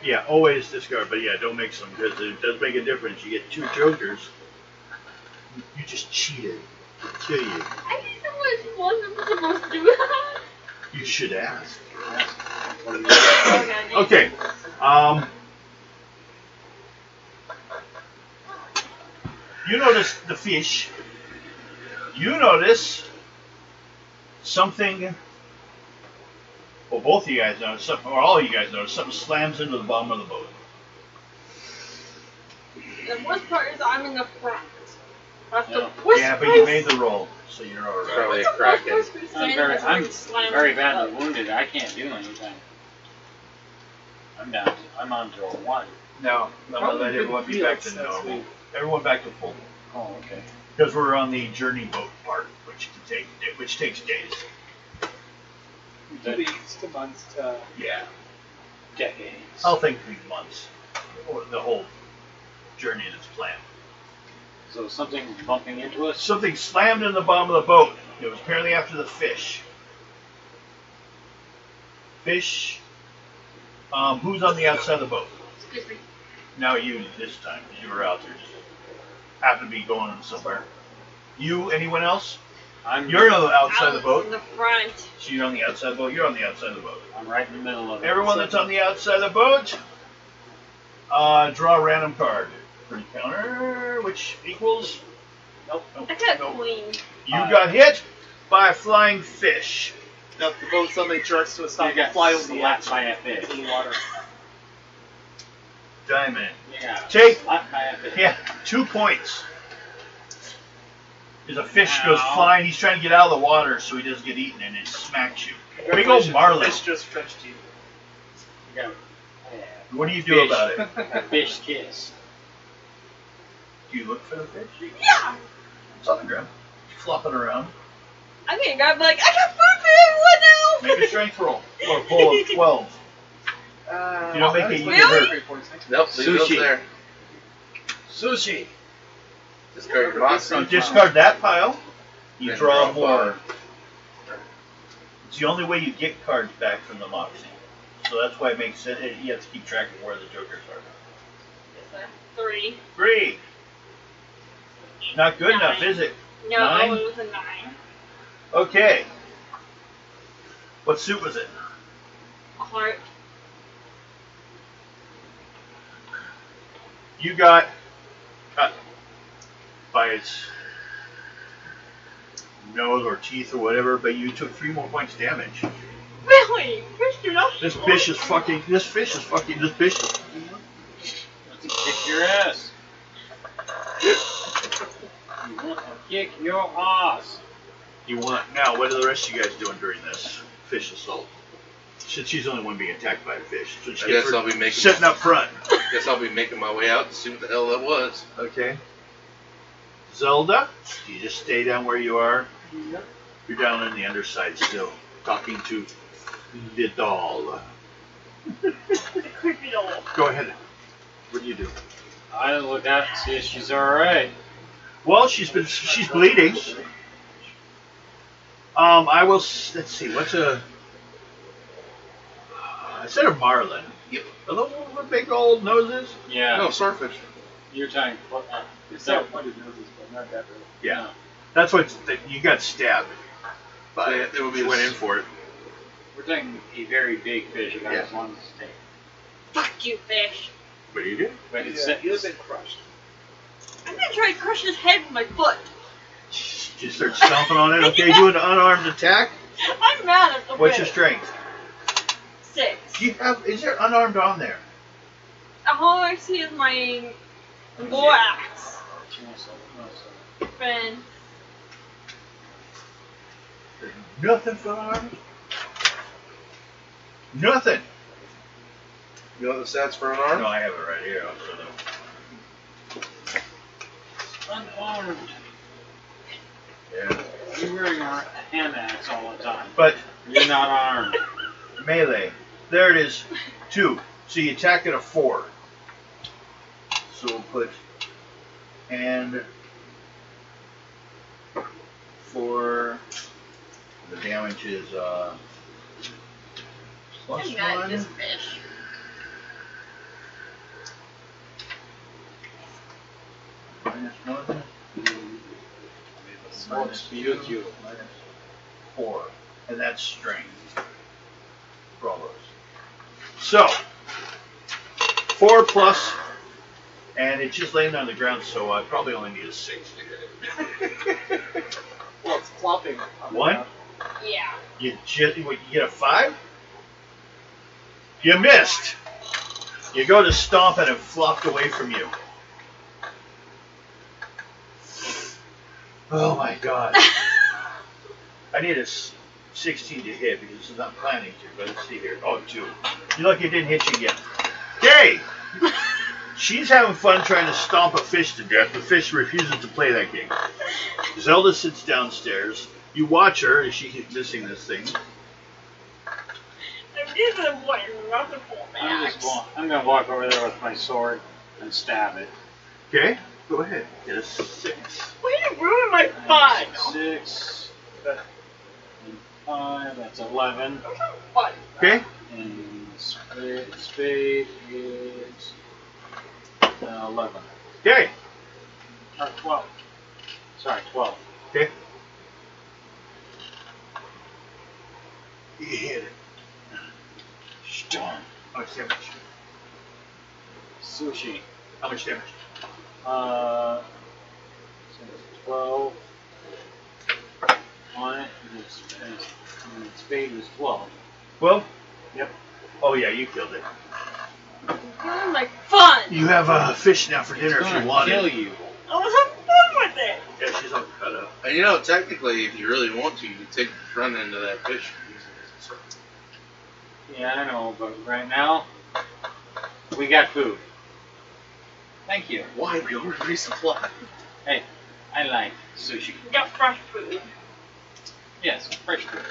Speaker 2: Yeah, always discard, but yeah, don't mix them because it does make a difference. You get 2 jokers. You just cheated. It'll kill you.
Speaker 1: I think someone wasn't supposed to do that.
Speaker 2: You should ask.
Speaker 1: Okay.
Speaker 2: Okay. You notice the fish. You notice something. Well, both of you guys notice something, or all of you guys notice something slams into the bottom of the boat.
Speaker 1: The worst part is I'm in the front. That's the
Speaker 7: Yeah.
Speaker 1: worst
Speaker 2: Yeah, but
Speaker 1: part.
Speaker 2: you made the roll, so you're alright.
Speaker 3: Probably a
Speaker 1: What's the worst
Speaker 3: kraken.
Speaker 1: part is we stand there
Speaker 7: I'm
Speaker 1: and slam
Speaker 7: very
Speaker 1: into
Speaker 7: badly
Speaker 1: the-
Speaker 7: wounded. I can't do anything. I'm down. I'm on to a 1.
Speaker 2: No, I'm gonna let everyone be back to normal. Everyone back to full.
Speaker 7: Oh, okay.
Speaker 2: Because we're on the journey boat part, which takes days.
Speaker 5: 2 weeks to months to.
Speaker 2: Yeah.
Speaker 7: Decades.
Speaker 2: I'll think 3 months. Or the whole journey that's planned.
Speaker 7: So something bumping into us?
Speaker 2: Something slammed in the bottom of the boat. It was apparently after the fish. Fish. Who's on the outside of the boat?
Speaker 1: Excuse me.
Speaker 2: Now you this time, because you were out there. Just happened to be going somewhere. You, anyone else? You're on the outside of the
Speaker 1: In
Speaker 2: boat.
Speaker 1: the front.
Speaker 2: So you're on the outside of the boat. You're on the outside of the boat.
Speaker 7: I'm right in the middle of it.
Speaker 2: Everyone that's on the outside of the boat, draw a random card for encounter, which equals. Nope.
Speaker 1: I got
Speaker 2: Nope.
Speaker 1: queen.
Speaker 2: You got hit by a flying fish.
Speaker 5: Now, the boat suddenly jerks to a stop
Speaker 7: You
Speaker 5: and
Speaker 7: got
Speaker 5: fly over the
Speaker 7: slapped
Speaker 5: edge
Speaker 7: by a fish.
Speaker 5: into the water.
Speaker 2: Diamond.
Speaker 7: Yeah.
Speaker 2: Take.
Speaker 7: Slapped by a fish.
Speaker 2: Yeah, 2 points. As a fish goes
Speaker 7: Ow.
Speaker 2: flying, he's trying to get out of the water so he doesn't get eaten, and it smacks you. Big old
Speaker 5: Congratulations,
Speaker 2: marlin.
Speaker 5: the fish just Frenched you.
Speaker 7: You got
Speaker 2: What do you do
Speaker 7: Fish.
Speaker 2: about it?
Speaker 7: a fish kiss.
Speaker 2: Do you look for the fish?
Speaker 1: Yeah.
Speaker 2: It's on the ground. Flopping around.
Speaker 1: I'm gonna grab like I got food for everyone now.
Speaker 2: Make a strength roll. Or a pull of 12. You don't make
Speaker 5: that
Speaker 2: it
Speaker 5: is
Speaker 2: easy.
Speaker 5: like
Speaker 1: Really?
Speaker 5: 3 points.
Speaker 3: Nope, leave it up
Speaker 7: Sushi.
Speaker 3: there.
Speaker 7: Sushi.
Speaker 3: Discard your moxie.
Speaker 2: So discard that pile. You
Speaker 3: Then
Speaker 2: draw
Speaker 3: draw
Speaker 2: more.
Speaker 3: five.
Speaker 2: It's the only way you get cards back from the Moxie. So that's why it makes sense. You have to keep track of where the jokers are.
Speaker 1: Yes, 3.
Speaker 2: 3. Not good enough,
Speaker 1: 9.
Speaker 2: is it?
Speaker 1: No,
Speaker 2: 9?
Speaker 1: it was a 9.
Speaker 2: Okay. What suit was it?
Speaker 1: Heart.
Speaker 2: You got cut by its nose or teeth or whatever, but you took 3 more points damage.
Speaker 1: Really? Fish do not
Speaker 2: This
Speaker 1: shoot.
Speaker 2: fish is fucking. This fish is.
Speaker 7: Let's kick your ass. Kick your ass.
Speaker 2: You want now? What are the rest of you guys doing during this fish assault? Since she's the only one being attacked by a fish, so she
Speaker 3: I
Speaker 2: gets
Speaker 3: guess
Speaker 2: her
Speaker 3: I'll be making
Speaker 2: sitting up front.
Speaker 3: Guess I'll be making my way out to see what the hell that was.
Speaker 2: Okay. Zelda, you just stay down where you are.
Speaker 4: Yep.
Speaker 2: You're down on the underside still, talking to the doll.
Speaker 1: The creepy doll.
Speaker 2: Go ahead. What do you do?
Speaker 7: I look out and see if she's alright.
Speaker 2: Well, she's bleeding. I will. Let's see. What's a? Instead of marlin.
Speaker 3: Yep.
Speaker 2: A little with big old noses.
Speaker 7: Yeah.
Speaker 3: No, swordfish.
Speaker 7: You're talking.
Speaker 4: It's got pointed noses, but not that really.
Speaker 2: Yeah. That's what you got stabbed. But
Speaker 3: Yeah, it would be
Speaker 2: you
Speaker 3: the
Speaker 2: went
Speaker 3: s-
Speaker 2: in for it.
Speaker 7: We're talking a very big fish about
Speaker 2: Yeah.
Speaker 7: as long as a steak.
Speaker 1: Fuck you, fish.
Speaker 2: What do you do?
Speaker 7: But it's
Speaker 4: Yeah, he would have been crushed.
Speaker 1: I'm gonna try to crush his head with my foot.
Speaker 2: Just start stomping on it. Okay, do an unarmed attack.
Speaker 1: I'm mad at the
Speaker 2: What's your
Speaker 1: fish.
Speaker 2: strength?
Speaker 1: 6.
Speaker 2: Do you have? Is there unarmed on there?
Speaker 1: All I see is my war axe. Friend.
Speaker 2: There's nothing for unarmed. Nothing.
Speaker 3: You know the stats for an
Speaker 2: No,
Speaker 3: arm?
Speaker 2: I have it right here. So
Speaker 7: unarmed.
Speaker 2: yeah.
Speaker 7: You're wearing a hand axe all the time.
Speaker 2: But
Speaker 7: You're not armed.
Speaker 2: melee. There it is. 2. So you attack at a 4. So we'll put and 4. The damage is plus
Speaker 1: I'm mad at
Speaker 2: 1.
Speaker 1: this fish.
Speaker 2: Minus 1.
Speaker 7: What speed with you?
Speaker 2: Minus 4. And that's strength. For all those. So 4 plus, and it's just laying on the ground, so I probably only need a 6 to hit it.
Speaker 4: Well, it's flopping. on the
Speaker 2: 1?
Speaker 4: ground.
Speaker 1: Yeah.
Speaker 2: You get a 5? You missed. You go to stomp and it flopped away from you. Oh my god. I need a 16 to hit because I'm not planning to, but let's see here. Oh, 2. You're lucky it didn't hit you again. Okay. She's having fun trying to stomp a fish to death. The fish refuses to play that game. Zelda sits downstairs. You watch her as she keeps missing this thing.
Speaker 1: I'm using a white wonderful axe.
Speaker 7: I'm gonna walk over there with my sword and stab it.
Speaker 2: Okay? Go ahead. Get a 6.
Speaker 1: Why you ruin my fun?
Speaker 7: 6 and 5. That's 11.
Speaker 1: Fun.
Speaker 2: Okay?
Speaker 7: And spade is 11.
Speaker 2: Okay.
Speaker 7: Or 12. Sorry, 12.
Speaker 2: Okay. You hit it.
Speaker 7: Darn.
Speaker 2: How much damage?
Speaker 7: Sushi.
Speaker 2: How much damage?
Speaker 7: So it's 12 on it, and the spade was 12.
Speaker 2: Well?
Speaker 7: Yep.
Speaker 2: Oh yeah, you killed it.
Speaker 1: Ruin my fun.
Speaker 2: You have a fish now for dinner
Speaker 7: It's
Speaker 2: if
Speaker 7: gonna
Speaker 2: you want
Speaker 7: kill
Speaker 2: it.
Speaker 7: you.
Speaker 1: I was having fun with it.
Speaker 2: Yeah, she's all cut up.
Speaker 3: And you know, technically, if you really want to, you can take the front end of that fish and use it as a sword.
Speaker 7: Yeah, I know, but right now, we got food. Thank you.
Speaker 3: Why? We already resupply.
Speaker 7: Hey, I like sushi.
Speaker 1: We got fresh food.
Speaker 7: Yes, fresh food.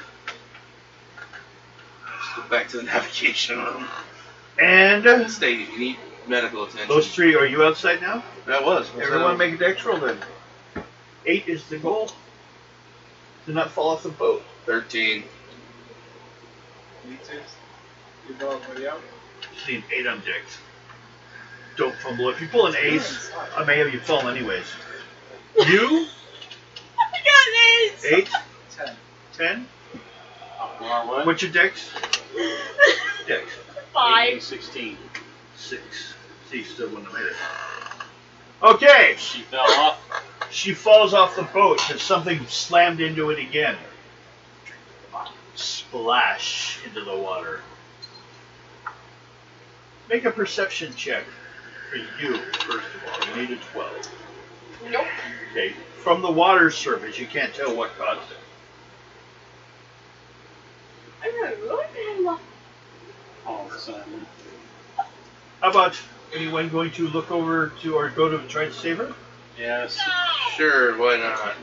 Speaker 3: Let's go back to the navigation room.
Speaker 2: And
Speaker 3: Stay, you need medical attention.
Speaker 2: those 3, are you outside now?
Speaker 3: That was.
Speaker 2: Everyone make a dex roll then. 8 is the goal. Do not fall off the boat.
Speaker 3: 13.
Speaker 5: Me too. You go for the out.
Speaker 2: Just need 8 on decks. Don't fumble. If you pull an ace, I may have you fall anyways. You?
Speaker 1: I got an
Speaker 2: 8?
Speaker 5: 10.
Speaker 2: 10?
Speaker 7: What?
Speaker 2: What's your dex? Dex.
Speaker 1: 5.
Speaker 7: 16.
Speaker 2: 6. See, still wouldn't have made it. Okay.
Speaker 7: She fell off.
Speaker 2: She falls off the boat because something slammed into it again. Splash into the water. Make a perception check for you, first of all. You need a 12.
Speaker 1: Nope.
Speaker 2: Okay. From the water surface, you can't tell what caused it.
Speaker 1: I don't know. What the hell?
Speaker 7: All of a sudden.
Speaker 2: How about anyone going to look over to or go to try to save her?
Speaker 7: Yes.
Speaker 3: Sure, why not?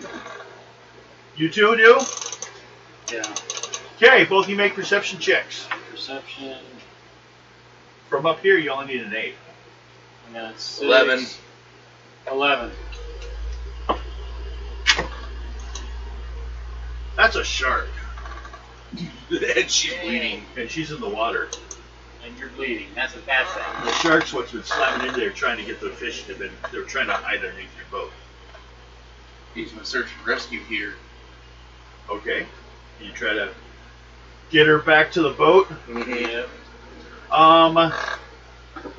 Speaker 2: You two do?
Speaker 7: Yeah.
Speaker 2: Okay, both of you make perception checks.
Speaker 7: Perception.
Speaker 2: From up here, you only need an 8.
Speaker 7: I got 6.
Speaker 3: 11.
Speaker 7: 11.
Speaker 2: That's a shark,
Speaker 3: And she's bleeding.
Speaker 2: and she's in the water.
Speaker 7: And you're bleeding. That's a bad thing.
Speaker 2: The shark's what's been slamming in there trying to get the fish. They're trying to hide underneath your boat.
Speaker 3: He's my search and rescue here.
Speaker 2: Okay. You try to get her back to the boat.
Speaker 3: Mm-hmm.
Speaker 7: Yep.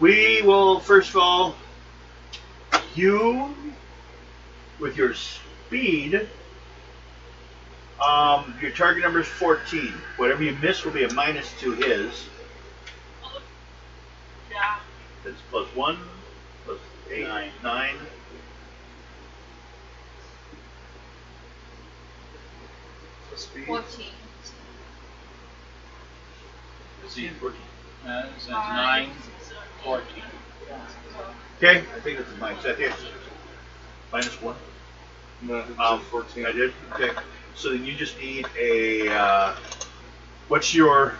Speaker 2: We will first of all, you with your speed. Your target number is 14. Whatever you miss will be a minus to his.
Speaker 1: Yeah.
Speaker 2: That's plus 1, plus 8, 9.
Speaker 5: So speed.
Speaker 1: 14.
Speaker 2: See, 14.
Speaker 7: That's 9, 14.
Speaker 2: Okay, I think that's a minus. That is minus 1.
Speaker 3: No, it's 14.
Speaker 2: I did. Okay. So then you just need a. What's your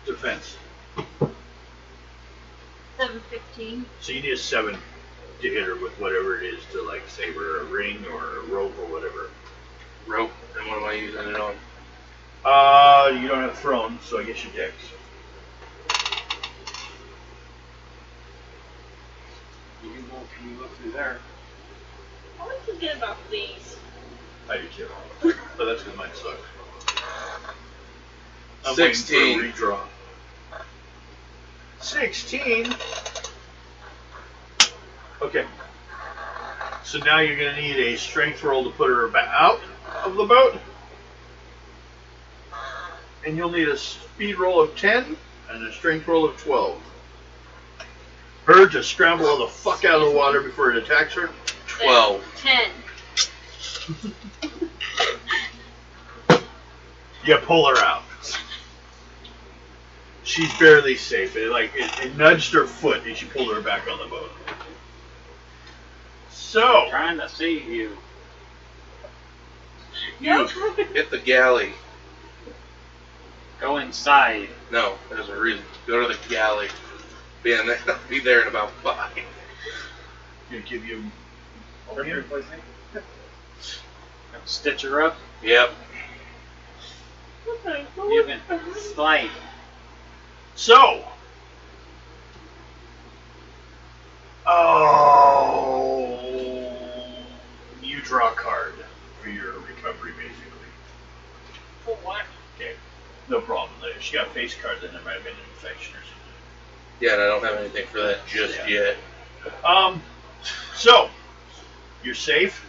Speaker 2: defense?
Speaker 1: 715.
Speaker 2: So you need a 7 to hit her with whatever it is to like save her, a ring or a rope or whatever.
Speaker 3: Rope. And what am I using it on?
Speaker 2: You don't have thrown, so I guess your dex.
Speaker 7: You can go through there.
Speaker 1: I want to forget about these.
Speaker 2: I do too. But that's because mine suck. I'm
Speaker 3: 16.
Speaker 2: waiting for a redraw. 16. Okay. So now you're going to need a strength roll to put her out of the boat. And you'll need a speed roll of 10 and a strength roll of 12. Her to scramble the fuck out of the water before it attacks her.
Speaker 3: 12.
Speaker 1: 10.
Speaker 2: You pull her out. She's barely safe. It nudged her foot and she pulled her back on the boat. So,
Speaker 7: Trying to save you.
Speaker 3: You hit the galley.
Speaker 7: Go inside.
Speaker 3: No, there's a reason. Go to the galley. Be there in about 5.
Speaker 2: gonna give you.
Speaker 5: Are you replacing?
Speaker 7: Stitch her up.
Speaker 3: Yep.
Speaker 7: You can slide.
Speaker 2: So, you draw a card for your recovery, basically.
Speaker 1: For what?
Speaker 2: Okay, no problem. If she got face cards, then there might have been an infection or something.
Speaker 3: Yeah, and I don't have anything for that just yet.
Speaker 2: So, you're safe.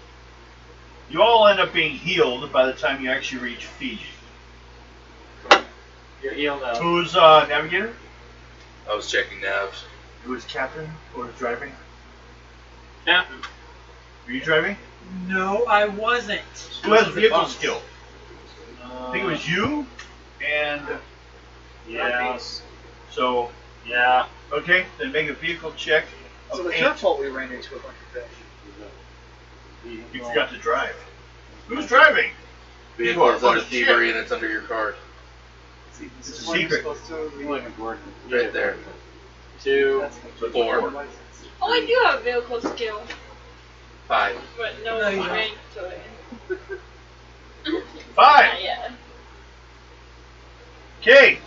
Speaker 2: You all end up being healed by the time you actually reach Fiji.
Speaker 7: You're healed up.
Speaker 2: Who's navigator?
Speaker 3: I was checking navs.
Speaker 2: Who is captain? Or is driving?
Speaker 7: Yeah.
Speaker 2: Are you driving?
Speaker 4: No, I wasn't.
Speaker 2: Who has vehicle skill?
Speaker 7: Uh,
Speaker 2: I think it was you and.
Speaker 7: Yes.
Speaker 2: So,
Speaker 7: Yeah.
Speaker 2: okay, then make a vehicle check.
Speaker 5: So
Speaker 2: of
Speaker 5: it's
Speaker 2: 8.
Speaker 5: your fault we ran into a bunch of fish.
Speaker 2: You forgot to drive. Who's driving?
Speaker 3: Vehicle is
Speaker 2: You are.
Speaker 3: under thievery and it's under your card.
Speaker 5: See, this
Speaker 2: It's
Speaker 5: is
Speaker 2: a
Speaker 5: why you're
Speaker 2: secret.
Speaker 5: supposed to
Speaker 7: Look important.
Speaker 3: Right there.
Speaker 7: 2.
Speaker 5: That's
Speaker 2: So
Speaker 3: 4.
Speaker 5: license.
Speaker 1: Oh, I do have vehicle skill,
Speaker 3: 5.
Speaker 1: but no
Speaker 4: No, you don't.
Speaker 1: rank to it.
Speaker 2: 5.
Speaker 1: Not yet.
Speaker 2: Okay.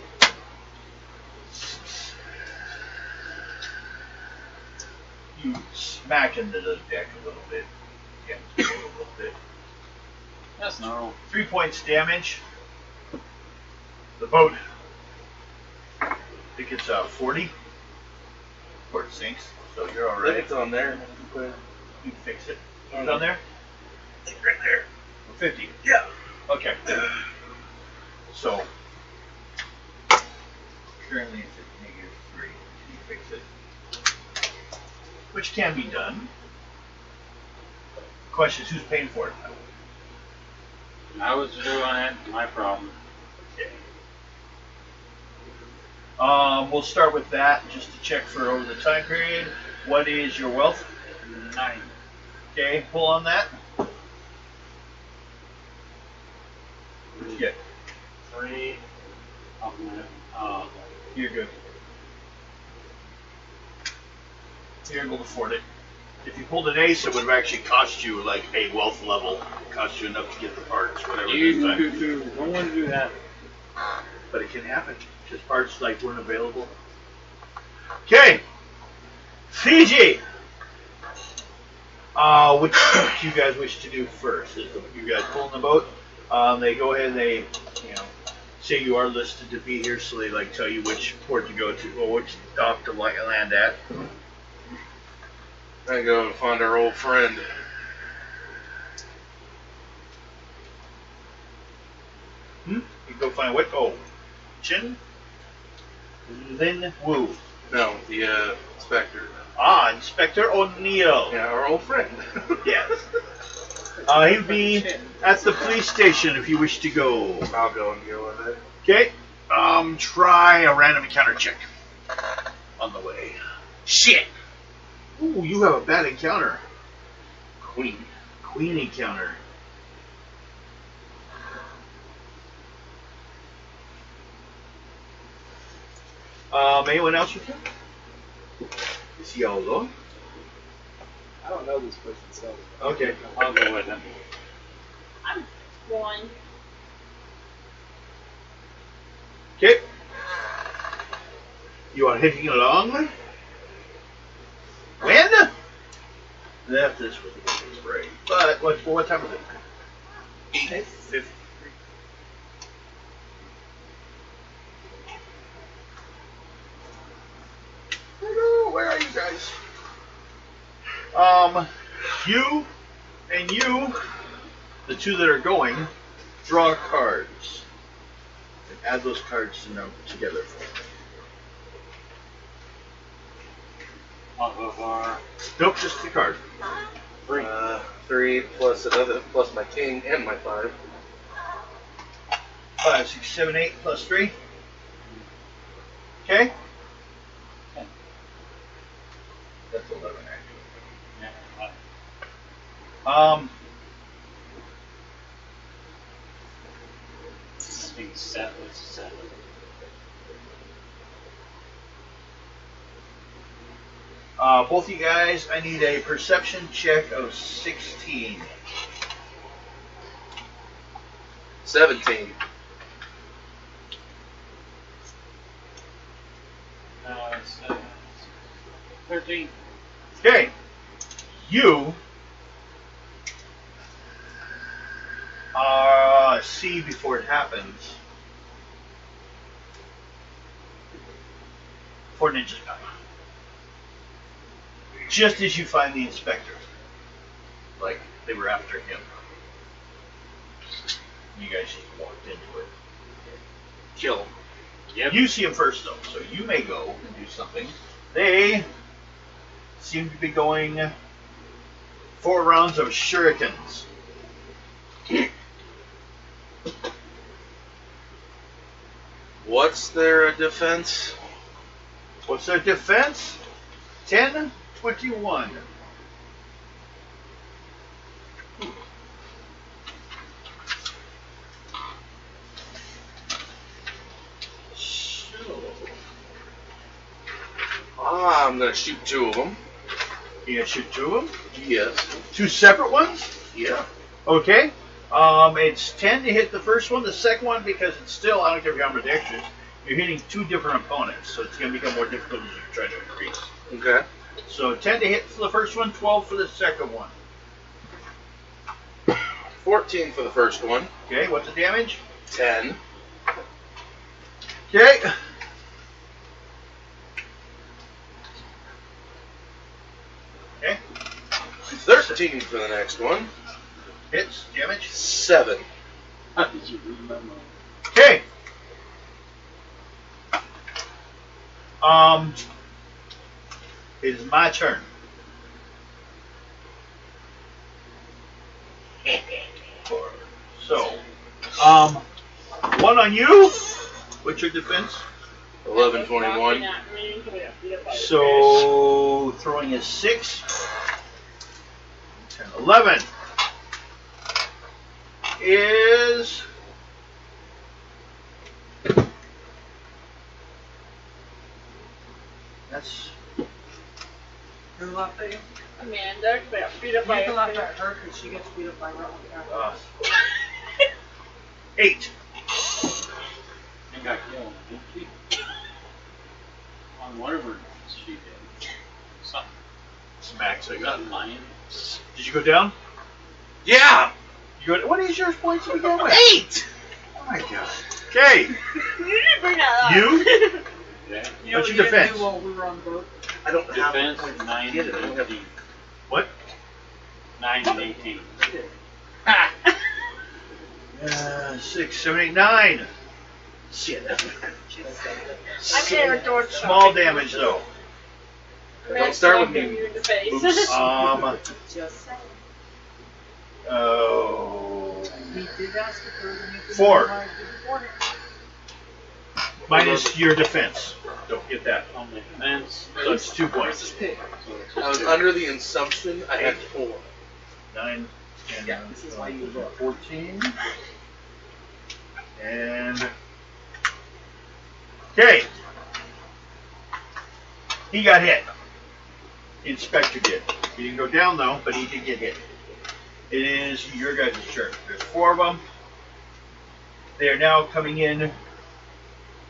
Speaker 2: You smack into the deck a little bit. Yeah, just a little bit.
Speaker 7: That's normal.
Speaker 2: 3 points damage. The boat, I think it's 40 before it sinks, so you're
Speaker 3: I think
Speaker 2: alright.
Speaker 3: it's on there.
Speaker 2: You can fix it. It's on there? It's right there. 50. Yeah. Okay. So, currently it's at -3. You fix it. Which can be done. Question is, who's paying for it?
Speaker 7: I was doing it. My problem.
Speaker 2: Okay. We'll start with that just to check for over the time period. What is your wealth?
Speaker 7: 9.
Speaker 2: Okay, pull on that. What'd you get?
Speaker 7: 3.
Speaker 2: You're good. You're able to afford it. If you pulled an ace, it would have actually cost you like a wealth level. Cost you enough to get the parts, whatever this time.
Speaker 7: Don't want to do that.
Speaker 2: But it can happen. Just parts like weren't available. Okay. Fiji. Which do you guys wish to do first? Is you guys pulling the boat? They go ahead and they, say you are listed to be here, so they like tell you which port to go to or which dock to land at.
Speaker 3: I go and find our old friend.
Speaker 2: You go find what? Oh, Chin Lin Wu.
Speaker 3: No, the inspector.
Speaker 2: Ah, Inspector O'Neill.
Speaker 3: Yeah, our old friend.
Speaker 2: Yes. He'll be at the police station if you wish to go.
Speaker 3: I'll go and deal with it.
Speaker 2: Okay. Try a random encounter check on the way. Shit. Ooh, you have a bad encounter.
Speaker 3: Queen.
Speaker 2: Queen encounter. Anyone else you can? Is he all alone?
Speaker 5: I don't know this person, so.
Speaker 2: Okay.
Speaker 7: I'll go with him.
Speaker 1: I'm one.
Speaker 2: Okay. You are heading along. When? Left this with a spray. But what time is it? 8:50. Hello, where are you guys? You and you, the two that are going, draw cards and add those cards together for me.
Speaker 7: Off of our
Speaker 2: Nope, just the card.
Speaker 7: 3.
Speaker 3: 3 plus another, plus my king and my 5.
Speaker 2: 5, 6, 7, 8 plus 3. Okay?
Speaker 7: 10.
Speaker 2: That's 11 actually.
Speaker 7: Yeah. I think set was 7.
Speaker 2: Both you guys, I need a perception check of 16.
Speaker 3: 17.
Speaker 7: It's 13.
Speaker 2: Okay. You see before it happens. 4 ninjas come. Just as you find the inspector. Like, they were after him. You guys just walked into it. Kill him.
Speaker 7: Yep.
Speaker 2: You see him first, though, so you may go and do something. They seem to be going 4 rounds of shurikens.
Speaker 3: What's their defense?
Speaker 2: What's their defense? 10, 21.
Speaker 3: I'm gonna shoot 2 of them.
Speaker 2: You gonna shoot 2 of them?
Speaker 3: Yes.
Speaker 2: 2 separate ones?
Speaker 3: Yeah.
Speaker 2: Okay. It's 10 to hit the first one. The second one, because it's still, I don't care if you're ambidextrous, you're hitting 2 different opponents, so it's going to become more difficult as you try to increase.
Speaker 3: Okay.
Speaker 2: So 10 to hit for the first one, 12 for the second one.
Speaker 3: 14 for the first one.
Speaker 2: Okay, what's the damage?
Speaker 3: 10.
Speaker 2: Okay. Okay.
Speaker 3: 13 for the next one.
Speaker 2: Hits, damage.
Speaker 3: 7.
Speaker 7: How did you read my mind?
Speaker 2: Okay. It is my turn. So, one on you. What's your defense?
Speaker 3: 11, 21.
Speaker 2: So, throwing is 6. 10, 11 is... That's...
Speaker 4: Who laughed at you?
Speaker 1: Amanda got beat up by
Speaker 4: You can
Speaker 1: a
Speaker 4: laugh
Speaker 1: bear.
Speaker 4: at her because she gets beat up by Ron.
Speaker 2: 8.
Speaker 7: I got killed, didn't she? On whatever she did. Something.
Speaker 2: Smacks, I got.
Speaker 7: Not mine.
Speaker 2: Did you go down?
Speaker 3: Yeah!
Speaker 2: You go, what is your points to begin with?
Speaker 3: 8!
Speaker 2: Oh my god. Okay.
Speaker 1: You didn't bring that up.
Speaker 2: You?
Speaker 7: Yeah.
Speaker 4: You know
Speaker 2: What's
Speaker 4: what
Speaker 2: your
Speaker 4: you didn't
Speaker 2: defense?
Speaker 4: do while we were on the boat?
Speaker 3: I don't have
Speaker 7: Defense
Speaker 3: points.
Speaker 7: 9
Speaker 3: Get it, I
Speaker 7: and
Speaker 3: don't have-
Speaker 7: 18.
Speaker 2: What?
Speaker 7: 9 and 18.
Speaker 2: 6, 7, 8, 9.
Speaker 3: Shit.
Speaker 1: I'm getting a door
Speaker 2: Small damage though.
Speaker 3: Don't start with
Speaker 1: me.
Speaker 3: me.
Speaker 1: You in the face.
Speaker 3: Oops.
Speaker 4: Just saying.
Speaker 2: Oh.
Speaker 4: He did ask if there was anything
Speaker 2: 4.
Speaker 4: you wanted to do beforehand.
Speaker 2: Minus your defense. Don't get that.
Speaker 7: On the defense.
Speaker 2: So it's 2 points.
Speaker 4: Pig.
Speaker 7: So it's
Speaker 3: I was
Speaker 7: two.
Speaker 3: under the assumption I had 4.
Speaker 2: 9, 10,
Speaker 4: Yeah, this is why you look.
Speaker 2: 14. And... Okay. He got hit. The inspector did. He didn't go down though, but he did get hit. It is your guys' turn. There's 4 of them. They are now coming in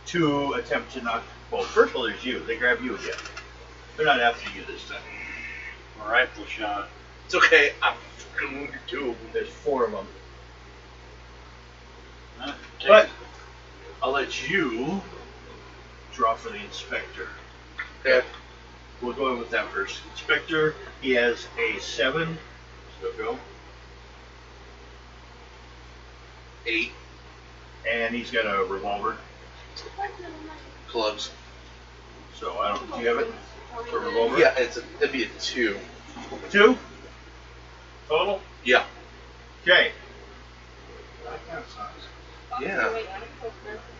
Speaker 2: to attempt to knock. Well, first of all, there's you. They grab you again. They're not after you this time.
Speaker 7: Rifle shot.
Speaker 3: It's okay, I'm fucking wounded too.
Speaker 2: There's 4 of them.
Speaker 7: Take
Speaker 2: But I'll let you draw for the inspector.
Speaker 3: Okay.
Speaker 2: We'll go with that first. Inspector, he has a 7. So go.
Speaker 3: 8
Speaker 2: And he's got a revolver.
Speaker 3: clubs.
Speaker 2: So I don't. Do you have it? For a revolver?
Speaker 3: Yeah, it'd be a 2.
Speaker 2: 2 total.
Speaker 3: Yeah.
Speaker 2: Okay.
Speaker 3: Yeah.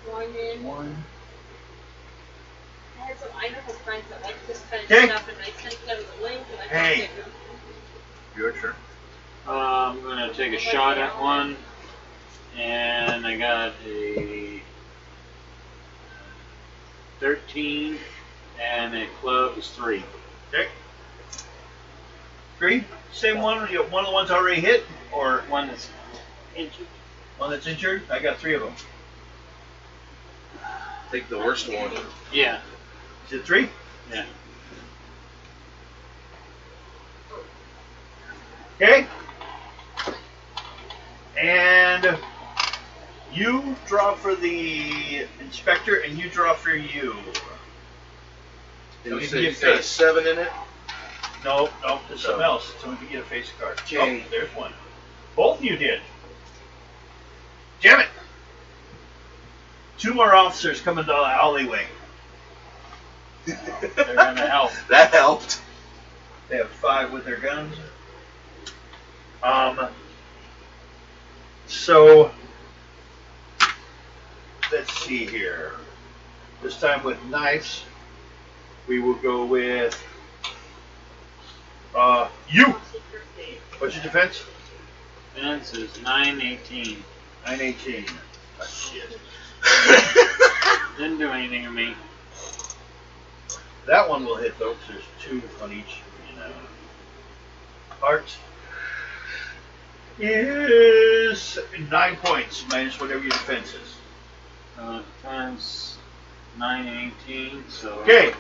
Speaker 1: One.
Speaker 2: 1.
Speaker 1: I had some Idaho friends that like this kind of
Speaker 2: Okay.
Speaker 1: stuff, and I sent them the link, and I
Speaker 2: Hey.
Speaker 1: can't get them.
Speaker 2: Your turn.
Speaker 7: I'm gonna take a shot at one, and I got a 13, and a club is 3.
Speaker 2: Okay. 3. Same one. You have one of the ones already hit, or
Speaker 7: One that's injured.
Speaker 2: one that's injured. I got 3 of them.
Speaker 3: Take the worst one.
Speaker 7: Yeah,
Speaker 2: Is it 3?
Speaker 7: yeah.
Speaker 2: Okay. And you draw for the inspector, and you draw for you.
Speaker 3: And
Speaker 2: So
Speaker 3: you
Speaker 2: you
Speaker 3: said
Speaker 2: can
Speaker 3: you
Speaker 2: get
Speaker 3: got a
Speaker 2: face.
Speaker 3: 7 in it?
Speaker 2: No, there's something else. Someone can get a face card.
Speaker 3: Okay.
Speaker 2: Oh, there's one. Both of you did. Damn it! 2 more officers coming down the alleyway.
Speaker 7: They're gonna help.
Speaker 3: That helped.
Speaker 2: They have 5 with their guns. So let's see here. This time with knives, we will go with you. What's your defense?
Speaker 7: Defense is 9-18.
Speaker 2: 918. Oh, shit.
Speaker 7: Didn't do anything to me.
Speaker 2: That one will hit though, because there's 2 on each. Heart is 9 points minus whatever your defense is.
Speaker 7: Defense 9-18. So
Speaker 2: Okay.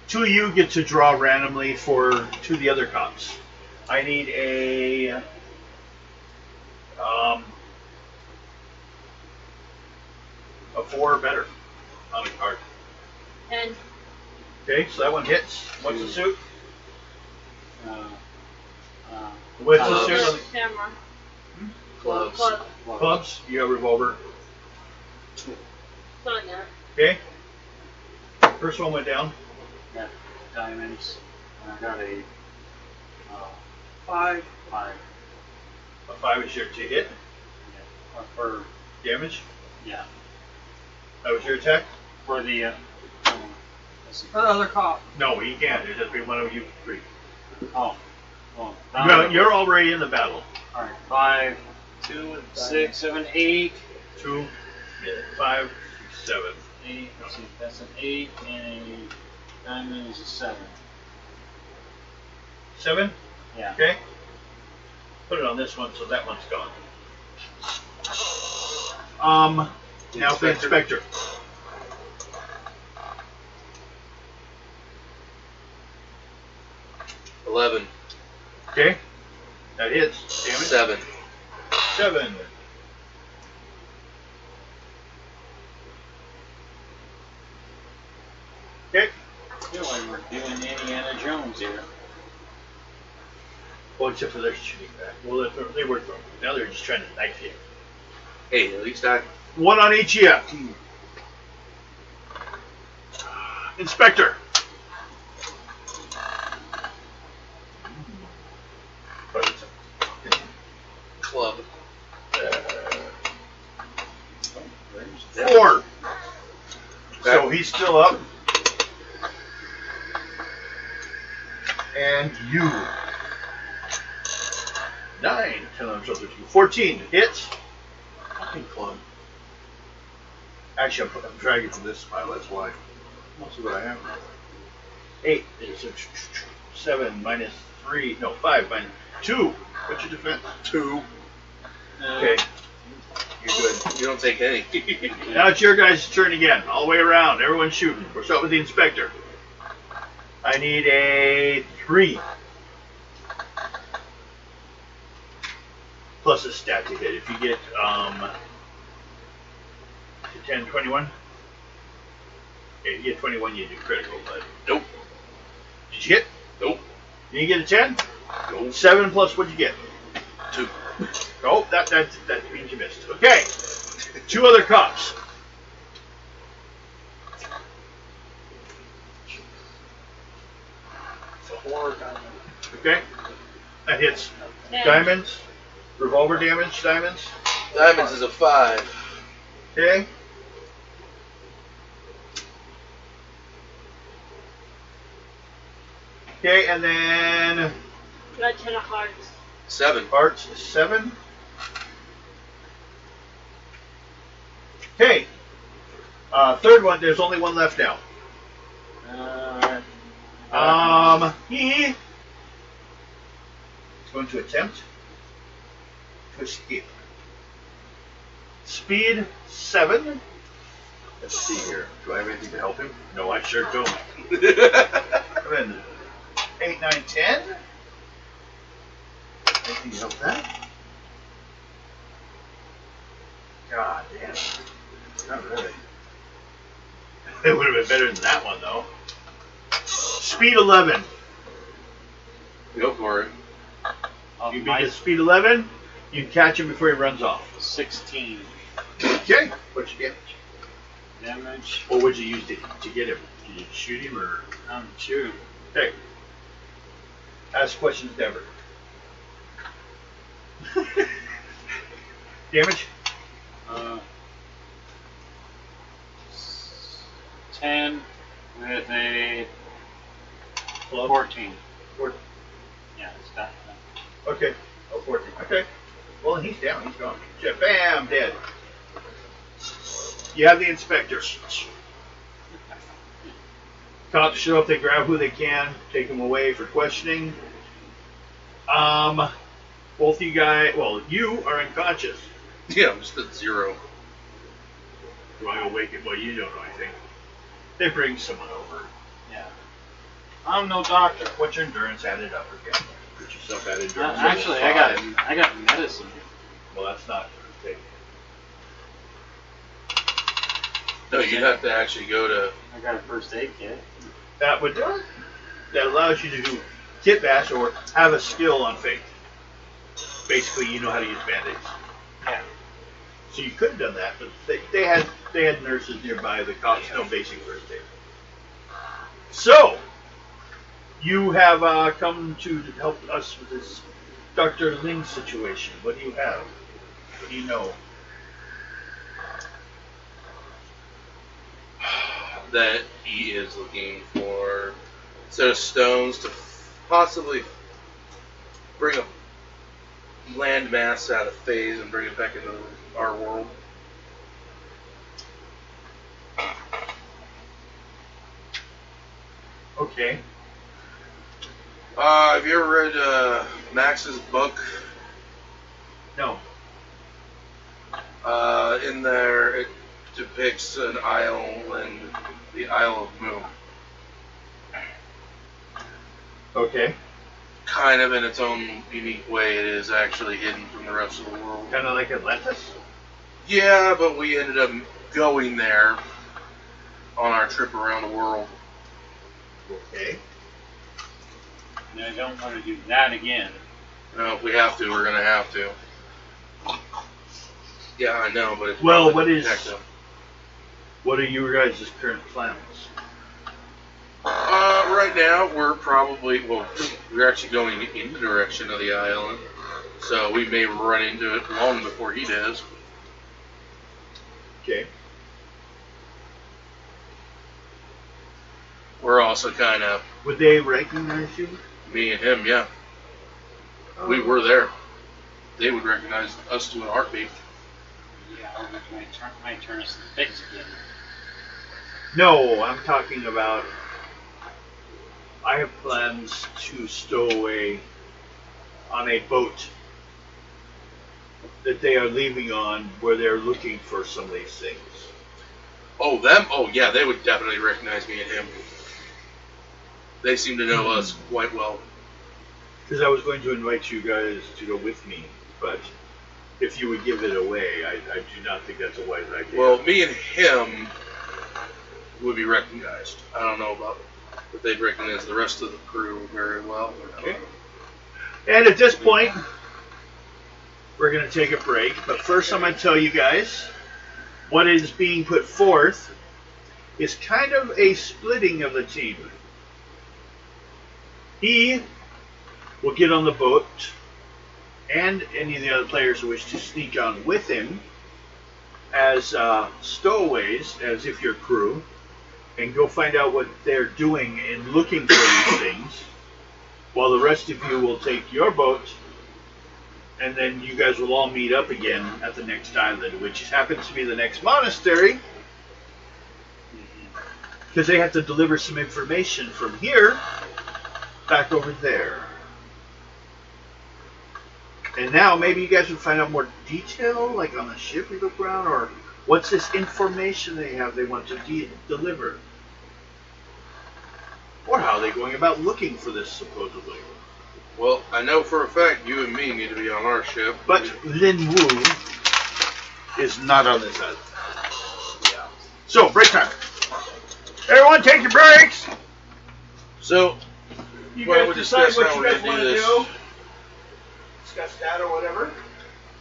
Speaker 2: Two of you get to draw randomly for two of the other cops. I need a 4 or better on a card.
Speaker 1: 10.
Speaker 2: Okay, so that one hits. What's the suit? What's the
Speaker 3: Clubs.
Speaker 2: suit?
Speaker 1: Camera.
Speaker 3: Clubs.
Speaker 1: Club.
Speaker 2: Clubs. You have revolver.
Speaker 1: Something there.
Speaker 2: Okay. First one went down.
Speaker 7: Yeah, diamonds. And I got a
Speaker 4: 5.
Speaker 7: 5.
Speaker 2: A 5 is your to hit.
Speaker 7: Yeah. For
Speaker 2: Damage.
Speaker 7: yeah.
Speaker 2: That was your attack.
Speaker 7: For the let's see.
Speaker 4: For the other cop.
Speaker 2: No, he can't. It just be one of you three.
Speaker 7: Oh. Well,
Speaker 2: Well, you're already in the battle.
Speaker 7: all right. 5, 2, 6, 7, 8.
Speaker 2: 2, 5, 7.
Speaker 7: 8. Let's see. That's an 8 and a diamond is a 7.
Speaker 2: 7?
Speaker 7: Yeah.
Speaker 2: Okay. Put it on this one so that one's gone. Now for the inspector.
Speaker 3: $11.
Speaker 2: Okay. That hits. Damage.
Speaker 3: 7.
Speaker 2: 7. Okay.
Speaker 7: I feel like we're doing Indiana Jones here.
Speaker 2: Well, except for their shooting back. Well, they were throwing. Now they're just trying to knife you.
Speaker 3: Hey, at least I.
Speaker 2: One on each of you. Inspector.
Speaker 3: Club.
Speaker 2: 4. So he's still up. And you. 9. 10, 11, 12, 13, 14. Hits. Fucking club. Actually, I'm dragging from this pile, that's why. Most of what I have. 8 is 7 minus 3. No, 5 minus 2. What's your defense?
Speaker 3: 2.
Speaker 2: Okay. You're good.
Speaker 3: You don't take any.
Speaker 2: Now it's your guys' turn again. All the way around. Everyone's shooting. We're starting with the inspector. I need a 3. Plus a stat to hit. If you get 10, 21. Okay, if you get 21, you do critical, but
Speaker 3: Nope.
Speaker 2: did you hit?
Speaker 3: Nope.
Speaker 2: Did you get a 10?
Speaker 3: Nope.
Speaker 2: 7 plus what'd you get?
Speaker 3: 2.
Speaker 2: Oh, that means you missed. Okay. 2 other cops.
Speaker 4: It's a horror diamond.
Speaker 2: Okay. That hits.
Speaker 1: 10.
Speaker 2: Diamonds. Revolver damage, diamonds.
Speaker 3: Diamonds is a 5.
Speaker 2: Okay. Okay, and then
Speaker 1: Got 10 of hearts.
Speaker 3: 7.
Speaker 2: Arts is 7. Okay. Third one, there's only one left now. He is going to attempt to escape. Speed 7. Let's see here. Do I have anything to help him? No, I sure don't. 7, 8, 9, 10. Anything to help that? God damn. Not really. It would have been better than that one, though. Speed 11.
Speaker 3: Go for it.
Speaker 2: You beat his speed 11, you can catch him before he runs off.
Speaker 7: 16
Speaker 2: Okay. What'd you get?
Speaker 7: damage.
Speaker 2: What would you use to get him? Did you shoot him or?
Speaker 7: Shoot.
Speaker 2: Okay. Ask questions never. Damage?
Speaker 7: 10 with a
Speaker 2: Club?
Speaker 7: 14.
Speaker 2: 14.
Speaker 7: Yeah, it's that.
Speaker 2: Okay. Oh, 14. Okay. Well, he's down. He's gone. Bam! Dead. You have the inspector. Cops show up. They grab who they can. Take them away for questioning. Both you guys. Well, you are unconscious.
Speaker 3: Yeah, I'm just at 0.
Speaker 2: Do I awaken? Well, you don't know anything. They bring someone over.
Speaker 7: Yeah. I'm no doctor.
Speaker 2: What's your endurance added up again? Put yourself at endurance.
Speaker 7: Actually,
Speaker 2: level 5.
Speaker 7: I got medicine.
Speaker 2: Well, that's not okay.
Speaker 3: No, you have to actually go to.
Speaker 7: I got a first aid kit.
Speaker 2: That would that allows you to do kit bash or have a skill on faith. Basically, you know how to use band-aids.
Speaker 7: Yeah.
Speaker 2: So you could have done that, but they had nurses nearby. The cops know basic first aid. So you have come to help us with this Dr. Ling situation. What do you have? What do you know?
Speaker 3: That he is looking for a set of stones to possibly bring a land mass out of phase and bring it back into our world.
Speaker 2: Okay.
Speaker 3: Have you ever read Max's book?
Speaker 2: No.
Speaker 3: In there, it depicts an island, the Isle of Mu.
Speaker 2: Okay.
Speaker 3: Kind of in its own unique way, it is actually hidden from the rest of the world.
Speaker 2: Kind of like Atlantis.
Speaker 3: Yeah, but we ended up going there on our trip around the world.
Speaker 2: Okay.
Speaker 7: And I don't want to do that again.
Speaker 3: If we have to, we're gonna have to. Yeah, I know, but it's
Speaker 2: Well,
Speaker 3: probably protective.
Speaker 2: what are your guys' current plans?
Speaker 3: Right now, we're actually going in the direction of the island, so we may run into it long before he does.
Speaker 2: Okay.
Speaker 3: We're also kind of,
Speaker 2: Would they recognize you?
Speaker 3: me and him, yeah. We were there. They would recognize us to an heartbeat.
Speaker 7: Yeah, my turn is fixed again.
Speaker 2: No, I'm talking about. I have plans to stow away on a boat that they are leaving on where they're looking for some of these things.
Speaker 3: Oh, them? Oh, yeah, they would definitely recognize me and him. They seem to know us quite well.
Speaker 2: Because I was going to invite you guys to go with me, but if you would give it away, I do not think that's a wise idea.
Speaker 3: Well, me and him would be recognized. I don't know about if they'd recognize the rest of the crew very well.
Speaker 2: Okay. And at this point, we're going to take a break. But first, I'm going to tell you guys what is being put forth is kind of a splitting of the team. He will get on the boat, and any of the other players who wish to sneak on with him as stowaways, as if you're crew, and go find out what they're doing in looking for these things, while the rest of you will take your boat, and then you guys will all meet up again at the next island, which happens to be the next monastery, because they have to deliver some information from here back over there. And now maybe you guys would find out more detail, like on the ship we look around, or what's this information they have they want to deliver? Or how are they going about looking for this, supposedly?
Speaker 3: Well, I know for a fact you and me need to be on our ship.
Speaker 2: But Lin Wu is not on this island. Yeah. So, break time. Everyone take your breaks!
Speaker 3: So,
Speaker 2: You
Speaker 3: well,
Speaker 2: guys
Speaker 3: we'll
Speaker 2: decide
Speaker 3: discuss
Speaker 2: what
Speaker 3: how
Speaker 2: you
Speaker 3: we're
Speaker 2: guys
Speaker 3: gonna
Speaker 2: want
Speaker 3: do
Speaker 2: to
Speaker 3: this.
Speaker 2: do. Discuss that or whatever.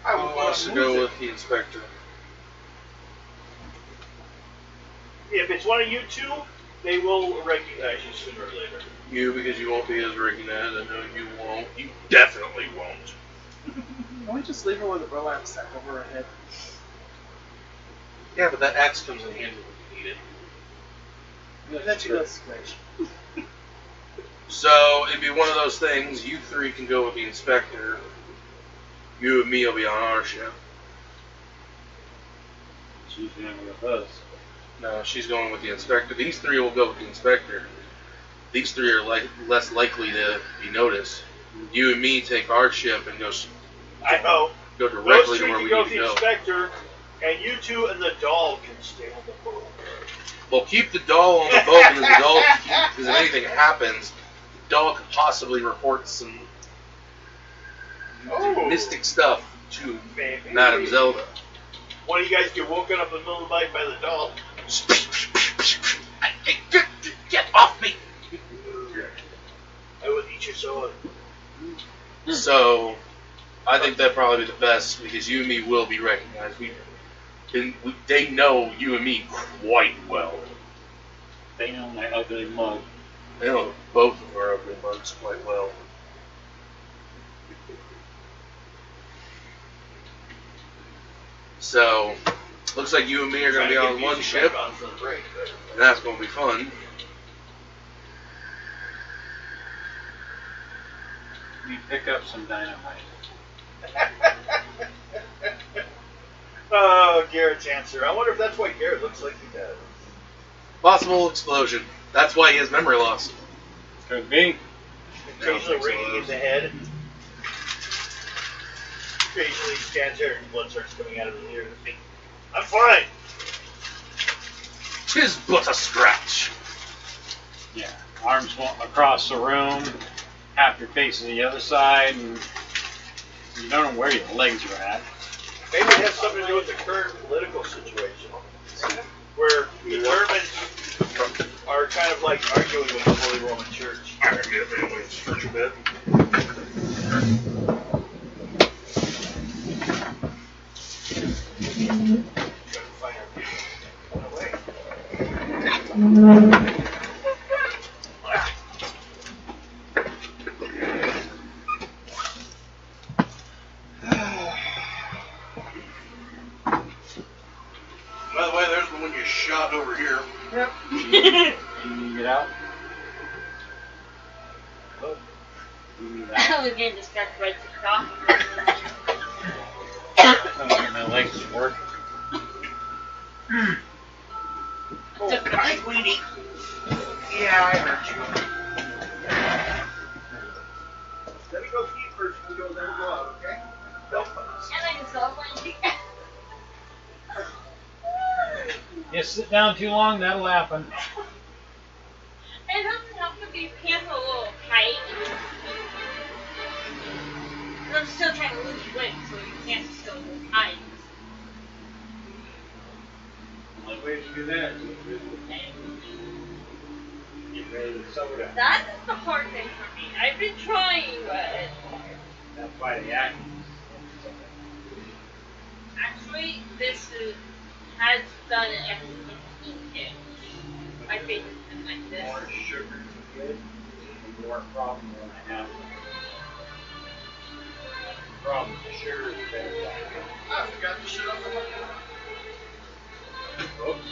Speaker 2: I
Speaker 3: who
Speaker 2: will
Speaker 3: wants to go with the inspector?
Speaker 6: If it's one of you two, they will recognize you sooner or later.
Speaker 3: You, because you won't be as recognized. I know you won't. You definitely won't.
Speaker 5: Why don't we just leave her with a burlap sack over her head?
Speaker 3: Yeah, but that axe comes in handy when you need it.
Speaker 5: Then she goes squish.
Speaker 3: So, it'd be one of those things, you three can go with the inspector. You and me will be on our ship.
Speaker 7: She's going with us.
Speaker 3: No, she's going with the inspector. These three will go with the inspector. These three are less likely to be noticed. You and me take our ship and go
Speaker 6: I know.
Speaker 3: directly
Speaker 6: Those
Speaker 3: to
Speaker 6: two
Speaker 3: where
Speaker 6: can
Speaker 3: we
Speaker 6: go
Speaker 3: need
Speaker 6: with
Speaker 3: to
Speaker 6: the
Speaker 3: go.
Speaker 6: inspector, and you two and the doll can stay on the boat.
Speaker 3: Well, keep the doll on the boat because the doll, because if anything happens, dog could possibly report some
Speaker 6: Oh.
Speaker 3: mystic stuff to
Speaker 6: Maybe.
Speaker 3: Madame Zelda.
Speaker 6: One of you guys get woken up in the middle of the night by the doll.
Speaker 3: Get off me!
Speaker 6: I will eat your soul.
Speaker 3: So, I think that'd probably be the best because you and me will be recognized. They know you and me quite well.
Speaker 7: They know my ugly mug.
Speaker 3: They know both of our ugly mugs quite well. So, looks like you and me are going to be on one ship, and that's going to be fun.
Speaker 7: We pick up some dynamite.
Speaker 6: Oh, Garrett's answer. I wonder if that's why Garrett looks like he does.
Speaker 3: Possible explosion. That's why he has memory loss.
Speaker 7: Could be.
Speaker 6: Occasionally ringing in the head. Occasionally he stands there and blood starts coming out of his ears. I'm fine.
Speaker 3: 'Tis but a scratch.
Speaker 7: Yeah. Arms across the room, half your face to the other side, and you don't know where your legs are at.
Speaker 6: Maybe it has something to do with the current political situation, where the Germans are kind of like arguing with the Holy Roman Church.
Speaker 2: I'm gonna get up anyways for a bit.
Speaker 6: Trying to find our people. Run away.
Speaker 2: By the way, there's the one you shot over here.
Speaker 7: Can you get out? Can you get out?
Speaker 1: I was getting distracted by TikTok.
Speaker 7: My legs work.
Speaker 6: Oh, hi, Queenie. Yeah, I heard you. Let me go pee first and then we'll go out, okay? Don't
Speaker 1: And I saw one.
Speaker 7: You sit down too long, that'll happen.
Speaker 1: It doesn't have to be pants a little tight. And I'm still trying to lose weight, so you can't still go tight.
Speaker 7: The only way to do that is get ready to soda.
Speaker 1: That is the hard thing for me. I've been trying, but
Speaker 7: That's why the acne.
Speaker 1: actually, this has done it every 15 years. My face has been like this.
Speaker 7: More sugar is good, the more problem when I have. Problem, the sugar is better.
Speaker 6: I forgot to shut up the mic.
Speaker 7: Oops.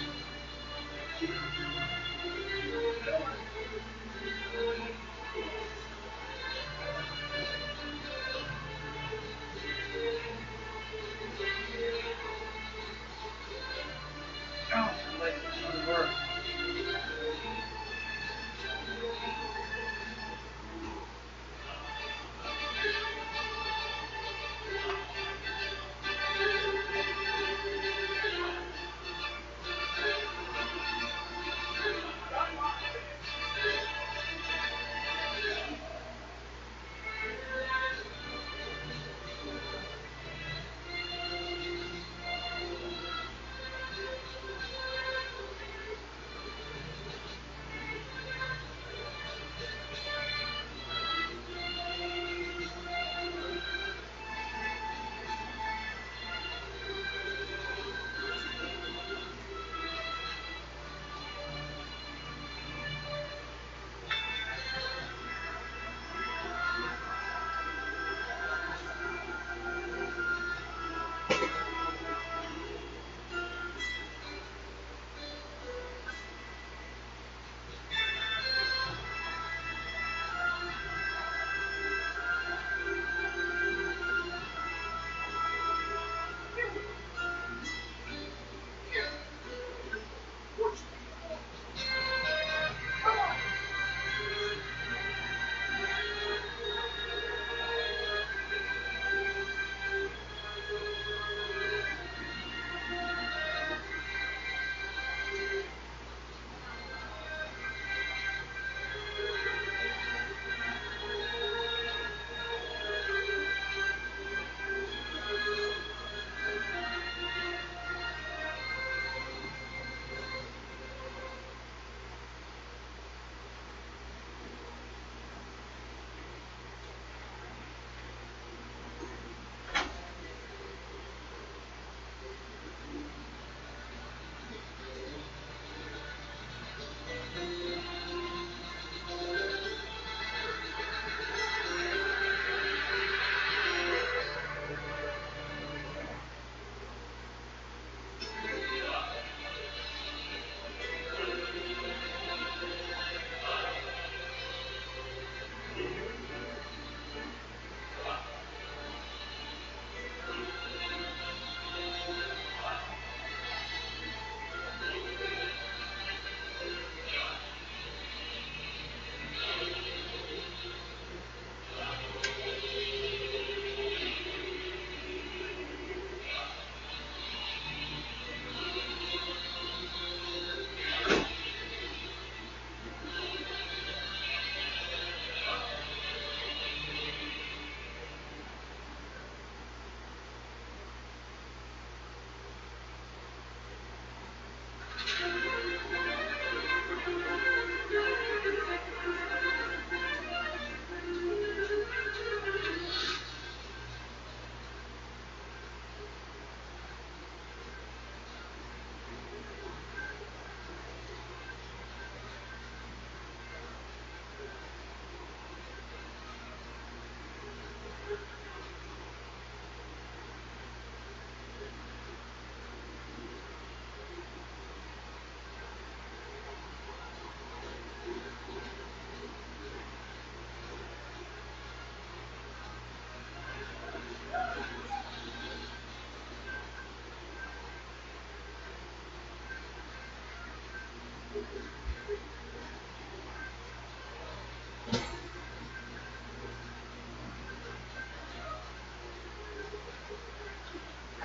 Speaker 6: Oh, like this one work.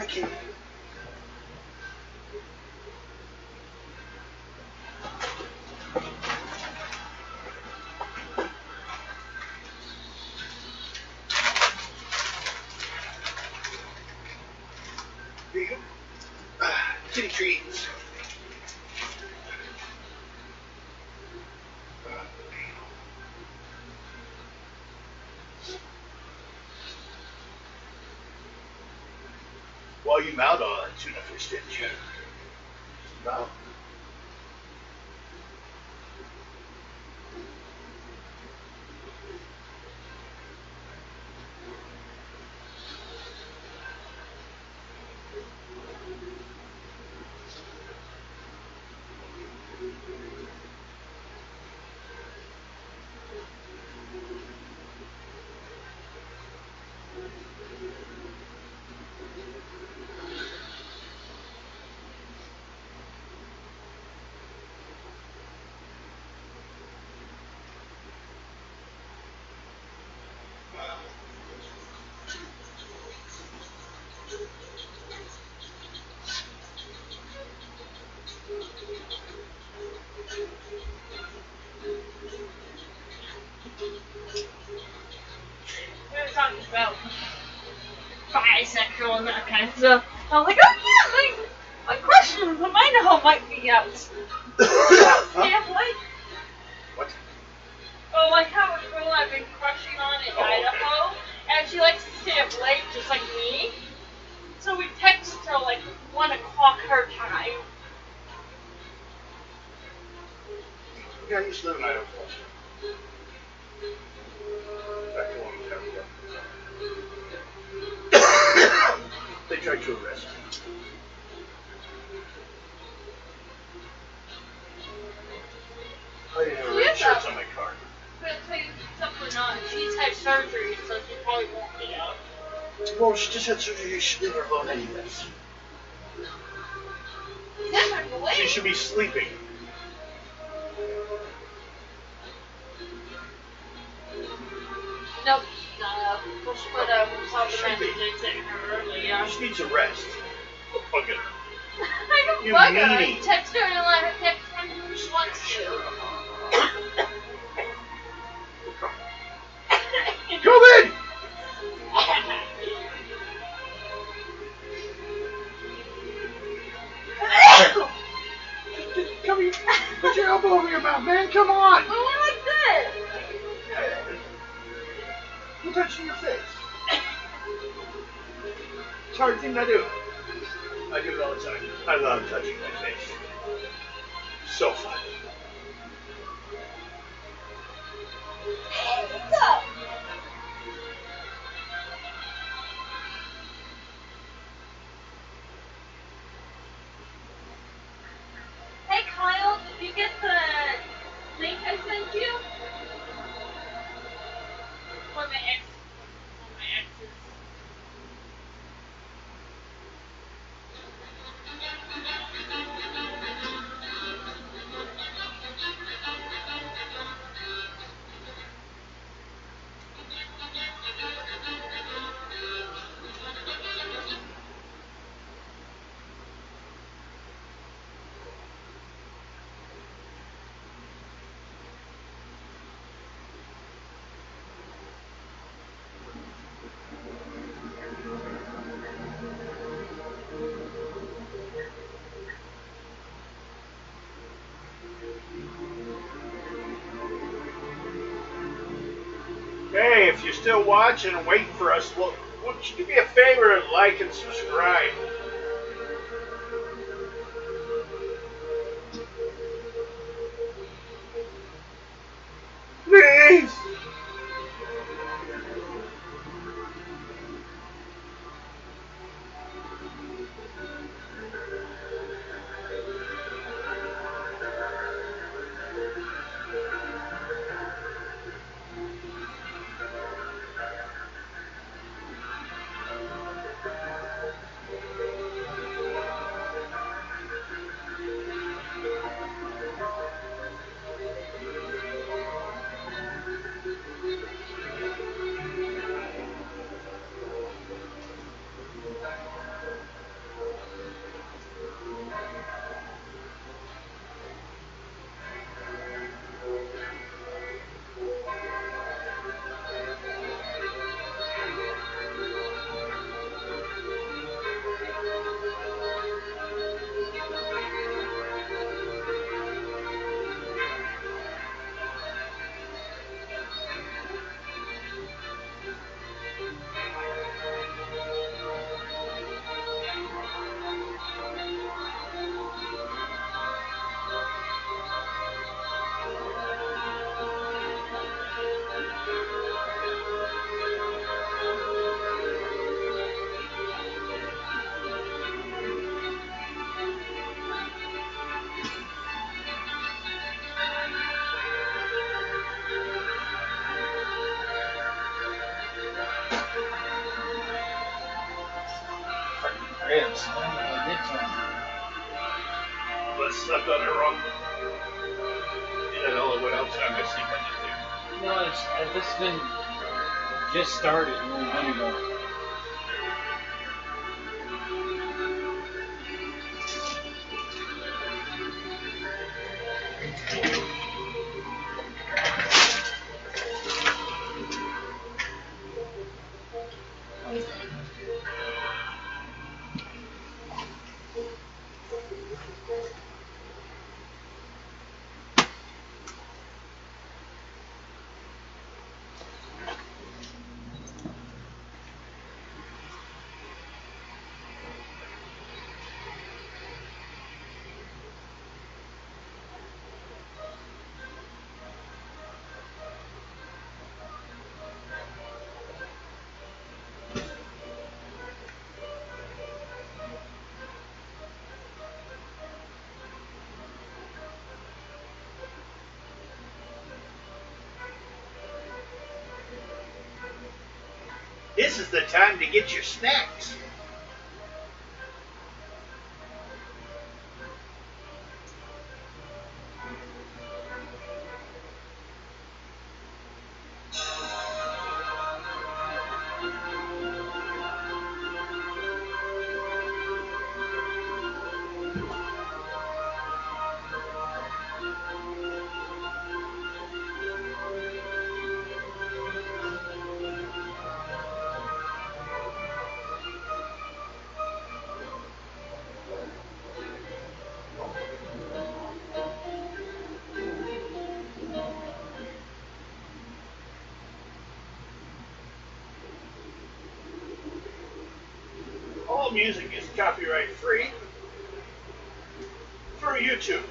Speaker 2: can't. Here you go. Kitty treats. Well, you mounted all that tuna fish, didn't you? Wow.
Speaker 1: We were talking about bisexual and that kind of stuff. I was like, oh yeah, my questions of Idaho might be out. Yeah, like,
Speaker 2: What?
Speaker 1: oh, I have a girl I've been crushing on in Idaho, and she likes to stay up late just like me. So we text till like 1 o'clock her time.
Speaker 2: Yeah, I used to live in Idaho. Back a long time ago. They tried to arrest me. I didn't have
Speaker 1: Yeah.
Speaker 2: insurance on my car.
Speaker 1: But I'll tell you something or not, she's had surgery, so she probably won't be out.
Speaker 2: Well, she just had surgery. She should leave her alone anyways.
Speaker 1: Never
Speaker 2: She
Speaker 1: believe.
Speaker 2: should be sleeping.
Speaker 1: Nope. We'll split up. We'll talk
Speaker 2: Should
Speaker 1: about
Speaker 2: be.
Speaker 1: it earlier.
Speaker 2: She needs a rest. Go bug it.
Speaker 1: I don't
Speaker 2: You
Speaker 1: bug her.
Speaker 2: meanie.
Speaker 1: Text her and let her text when she wants to.
Speaker 2: Come in! Come here. Put your elbow over your mouth, man. Come on.
Speaker 1: Oh, like this.
Speaker 2: You're touching your face. It's a hard thing to do. I do it all the time. I love touching my face. So fun.
Speaker 1: Stop. Hey Kyle, did you get the link I sent you? For my ex. For my exes.
Speaker 2: Hey, if you're still watching and waiting for us, well, would you do me a favor and like and subscribe? Please!
Speaker 4: I did tell him.
Speaker 6: But slept on her wrong. You know, what else I'm gonna sleep on this
Speaker 4: No, this has been just started a little bit ago.
Speaker 6: This is the time to get your snacks. All music is copyright free through YouTube.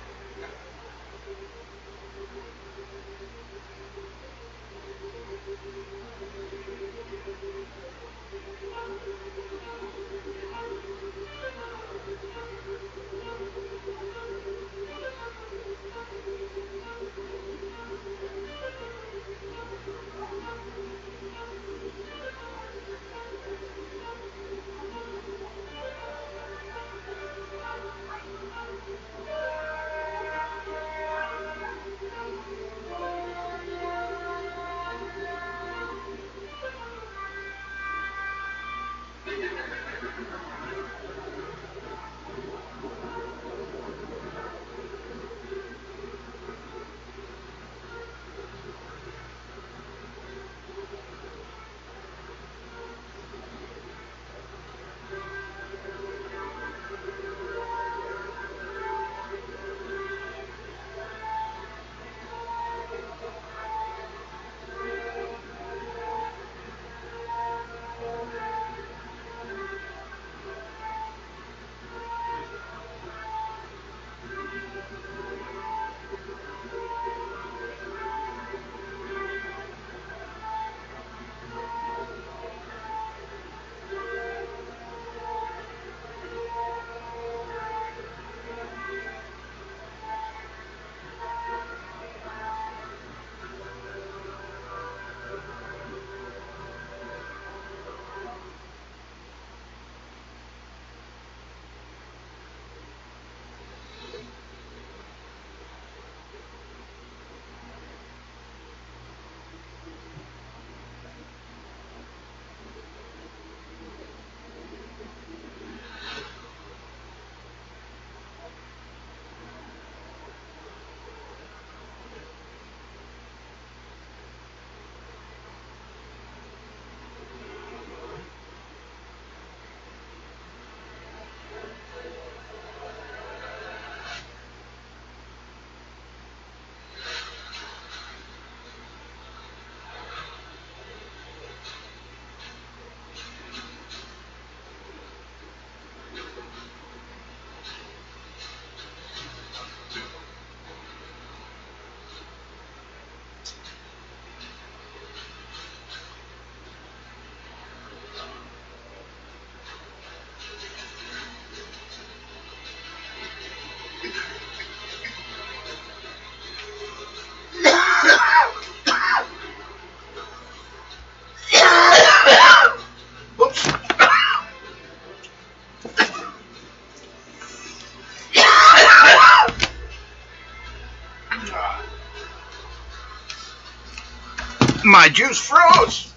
Speaker 2: My juice froze.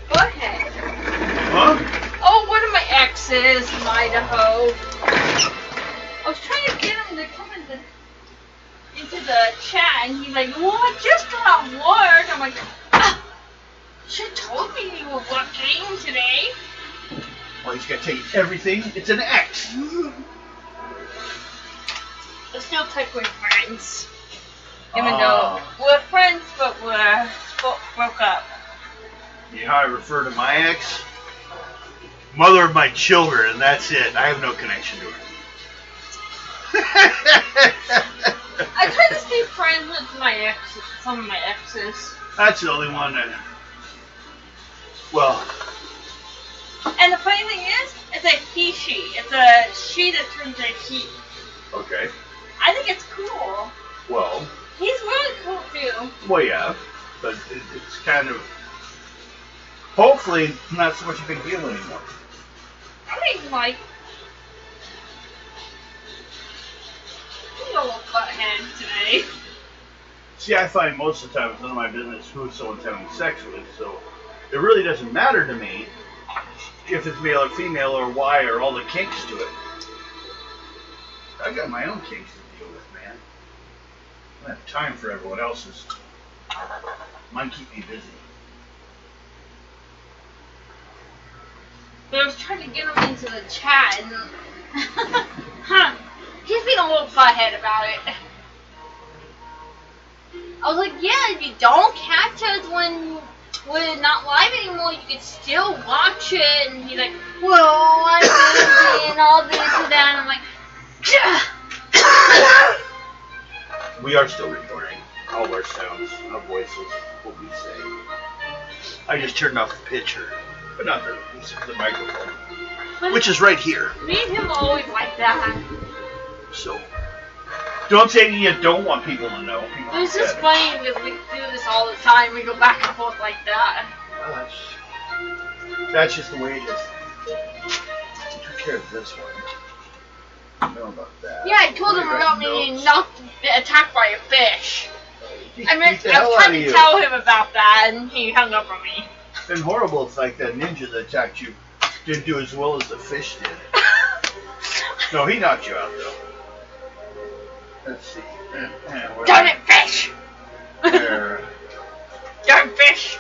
Speaker 1: Butthead.
Speaker 2: Huh?
Speaker 1: Oh, one of my exes from Idaho. I was trying to get him to come into the chat, and he's like, "Well, I just got off work." I'm like, "You told me you were working today."
Speaker 2: Well, he's got to tell you everything. It's an X.
Speaker 1: We're still technically friends. Even though we're friends, but we're broke up.
Speaker 2: You know how I refer to my ex? Mother of my children, and that's it. I have no connection to her.
Speaker 1: I try to stay friends with my exes, some of my exes.
Speaker 2: That's the only one that. Well.
Speaker 1: And the funny thing is, it's a he/she. It's a she that turns into a he.
Speaker 2: Okay.
Speaker 1: I think it's cool.
Speaker 2: Well.
Speaker 1: He's really cool too.
Speaker 2: Well, yeah, but it's kind of. Hopefully, not so much a big deal anymore.
Speaker 1: I think like. He's a little butthead today.
Speaker 2: See, I find most of the time it's none of my business who someone's having sex with, so it really doesn't matter to me if it's male or female or why or all the kinks to it. I got my own kinks to deal with, man. I don't have time for everyone else's. Mine keep me busy.
Speaker 1: But I was trying to get him into the chat, and he's being a little butthead about it. I was like, yeah, if you don't catch us when we're not live anymore, you can still watch it. And he's like, well, I'm busy and all this and that. And I'm like,
Speaker 2: We are still recording all of our sounds, our voices, what we say. I just turned off the picture, but not the microphone, which is right here.
Speaker 1: me and him are always like that.
Speaker 2: So, don't say anything you don't want people to know. People
Speaker 1: It's just
Speaker 2: get it.
Speaker 1: funny because we do this all the time. We go back and forth like that.
Speaker 2: Well, that's just the way it is. I took care of this one. I know about that.
Speaker 1: Yeah, I told him about me being knocked, attacked by a fish. I mean,
Speaker 2: Beat the
Speaker 1: I
Speaker 2: hell
Speaker 1: was
Speaker 2: out
Speaker 1: trying
Speaker 2: of
Speaker 1: to
Speaker 2: you.
Speaker 1: tell him about that, and he hung up on me.
Speaker 2: It's been horrible. It's like that ninja that attacked you didn't do as well as the fish did. No, he knocked you out though. Let's see.
Speaker 1: Darn it, fish!
Speaker 2: There.
Speaker 1: Darn fish!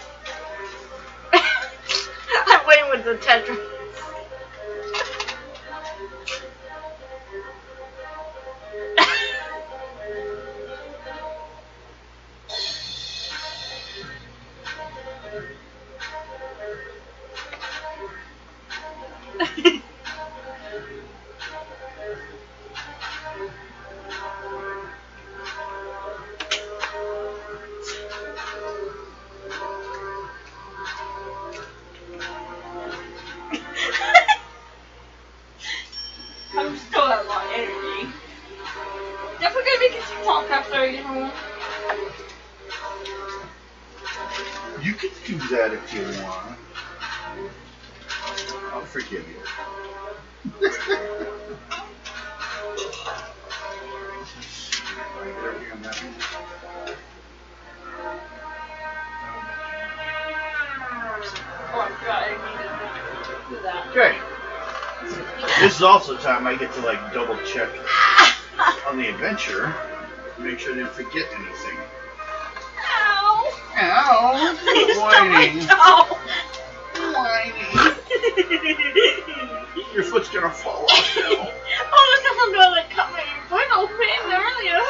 Speaker 1: I'm waiting with the Tetris. I'm still at a lot of energy. Definitely gonna make a TikTok after I get home.
Speaker 2: You can do that if you want. I'll forgive you.
Speaker 1: Oh, I forgot I needed to do that.
Speaker 2: Okay. This is also time I get to like double check on the adventure, make sure I didn't forget anything.
Speaker 1: Ow!
Speaker 2: Ow! Whining.
Speaker 1: Stop
Speaker 2: Whining. Your foot's gonna fall off now.
Speaker 1: Oh, because I'm gonna like cut my foot open earlier.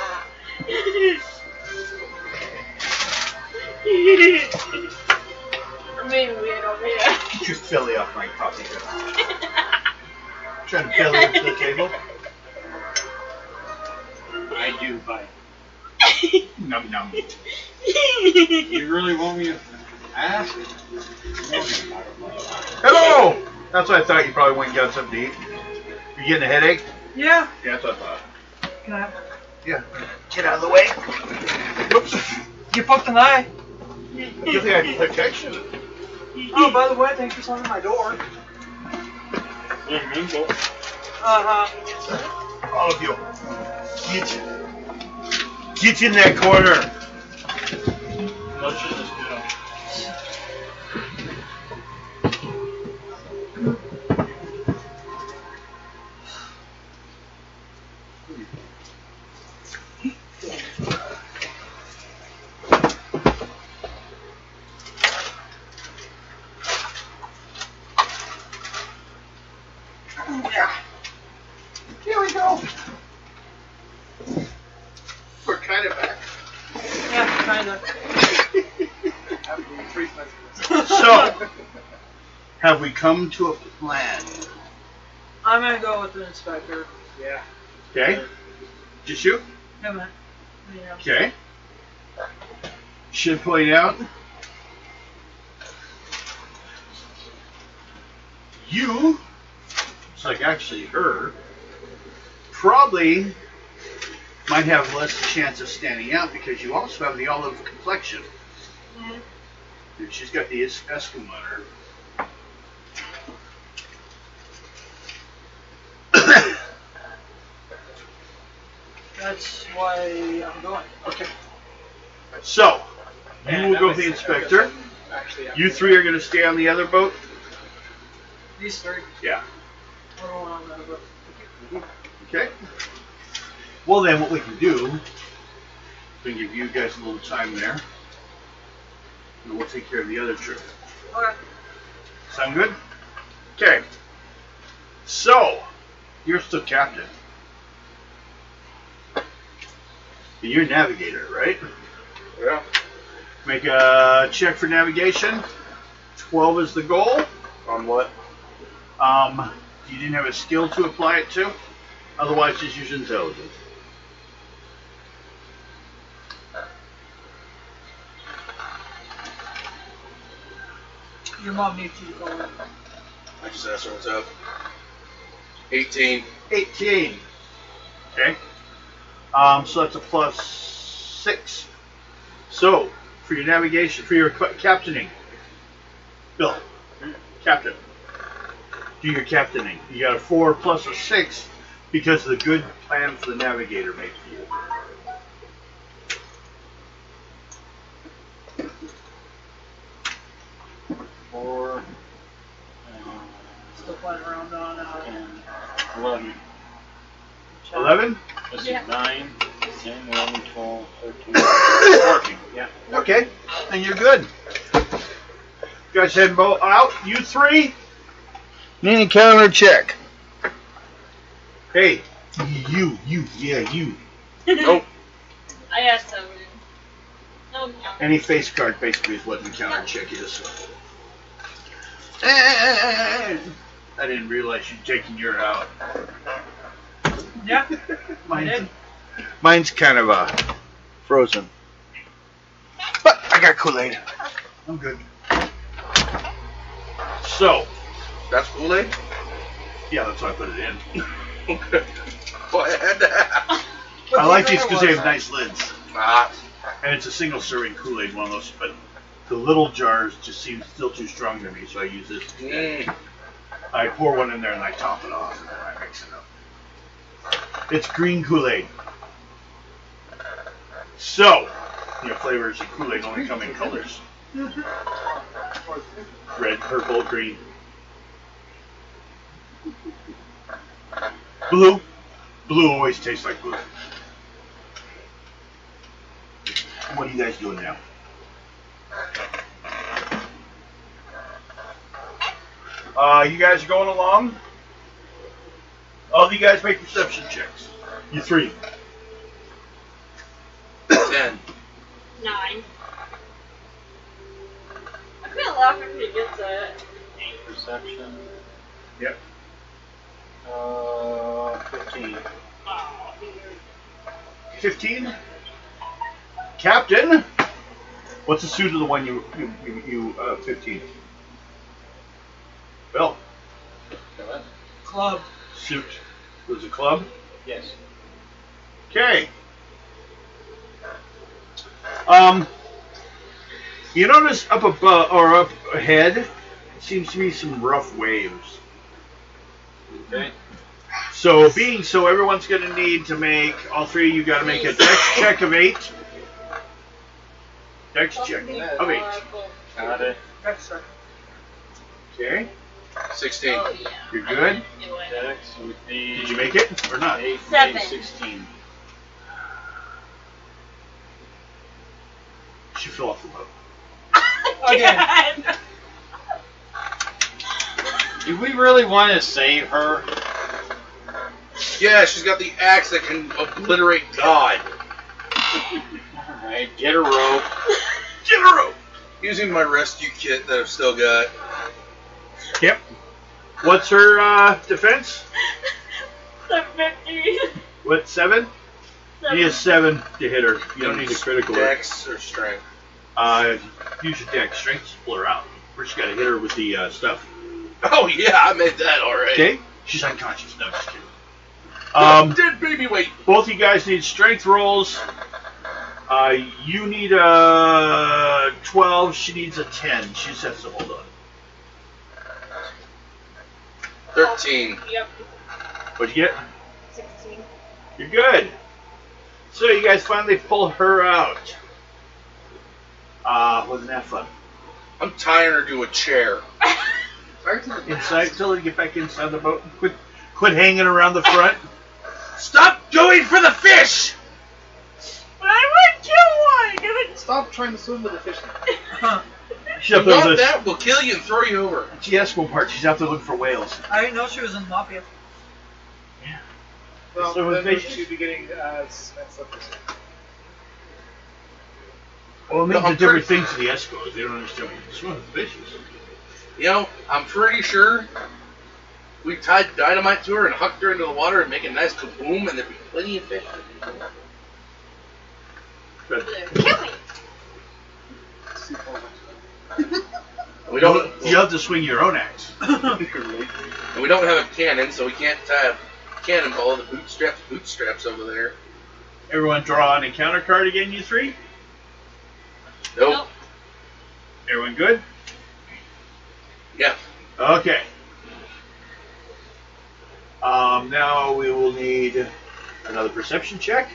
Speaker 1: I'm being weird over here.
Speaker 2: Get your filly off my coffee cup. Trying to belly up to the table.
Speaker 7: I do bite.
Speaker 2: Num num.
Speaker 7: You really want me to ask?
Speaker 2: Hello! That's what I thought. You probably went and got something to eat. You getting a headache?
Speaker 5: Yeah.
Speaker 2: Yeah, that's what I thought.
Speaker 5: Can I?
Speaker 2: Yeah. Get out of the way. Whoops.
Speaker 5: You poked an eye.
Speaker 2: Good thing I have protection.
Speaker 5: Oh, by the way, thanks for slamming my door.
Speaker 2: All of you. Get in that corner.
Speaker 6: Motion is good.
Speaker 2: Here we go.
Speaker 3: We're kind of back.
Speaker 4: Yeah, kinda.
Speaker 5: Having to increase my
Speaker 2: So, have we come to a plan?
Speaker 4: I'm gonna go with the inspector.
Speaker 5: Yeah.
Speaker 2: Okay. Just you?
Speaker 4: Come on. Yeah.
Speaker 2: Okay. Should point out. You, it's like actually her, probably might have less chance of standing out because you also have the olive complexion. And she's got the Eskimo on her.
Speaker 4: That's why I'm going.
Speaker 2: Okay. So, you will go with the inspector.
Speaker 5: Actually,
Speaker 2: You three are going to stay on the other boat?
Speaker 4: These three.
Speaker 2: Yeah.
Speaker 4: We're going on that boat.
Speaker 2: Okay. Well then, what we can do, we can give you guys a little time there, and we'll take care of the other trip.
Speaker 4: Okay.
Speaker 2: Sound good? Okay. So, you're still captain. You're navigator, right?
Speaker 3: Yeah.
Speaker 2: Make a check for navigation. 12 is the goal.
Speaker 3: On what?
Speaker 2: You didn't have a skill to apply it to. Otherwise, just use intelligence.
Speaker 4: Your mom needs you to go in.
Speaker 3: I just asked her what's up. 18.
Speaker 2: 18. Okay. So that's a +6. So, for your navigation, for your captaining, Bill, captain, do your captaining. You got a 4 plus a 6 because of the good plan for the navigator made for you.
Speaker 7: Four,
Speaker 4: Still playing around on
Speaker 7: 10, 11.
Speaker 2: 11?
Speaker 7: Let's see,
Speaker 1: Yeah.
Speaker 7: 9, 10, 11, 12, 13, 14. Yeah.
Speaker 2: Okay, and you're good. You guys head out. You three need a counter check. Hey, you.
Speaker 3: Nope.
Speaker 1: I asked them. No, no.
Speaker 2: Any face card basically is what the counter check is. I didn't realize you'd taken your out.
Speaker 4: Yeah.
Speaker 2: Mine's kind of frozen. But I got Kool-Aid. I'm good. So,
Speaker 3: That's Kool-Aid?
Speaker 2: yeah, that's why I put it in.
Speaker 3: Okay. Well, I had to ask.
Speaker 2: I like these because they have nice lids.
Speaker 3: Ah.
Speaker 2: And it's a single serving Kool-Aid, one of those, but the little jars just seem still too strong to me, so I use this. I pour one in there and I top it off and then I mix it up. It's green Kool-Aid. So, flavors of Kool-Aid only come in colors. Red, purple, green. Blue. Blue always tastes like blue. What are you guys doing now? You guys are going along? All of you guys make perception checks. You three.
Speaker 3: 10.
Speaker 1: 9. I feel laugh if he gets it.
Speaker 7: Perception.
Speaker 2: Yep.
Speaker 7: 15.
Speaker 1: Oh,
Speaker 2: 15. Captain. What's the suit of the one you 15? Bill.
Speaker 4: Club.
Speaker 2: Suit. Was it club?
Speaker 7: Yes.
Speaker 2: Okay. You notice up above or up ahead seems to be some rough waves.
Speaker 7: Okay.
Speaker 2: So everyone's going to need to make, all three of you got to make a dex check of 8. Dex check of 8.
Speaker 7: Got it.
Speaker 2: Okay.
Speaker 3: 16.
Speaker 1: Oh, yeah.
Speaker 2: You're good?
Speaker 7: Dex would be.
Speaker 2: Did you make it or not?
Speaker 7: 8,
Speaker 1: 7.
Speaker 7: 16.
Speaker 2: She fell off the boat.
Speaker 1: Again.
Speaker 7: Do we really want to save her?
Speaker 3: Yeah, she's got the axe that can obliterate God.
Speaker 7: Alright, get a rope.
Speaker 3: Get a rope! Using my rescue kit that I've still got.
Speaker 2: Yep. What's her defense?
Speaker 1: 750.
Speaker 2: What, 7? You need a 7 to hit her. You don't need a critical.
Speaker 3: Dex or strength?
Speaker 2: Use your dex. Strength to pull her out. First you got to hit her with the stuff.
Speaker 3: Oh yeah, I made that alright.
Speaker 2: Okay? She's unconscious. No, just kidding.
Speaker 3: Dead baby weight.
Speaker 2: Both you guys need strength rolls. You need a 12. She needs a 10. She just has to hold on.
Speaker 3: 13.
Speaker 1: Yep.
Speaker 2: What'd you get?
Speaker 1: 16.
Speaker 2: You're good. So you guys finally pull her out. Wasn't that fun?
Speaker 3: I'm tying her to a chair.
Speaker 2: Inside, tell her to get back inside the boat. Quit hanging around the front.
Speaker 3: Stop going for the fish!
Speaker 1: But I would kill one.
Speaker 5: Stop trying to swim with the fish.
Speaker 2: She's up
Speaker 3: You
Speaker 2: there
Speaker 3: want
Speaker 2: with
Speaker 3: that? We'll kill you and throw you over.
Speaker 2: It's the Eskimo part. She's out there looking for whales.
Speaker 4: I didn't know she was in Mafia.
Speaker 5: Well,
Speaker 2: So
Speaker 5: then
Speaker 2: they-
Speaker 5: we should be getting slippers.
Speaker 2: Well, it means
Speaker 3: No, I'm
Speaker 2: a different
Speaker 3: pretty-
Speaker 2: thing to the Eskimos. They don't understand what you can swim with fishes.
Speaker 3: You know, I'm pretty sure we tied dynamite to her and hucked her into the water and make a nice kaboom and there'd be plenty of fish.
Speaker 2: But
Speaker 1: Kill me.
Speaker 3: We don't.
Speaker 2: you have to swing your own axe.
Speaker 3: And we don't have a cannon, so we can't tie a cannonball to the bootstraps over there.
Speaker 2: Everyone draw an encounter card again, you three?
Speaker 3: Nope.
Speaker 2: Everyone good?
Speaker 3: Yeah.
Speaker 2: Okay. Now we will need another perception check.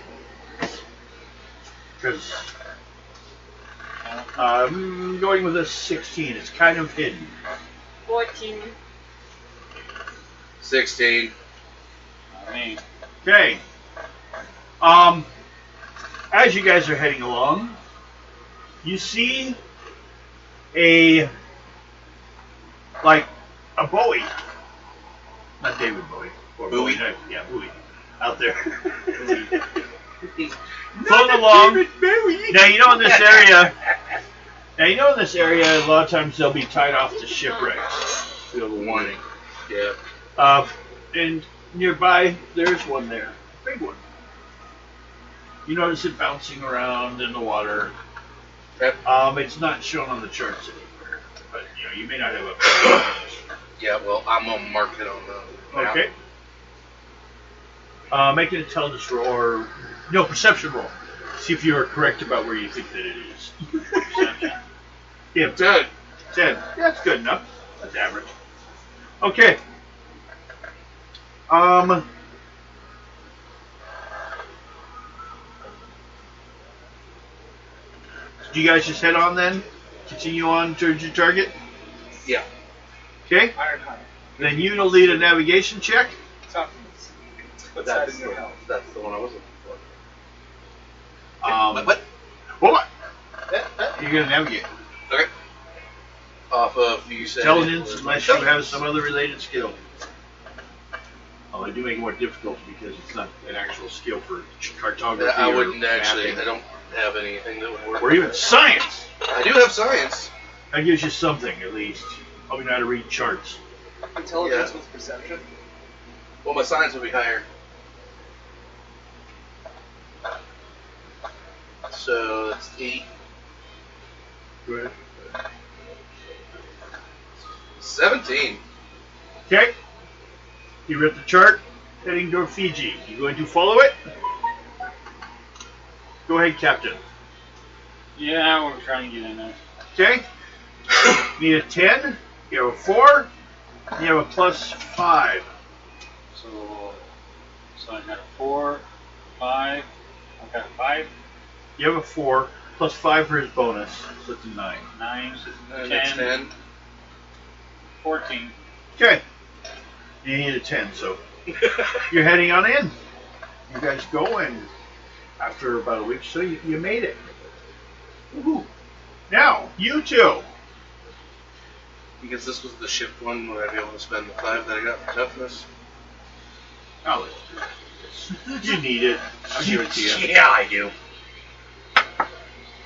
Speaker 2: Because I'm going with a 16. It's kind of hidden.
Speaker 1: 14.
Speaker 3: 16.
Speaker 7: I mean,
Speaker 2: Okay. As you guys are heading along, you see a Bowie. Not David Bowie. Or
Speaker 3: Bowie.
Speaker 2: Yeah, Bowie. Out there. Floating along. Now you know in this area. A lot of times they'll be tied off to shipwrecks. You have a warning.
Speaker 3: Yeah.
Speaker 2: And nearby, there's one there, big one. You notice it bouncing around in the water.
Speaker 3: Yep.
Speaker 2: It's not shown on the charts anywhere, but you may not have a.
Speaker 3: Yeah, well, I'm going to mark it on the map.
Speaker 2: Okay. Make an intelligence roll, or no, perception roll. See if you are correct about where you think that it is. Perception. Yeah,
Speaker 3: 10.
Speaker 2: 10. Yeah, that's good enough. That's average. Okay. Do you guys just head on then? Continue on towards your target?
Speaker 3: Yeah.
Speaker 2: Okay.
Speaker 5: Iron Hunter.
Speaker 2: Then you will lead a navigation check.
Speaker 5: Toughness. What side is your health?
Speaker 3: That's the one I was looking for.
Speaker 2: What? What?
Speaker 5: That.
Speaker 2: You're gonna navigate.
Speaker 3: Okay. Off of, you said...
Speaker 2: Intelligence, unless you have some other related skill. I do make it more difficult because it's not an actual skill for cartography.
Speaker 3: I
Speaker 2: or
Speaker 3: wouldn't actually.
Speaker 2: mapping.
Speaker 3: I don't have anything that would work.
Speaker 2: Or even science.
Speaker 3: I do have science.
Speaker 2: That gives you something at least. Help you know how to read charts.
Speaker 5: Intelligence
Speaker 3: Yeah.
Speaker 5: with perception.
Speaker 3: Well, my science would be higher. So that's 8.
Speaker 2: Go ahead.
Speaker 3: 17.
Speaker 2: Okay. You read the chart, heading toward Fiji. You going to follow it? Go ahead, Captain.
Speaker 7: yeah, we're trying to get in there.
Speaker 2: Okay. You need a 10. You have a 4. You have a +5.
Speaker 7: So I got a 4, 5. I got a 5,
Speaker 2: You have a 4 plus 5 for his bonus, so it's a 9.
Speaker 7: 9,
Speaker 3: And
Speaker 7: 10,
Speaker 3: it's 10.
Speaker 7: 14.
Speaker 2: Okay. You need a 10, so you're heading on in. You guys go, and after about a week or so, you made it. Woohoo. Now, you two.
Speaker 3: Because this was the shift one, would I be able to spend the 5 that I got for toughness?
Speaker 2: I'll let you do this. You need it. I'll give it to you.
Speaker 3: Yeah, I do.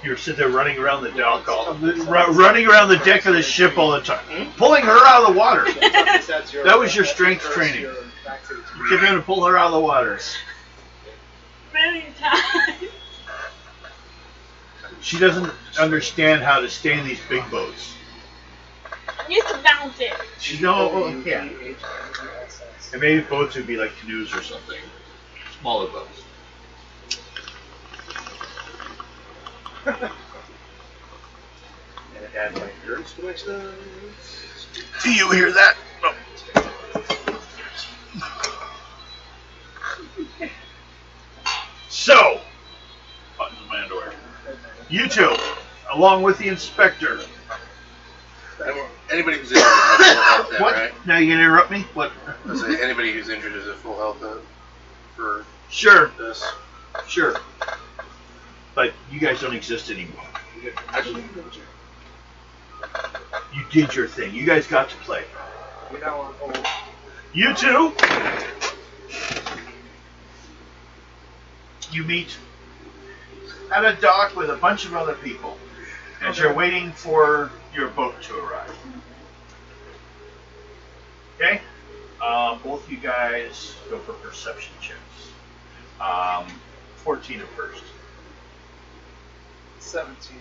Speaker 2: You're sitting there running around the dock, running around the deck of the ship all the time, pulling her out of the water. That was your strength training. You kept trying to pull her out of the water.
Speaker 1: Many times.
Speaker 2: She doesn't understand how to stay in these big boats.
Speaker 1: Used to bounce it.
Speaker 2: Yeah. And maybe boats would be like canoes or something. Smaller boats.
Speaker 3: And add my endurance to my stuff.
Speaker 2: Do you hear that? No. So, buttons of my underwear. You two, along with the inspector.
Speaker 3: Anybody who's injured has full health then,
Speaker 2: What?
Speaker 3: right?
Speaker 2: Now you gonna interrupt me? What?
Speaker 3: I say anybody who's injured is at full health for
Speaker 2: Sure,
Speaker 3: this.
Speaker 2: sure. But you guys don't exist anymore.
Speaker 3: Actually,
Speaker 2: You did your thing. You guys got to play.
Speaker 5: We now on hold.
Speaker 2: You two, you meet at a dock with a bunch of other people as you're waiting for your boat to arrive. Okay? Both you guys go for perception checks. 14 at first.
Speaker 5: 17.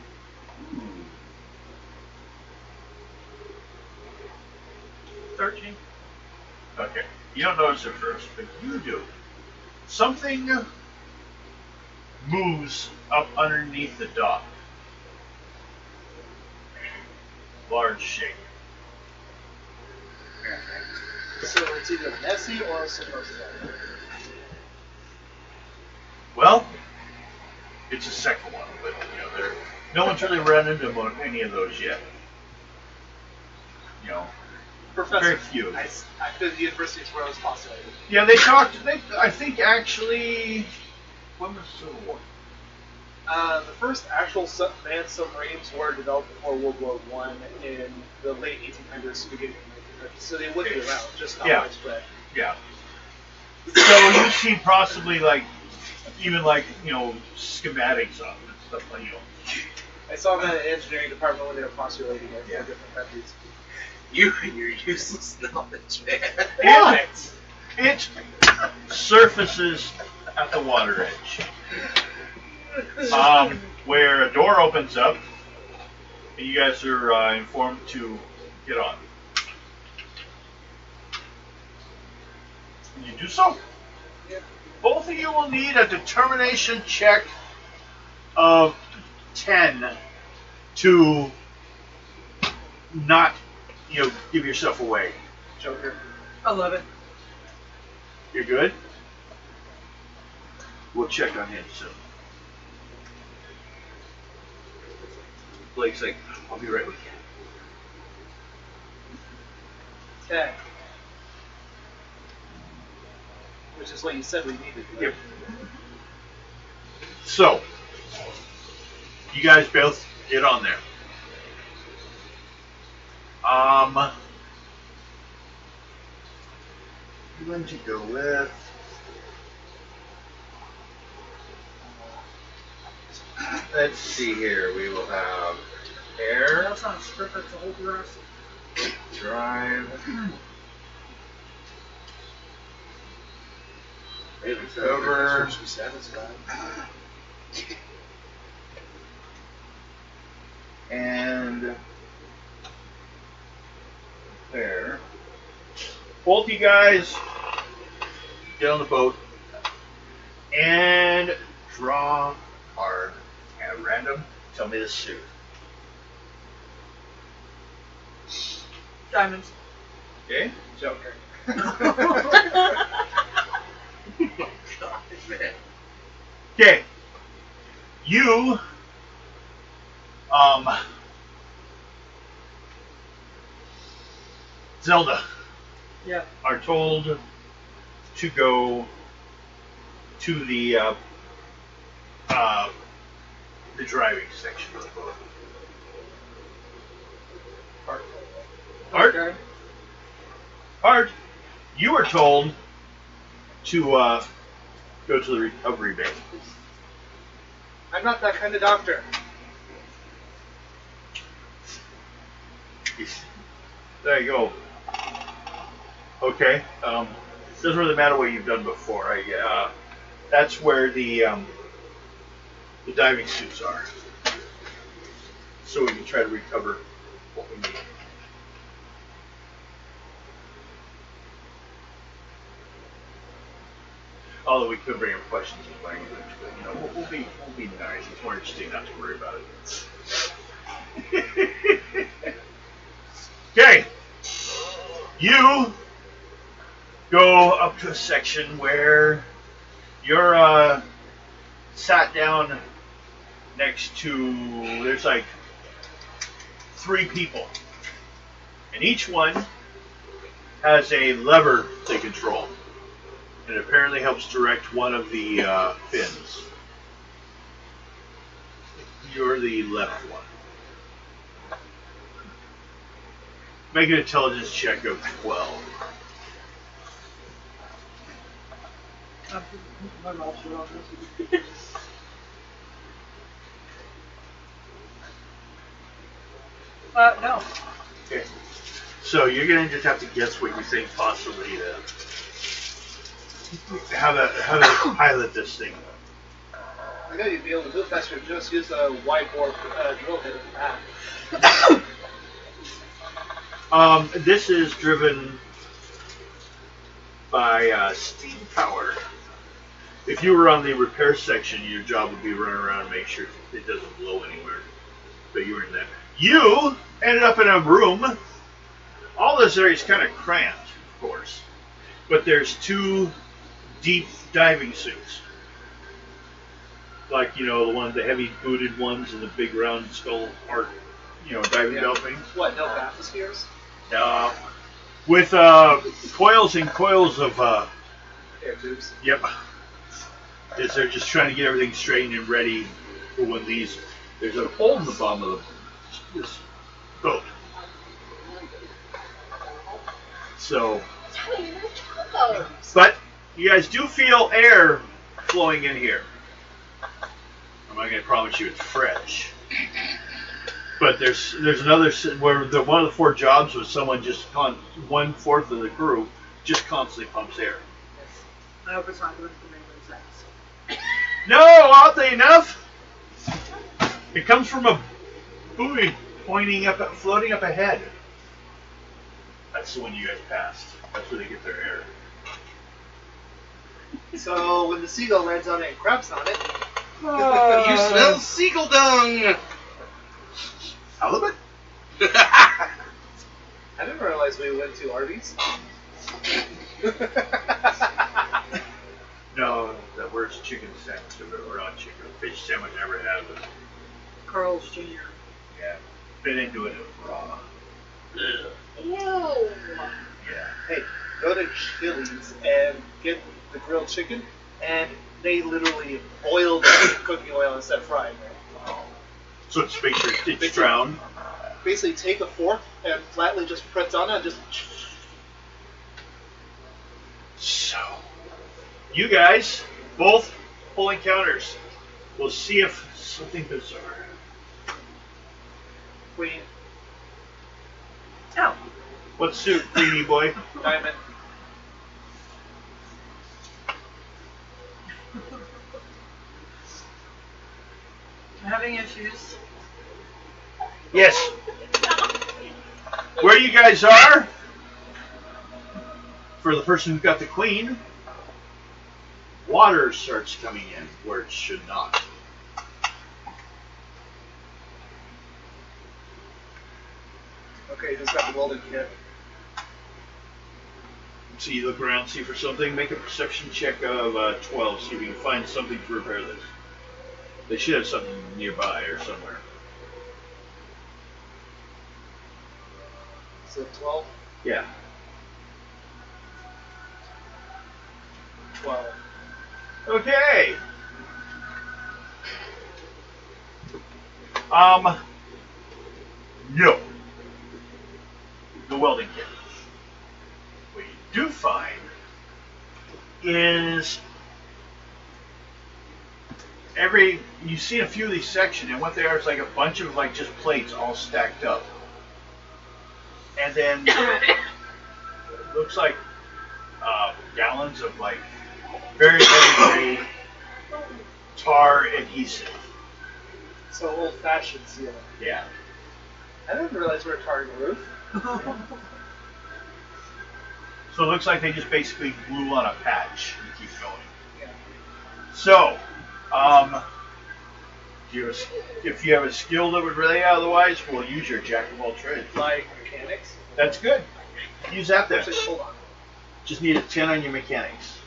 Speaker 2: 13? Okay. You don't notice it first, but you do. Something moves up underneath the dock. Large shape.
Speaker 5: So it's either Nessie or Supposed.
Speaker 2: Well, it's a second one, but no one's really run into any of those yet.
Speaker 5: Professor.
Speaker 2: Very few.
Speaker 5: I feel the university's where I was postulated.
Speaker 2: Yeah, they talked. I think actually, when was Civil War?
Speaker 5: The first actual manned submarines were developed before World War I in the late 1800s, beginning of the 1900s. So they would be around, just not
Speaker 2: Yeah.
Speaker 5: widespread.
Speaker 2: Yeah. So you see possibly even schematics of them and stuff like
Speaker 5: I saw them in the engineering department when they were postulating it for different countries.
Speaker 3: you and your useless knowledge, man.
Speaker 2: What? It surfaces at the water edge. Where a door opens up, and you guys are informed to get on. And you do so.
Speaker 5: Yeah.
Speaker 2: Both of you will need a determination check of 10 to not, give yourself away.
Speaker 5: Joker.
Speaker 4: 11.
Speaker 2: You're good? We'll check on him soon. Blake's like, I'll be right with you.
Speaker 5: Okay. Which is what you said we needed. Right?
Speaker 2: Yep. So, you guys both get on there. I'm going to go with. Let's see here. We will have air,
Speaker 4: That's not a script, that's a whole grass.
Speaker 2: drive,
Speaker 3: Over.
Speaker 2: over, and there. Both you guys get on the boat and draw card at random. Tell me the suit.
Speaker 4: Diamonds.
Speaker 2: Okay?
Speaker 5: Joker.
Speaker 2: You, Zelda,
Speaker 4: Yeah.
Speaker 2: are told to go to the driving section of the boat. Art,
Speaker 4: Okay.
Speaker 2: Art, you were told to go to the recovery bay.
Speaker 5: I'm not that kind of doctor.
Speaker 2: There you go. Okay. Doesn't really matter what you've done before. That's where the diving suits are, so we can try to recover what we need. Although we could bring up questions in language, but we'll be nice. It's more interesting not to worry about it. Okay, you go up to a section where you're sat down next to, there's like 3 people, and each one has a lever they control, and it apparently helps direct one of the fins. You're the left one. Make an intelligence check of 12.
Speaker 4: My mouth's shut on this. No.
Speaker 2: Okay. So you're gonna just have to guess what you think possibly how to pilot this thing.
Speaker 5: I know you'd be able to move faster. Just use a wide bore drill head at the back.
Speaker 2: This is driven by steam power. If you were on the repair section, your job would be run around and make sure it doesn't blow anywhere. But you were in that. You ended up in a room. All this area is kind of cramped, of course. But there's 2 deep diving suits. Like, the heavy booted ones and the big round skull art, diving belt things.
Speaker 5: What, no bathyspheres?
Speaker 2: With coils and coils of
Speaker 5: Air tubes.
Speaker 2: yep. As they're just trying to get everything straightened and ready for when there's a hole in the bottom of this boat. So, but you guys do feel air flowing in here. I'm not going to promise you it's fresh. But there's another where one of the 4 jobs was someone just 1/4 of the crew just constantly pumps air.
Speaker 4: I hope it's not going to anybody's ass.
Speaker 2: No, oddly enough, it comes from a buoy floating up ahead. That's the one you guys passed. That's where they get their air.
Speaker 5: So when the seagull lands on it and craps on it,
Speaker 3: You smell seagull dung!
Speaker 2: Halibut?
Speaker 5: I didn't realize we went to Arby's.
Speaker 2: No, the worst chicken sandwich or not chicken, fish sandwich I ever had was,
Speaker 4: Carl's Jr.
Speaker 2: yeah, been into it raw.
Speaker 1: Ew.
Speaker 2: Yeah.
Speaker 5: Hey, go to Chili's and get the grilled chicken, and they literally boil the cooking oil instead of frying it.
Speaker 2: So it's make sure it's drowned.
Speaker 5: Basically, take a fork and flatly just press on it and just.
Speaker 2: So, you guys, both full encounters. We'll see if something bizarre.
Speaker 5: Queen,
Speaker 4: Oh.
Speaker 2: What suit, Queenie boy?
Speaker 5: diamond.
Speaker 4: I'm having issues.
Speaker 2: Yes. Where you guys are, for the person who got the queen, water starts coming in where it should not.
Speaker 5: Okay, just got the welding kit.
Speaker 2: So you look around, see for something, make a perception check of 12, see if you can find something to repair this. They should have something nearby or somewhere.
Speaker 5: So 12?
Speaker 2: Yeah.
Speaker 5: 12.
Speaker 2: Okay. No. The welding kit. What you do find is you see a few of these sections, and what they are is like a bunch of like just plates all stacked up. And then it looks like gallons of like very heavy grade tar adhesive.
Speaker 5: So old-fashioned sealant.
Speaker 2: Yeah.
Speaker 5: I didn't realize we were tarring the roof.
Speaker 2: So it looks like they just basically glue on a patch and keep going.
Speaker 5: Yeah.
Speaker 2: So, if you have a skill that would relay otherwise, we'll use your jack of all trades.
Speaker 5: Like mechanics.
Speaker 2: That's good. Use that then.
Speaker 5: Actually, hold on.
Speaker 2: Just need a 10 on your mechanics.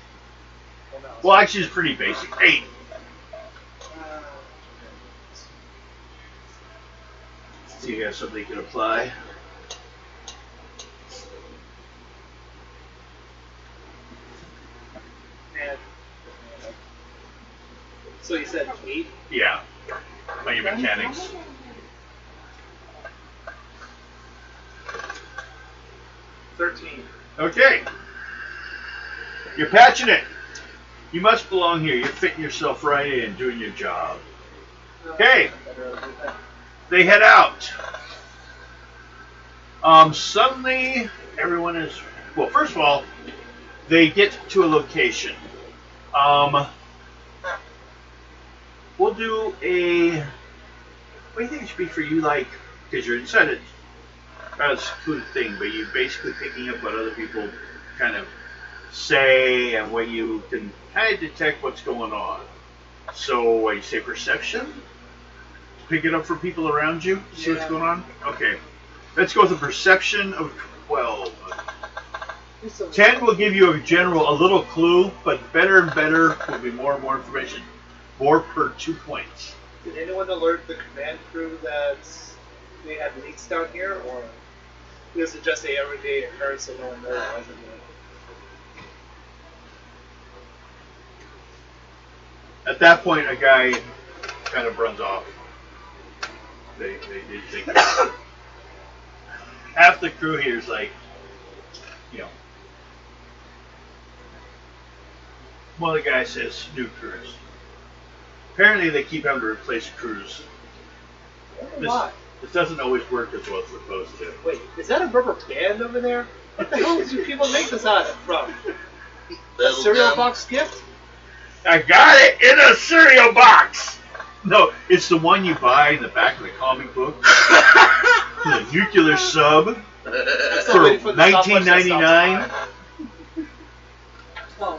Speaker 5: Oh, no.
Speaker 2: Well, actually, it's pretty basic. 8. So you got something you can apply.
Speaker 5: And so you said 8?
Speaker 2: Yeah. On your mechanics. Okay. You're patching it. You must belong here. You're fitting yourself right in, doing your job. Okay. They head out. Suddenly, everyone is... Well, first of all, they get to a location. We'll do a... What do you think it should be for you, like... Because you're inside it. Not a secluded thing, but you're basically picking up what other people kind of say and what you can kind of detect what's going on. So, what, you say perception? Pick it up from people around you? See what's going on? Okay. Let's go with a perception of 12. 10 will give you a little clue, but better and better will be more and more information. More per 2 points.
Speaker 5: Did anyone alert the command crew that they had leaks down here, or is it just a everyday occurrence so no one knows it?
Speaker 2: At that point, a guy kind of runs off. They think half the crew here is like, you know. One of the guys says, new crews. Apparently they keep having to replace crews. This doesn't always work as well as it's supposed to.
Speaker 5: Wait, is that a rubber band over there? What the hell do people make this out of from? A cereal box gift?
Speaker 2: I got it in a cereal box! No, it's the one you buy in the back of the comic book. The nuclear sub for $19.99.
Speaker 5: Oh.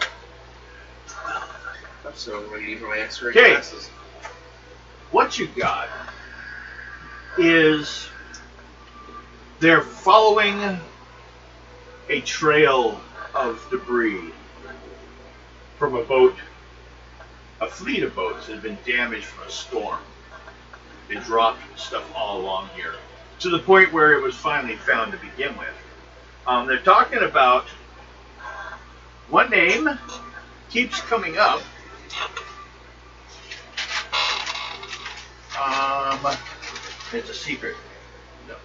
Speaker 3: I'm so ready for my X-ray
Speaker 2: Okay.
Speaker 3: glasses.
Speaker 2: What you got is they're following a trail of debris from a boat, a fleet of boats that had been damaged from a storm. They dropped stuff all along here to the point where it was finally found to begin with. They're talking about one name keeps coming up. It's a secret. No.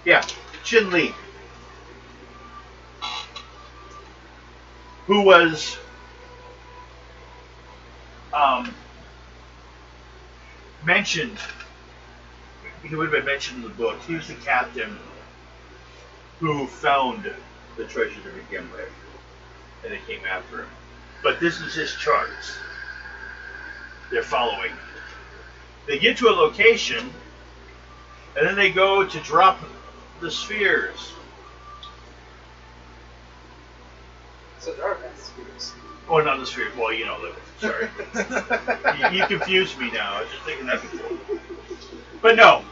Speaker 2: Yeah, Chin Lee, who was mentioned. He would have been mentioned in the book. He was the captain who found the treasure to begin with, and they came after him. But this is his charts. They're following. They get to a location, and then they go to drop the spheres.
Speaker 5: So there are advanced spheres.
Speaker 2: Oh, not the sphere. Well, you know, sorry. you confused me now. I was just thinking that before. But no,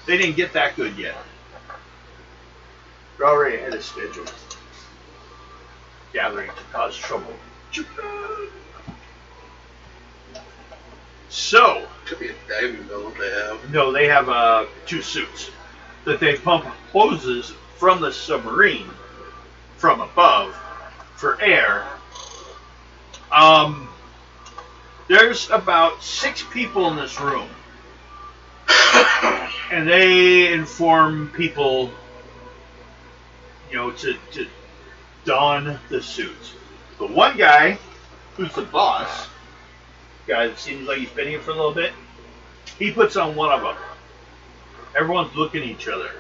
Speaker 2: they didn't get that good yet. They're already ahead of schedule. Gathering to cause trouble. So,
Speaker 3: Could be a diving bell they have.
Speaker 2: no, they have 2 suits that they pump hoses from the submarine from above for air. There's about 6 people in this room, and they inform people, you know, to don the suits. The one guy, who's the boss, guy that seems like he's been here for a little bit, he puts on one of them. Everyone's looking at each other.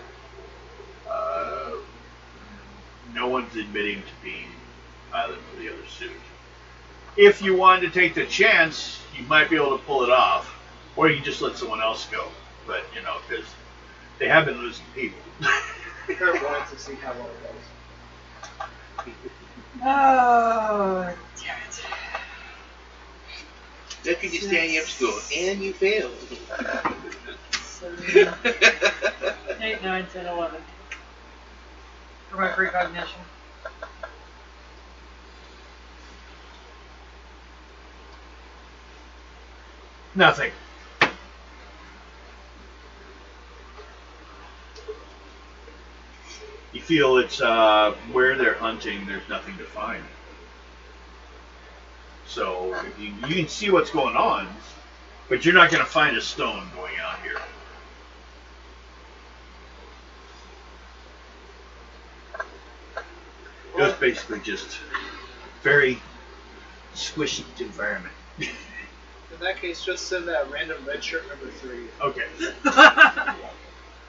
Speaker 2: No one's admitting to being either of the other suit. If you wanted to take the chance, you might be able to pull it off, or you can just let someone else go. But, you know, because they have been losing people.
Speaker 5: They're wanting to see how well it goes.
Speaker 1: Oh, damn it.
Speaker 3: Look at you standing up to school, and you failed.
Speaker 1: 7, 8, 9, 10, 11. For my precognition.
Speaker 2: Nothing. You feel it's where they're hunting, there's nothing to find. So if you can see what's going on, but you're not going to find a stone going out here. It was basically just very squishy environment.
Speaker 5: In that case, just send that random red shirt number 3.
Speaker 2: Okay.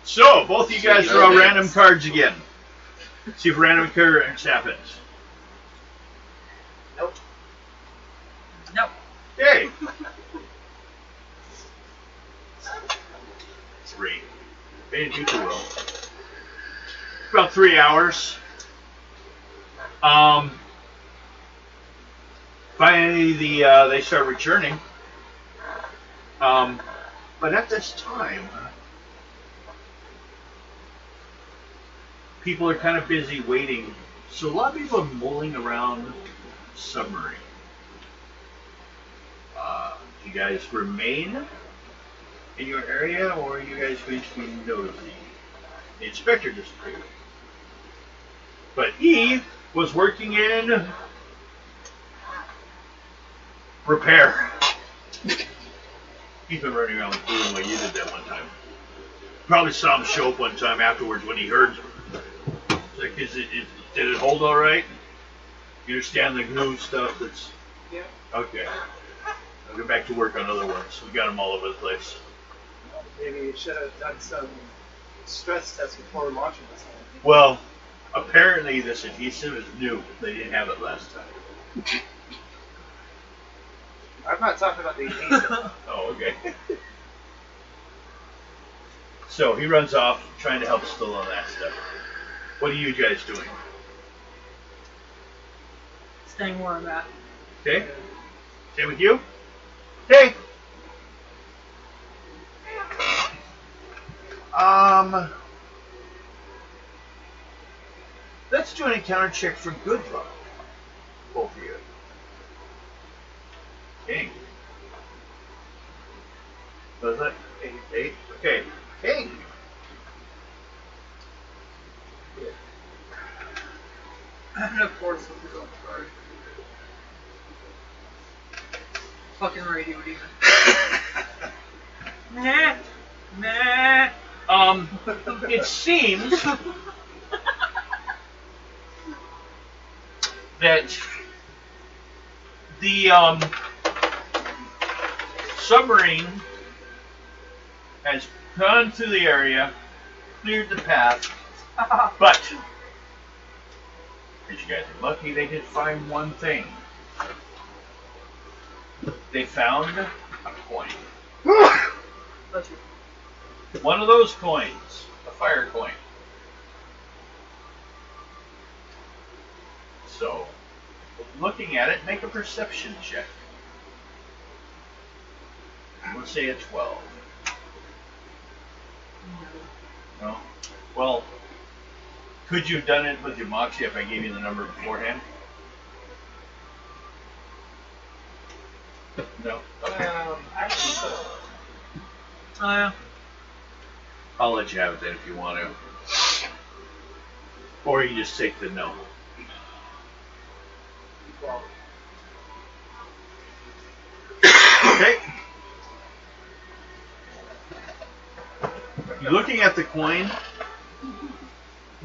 Speaker 2: So, both of you guys draw random cards again. See if random occurrence happens.
Speaker 5: Nope.
Speaker 1: Nope.
Speaker 2: Okay. 3. They didn't do too well. About 3 hours. Finally, they start returning. But at this time, people are kind of busy waiting. So a lot of people are mulling around the submarine. Do you guys remain in your area, or are you guys going to be nosy? The inspector disappeared. But he was working in repair. He's been running around with Boone like you did that one time. Probably saw him show up one time afterwards when he heard. Like, did it hold all right? You understand the new stuff that's...
Speaker 5: Yeah.
Speaker 2: Okay. I'll get back to work on other ones. We got them all over the place.
Speaker 5: Maybe you should have done some stress tests before launching this thing.
Speaker 2: Well, apparently this adhesive is new. They didn't have it last time.
Speaker 5: I'm not talking about the adhesive.
Speaker 2: Oh, okay. So he runs off trying to help Still on that stuff. What are you guys doing?
Speaker 1: Staying where I'm at.
Speaker 2: Okay. Same with you? Okay. Let's do an encounter check for good luck. Both of you. King. Was that 8? Okay. King.
Speaker 1: And of course, with his own card. Fucking radio demon. Meh. Meh.
Speaker 2: It seems that the submarine has gone through the area, cleared the path, but as you guys are lucky, they did find one thing. They found a coin. One of those coins, a fire coin. So, looking at it, make a perception check. Let's say a 12. No? Well, could you have done it with your Moxie if I gave you the number beforehand? No? Okay.
Speaker 5: Actually, so.
Speaker 2: Oh, yeah. I'll let you have it then if you want to. Or you just take the no.
Speaker 5: Well,
Speaker 2: Okay. You're looking at the coin.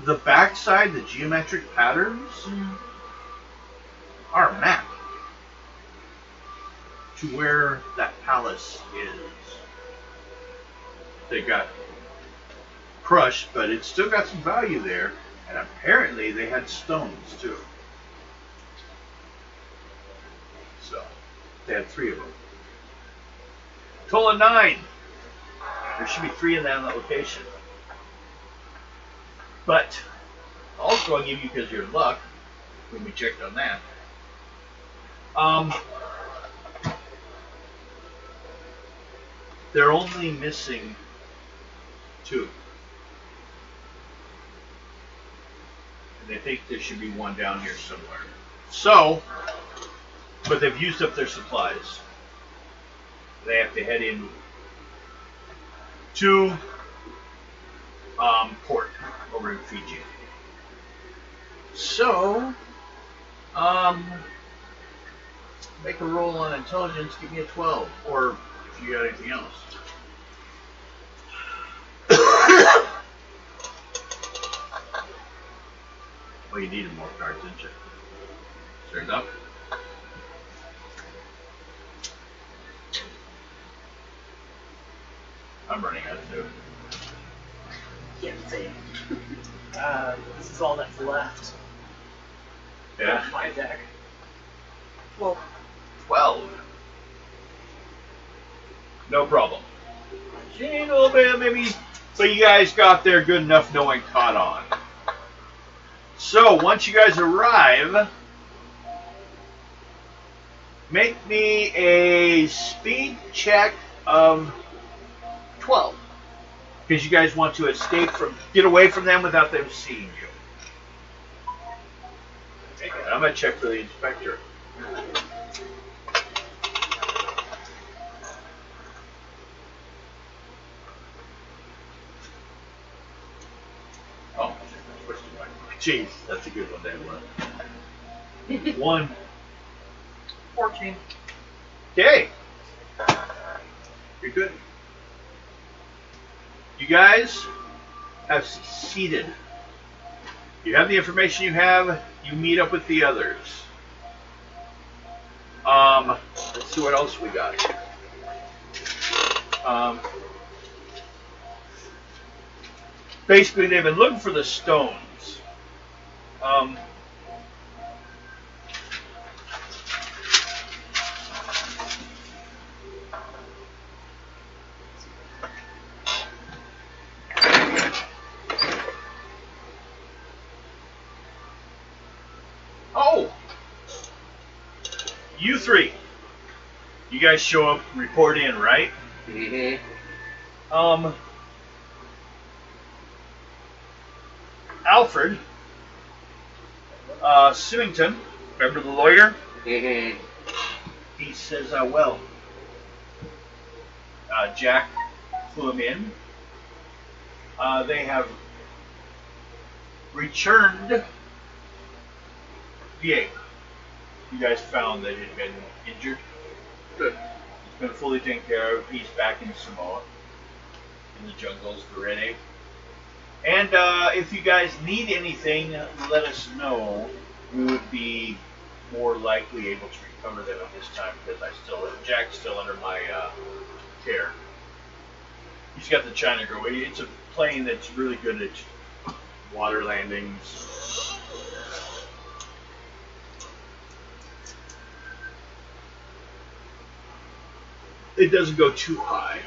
Speaker 2: The backside, the geometric patterns, are a map to where that palace is. They got crushed, but it's still got some value there. And apparently they had stones too. So, they had 3 of them. Total of 9. There should be 3 in that location. But, also I'll give you, because your luck, when we checked on that, they're only missing 2. And they think there should be 1 down here somewhere. So, but they've used up their supplies. They have to head in to port over in Fiji. So, make a roll on intelligence, give me a 12, or if you got anything else. Well, you needed more cards, didn't you? Is there enough? I'm running out too.
Speaker 4: Can't say.
Speaker 5: this is all that's left.
Speaker 2: Yeah.
Speaker 5: My deck.
Speaker 2: Well, 12. No problem. A little bit, maybe, but you guys got there good enough knowing caught on. So, once you guys arrive, make me a speed check of 12. Because you guys want to escape get away from them without them seeing you. And I'm going to check for the inspector. Oh, jeez, that's a good one, that one. 1.
Speaker 4: 14.
Speaker 2: Okay. You're good. You guys have succeeded. You have the information you have. You meet up with the others. Let's see what else we got. Basically, they've been looking for the stones. Oh! You 3. You guys show up, report in, right?
Speaker 3: Mm-hmm.
Speaker 2: Alfred Symington, remember the lawyer?
Speaker 3: Mm-hmm.
Speaker 2: He says, well, Jack flew him in. They have returned VA. You guys found that he had been injured.
Speaker 3: Good.
Speaker 2: He's been fully taken care of. He's back in Samoa, in the jungles, Verene. And if you guys need anything, let us know. We would be more likely able to recover them at this time because Jack's still under my care. He's got the China Girl. It's a plane that's really good at water landings. It doesn't go too high.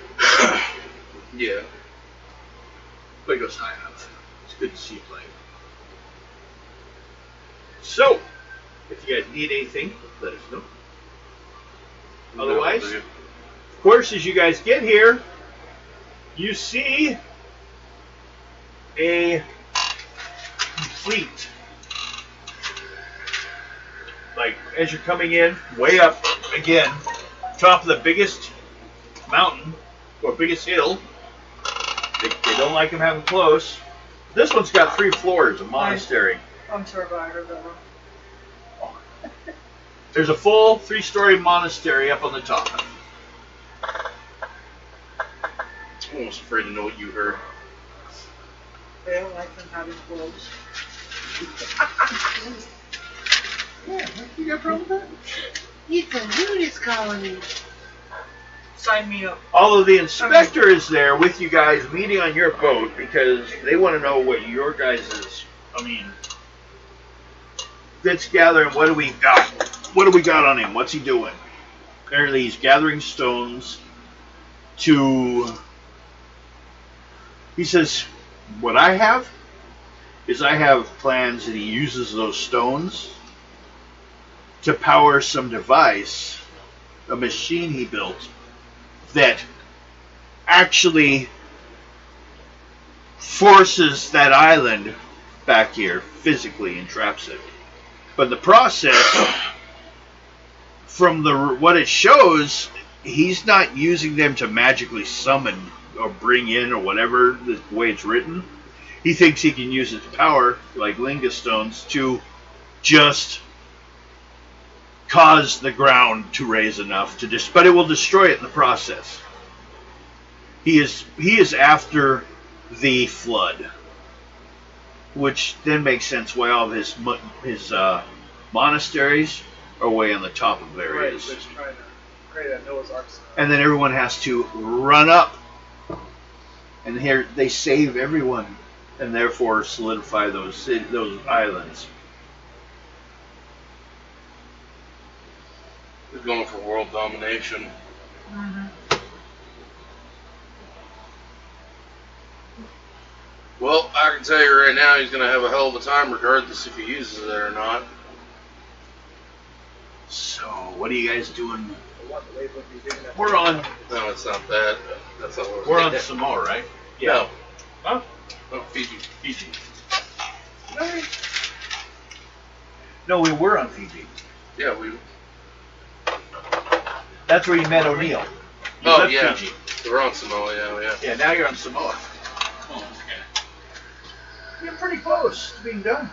Speaker 3: Yeah.
Speaker 2: But it goes high enough. It's good to see plane. So, If you guys need anything, let us know.
Speaker 3: No,
Speaker 2: Otherwise,
Speaker 3: dude.
Speaker 2: of course, as you guys get here, you see a complete, like as you're coming in, way up again, top of the biggest mountain or biggest hill. They don't like them having close. This one's got 3 floors, a monastery.
Speaker 4: I'm sorry, but I heard that wrong.
Speaker 2: There's a full 3-story monastery up on the top.
Speaker 3: I'm almost afraid to know what you heard.
Speaker 4: They don't like them having clothes.
Speaker 2: Yeah, you got a problem with that?
Speaker 4: It's a nudist colony. Sign me up.
Speaker 2: Although the inspector is there with you guys meeting on your boat because they want to know what your guys' let's gather what do we got? What do we got on him? What's he doing? Apparently he's gathering stones to... He says, what I have is I have plans that he uses those stones to power some device, a machine he built, that actually forces that island back here physically and traps it. But the process, from what it shows, he's not using them to magically summon or bring in or whatever, the way it's written. He thinks he can use its power, like Linga stones, to just cause the ground to raise enough to but it will destroy it in the process. He is after the flood, which then makes sense why all of his monasteries are way on the top of areas.
Speaker 5: Right, just trying to create a Noah's Ark.
Speaker 2: And then everyone has to run up, and here they save everyone, and therefore solidify those islands.
Speaker 3: They're going for world domination.
Speaker 4: Mm-hmm.
Speaker 3: Well, I can tell you right now, he's going to have a hell of a time regardless if he uses it or not.
Speaker 2: So, what are you guys doing?
Speaker 5: I want the label to be big enough.
Speaker 2: We're on.
Speaker 3: No, it's not that. That's not what
Speaker 2: We're on Samoa, right?
Speaker 3: No.
Speaker 2: Huh?
Speaker 3: No, Fiji.
Speaker 2: Fiji. No, we were on Fiji.
Speaker 3: Yeah, we.
Speaker 2: That's where you met O'Neill. You
Speaker 3: Oh,
Speaker 2: left
Speaker 3: yeah.
Speaker 2: Fiji.
Speaker 3: We're on Samoa, yeah.
Speaker 2: Yeah, now you're on Samoa.
Speaker 7: Oh, okay.
Speaker 2: You're pretty close to being done.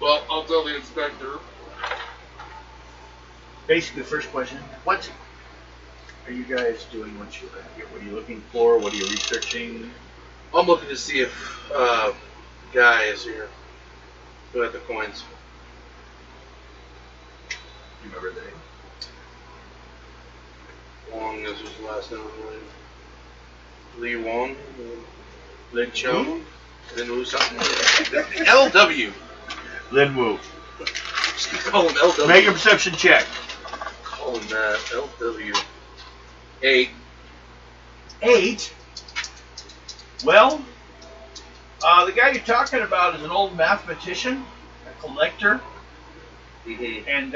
Speaker 3: Well, I'll tell the inspector.
Speaker 2: Basically, first question: what are you guys doing once you're back here? What are you looking for? What are you researching?
Speaker 3: I'm looking to see if Guy is here. Who had the coins?
Speaker 2: You remember the name?
Speaker 3: Wong is his last name, I believe. Lee Wong?
Speaker 2: Lin
Speaker 3: Cho? Lin Wu something? LW.
Speaker 2: Lin Wu.
Speaker 3: Just keep calling him LW.
Speaker 2: Make a perception check.
Speaker 3: Call him that. LW. 8.
Speaker 2: 8. Well, the guy you're talking about is an old mathematician, a collector,
Speaker 3: Mm-hmm.
Speaker 2: and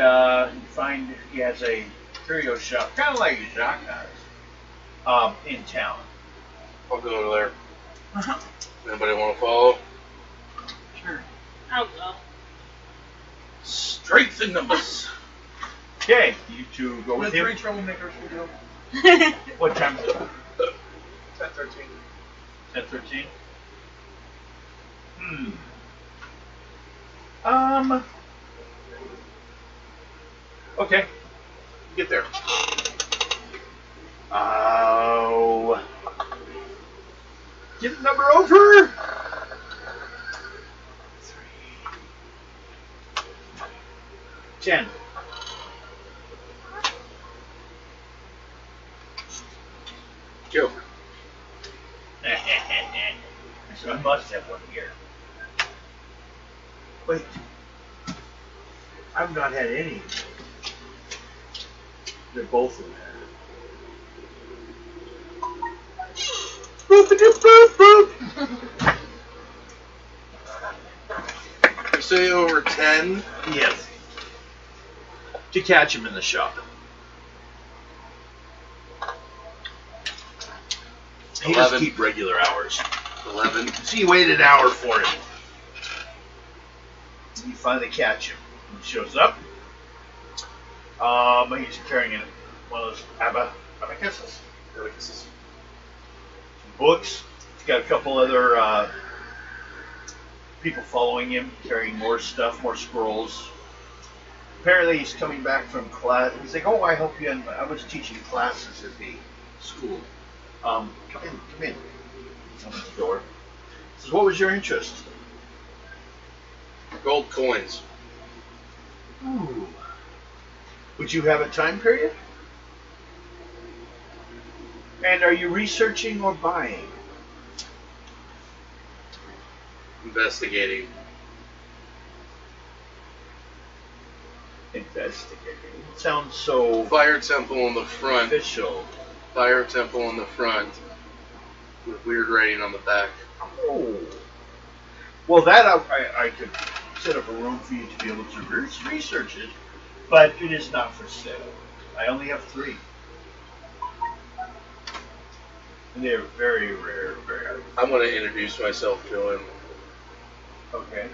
Speaker 2: you find he has a curio shop, kind of like Jacques has, in town.
Speaker 3: I'll go there.
Speaker 2: Uh-huh.
Speaker 3: Anybody want to follow?
Speaker 2: Sure.
Speaker 1: I'll go.
Speaker 3: Strength in numbers.
Speaker 2: Okay, you two go with
Speaker 4: The
Speaker 2: him.
Speaker 4: 3 troublemakers will go.
Speaker 2: What time is it?
Speaker 5: 10:13.
Speaker 2: 10:13. Okay. Get there. Oh. Get the number over. 10.
Speaker 3: Go.
Speaker 2: So I must have one here. Wait. I've not had any. They're both in there. Boop-a-doop, boop, boop.
Speaker 3: say over 10.
Speaker 2: Yes. To catch him in the shop. He just
Speaker 3: 11.
Speaker 2: keep regular hours.
Speaker 3: 11.
Speaker 2: So you wait an hour for him. You finally catch him. He shows up. He's carrying one of those abacusses. Books. He's got a couple other people following him, carrying more stuff, more scrolls. Apparently he's coming back from class. He's like, oh, I help you. I was teaching classes at the school. Come in. He's opens the door. He says, what was your interest?
Speaker 3: Gold coins.
Speaker 2: Ooh. Would you have a time period? And are you researching or buying?
Speaker 3: Investigating.
Speaker 2: Investigating. It sounds so
Speaker 3: Fire temple in the front.
Speaker 2: official.
Speaker 3: Fire temple in the front. With weird writing on the back.
Speaker 2: Oh. Well, that I could set up a room for you to be able to research it, but it is not for sale. I only have 3. And they're very rare, very hard.
Speaker 3: I'm going to introduce myself to him.
Speaker 2: Okay.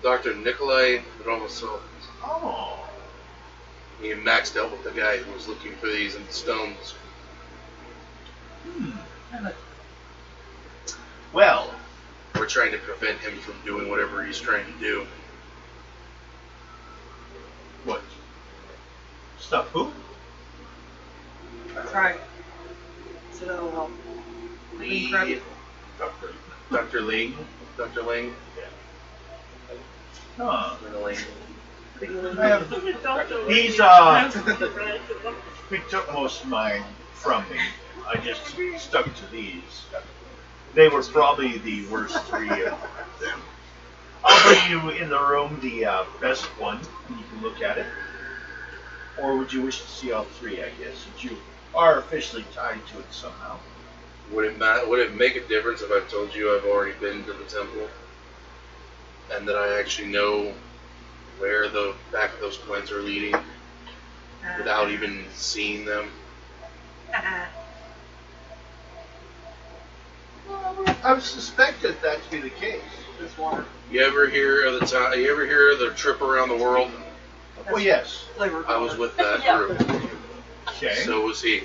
Speaker 3: Dr. Nikolai Romasov.
Speaker 2: Oh.
Speaker 3: Me and Max dealt with the guy who was looking for these in the stones.
Speaker 2: Well,
Speaker 3: We're trying to prevent him from doing whatever he's trying to do.
Speaker 2: what? Stuff who?
Speaker 4: That's right. So that'll help.
Speaker 3: Lee,
Speaker 2: Doctor.
Speaker 3: Dr. Ling, Dr. Ling,
Speaker 2: Huh.
Speaker 3: Ling.
Speaker 2: I have, he's picked up most of mine from me. I just stuck to these. They were probably the worst 3 of them. I'll bring you in the room the best one, and you can look at it. Or would you wish to see all 3, I guess, since you are officially tied to it somehow?
Speaker 3: Would it make a difference if I told you I've already been to the temple? And that I actually know where the back of those coins are leading without even seeing them?
Speaker 2: I would suspect that to be the case.
Speaker 4: This water.
Speaker 3: You ever hear of the trip around the world?
Speaker 2: Well, yes.
Speaker 4: Flavor.
Speaker 3: I was with that
Speaker 1: Yeah.
Speaker 3: group.
Speaker 2: Okay.
Speaker 3: So was he.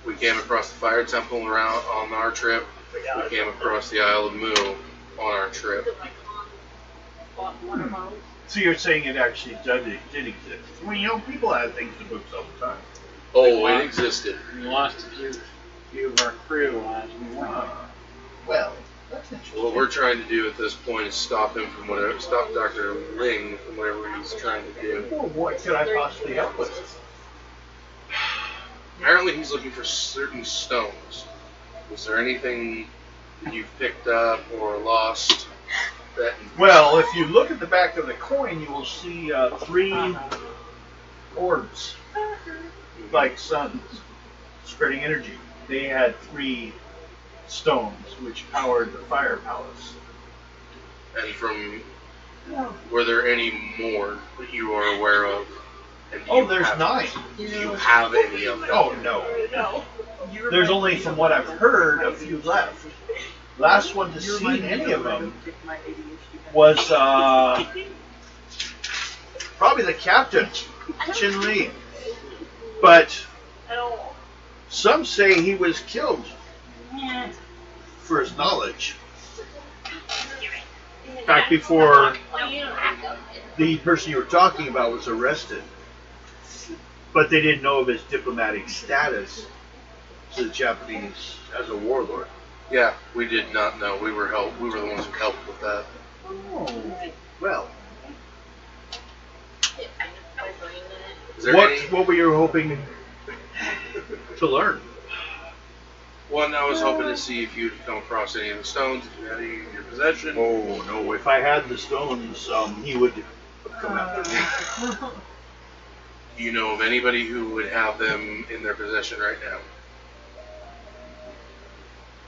Speaker 3: We came across the fire temple around on our trip. We came across the Isle of Mu on our trip.
Speaker 2: So you're saying it actually did exist? Well, you know, people add things to books all the time.
Speaker 3: Oh, it existed.
Speaker 7: We lost a few of our crew as we went.
Speaker 2: Well, that's interesting.
Speaker 3: What we're trying to do at this point is stop Dr. Ling from whatever he's trying to do.
Speaker 2: Well, what could I possibly help with?
Speaker 3: Apparently he's looking for certain stones. Was there anything you picked up or lost that...
Speaker 2: Well, if you look at the back of the coin, you will see 3 orbs, like suns, spreading energy. They had 3 stones, which powered the fire palace.
Speaker 3: And were there any more that you are aware of? And do
Speaker 2: Oh,
Speaker 3: you
Speaker 2: there's
Speaker 3: have,
Speaker 2: 9.
Speaker 3: Do you have any of them?
Speaker 2: Oh, no. There's only, from what I've heard, a few left. Last one to see any of them was probably the captain, Chin Li. But some say he was killed for his knowledge. In fact, before the person you were talking about was arrested. But they didn't know of his diplomatic status to the Japanese as a warlord.
Speaker 3: Yeah, we did not know. We were the ones who helped with that.
Speaker 2: Oh, well.
Speaker 3: Is there any?
Speaker 2: What were you hoping to learn?
Speaker 3: One, I was hoping to see if you'd come across any of the stones, if you had any in your possession.
Speaker 2: Oh, no. If I had the stones, he would have come after me.
Speaker 3: Do you know of anybody who would have them in their possession right now?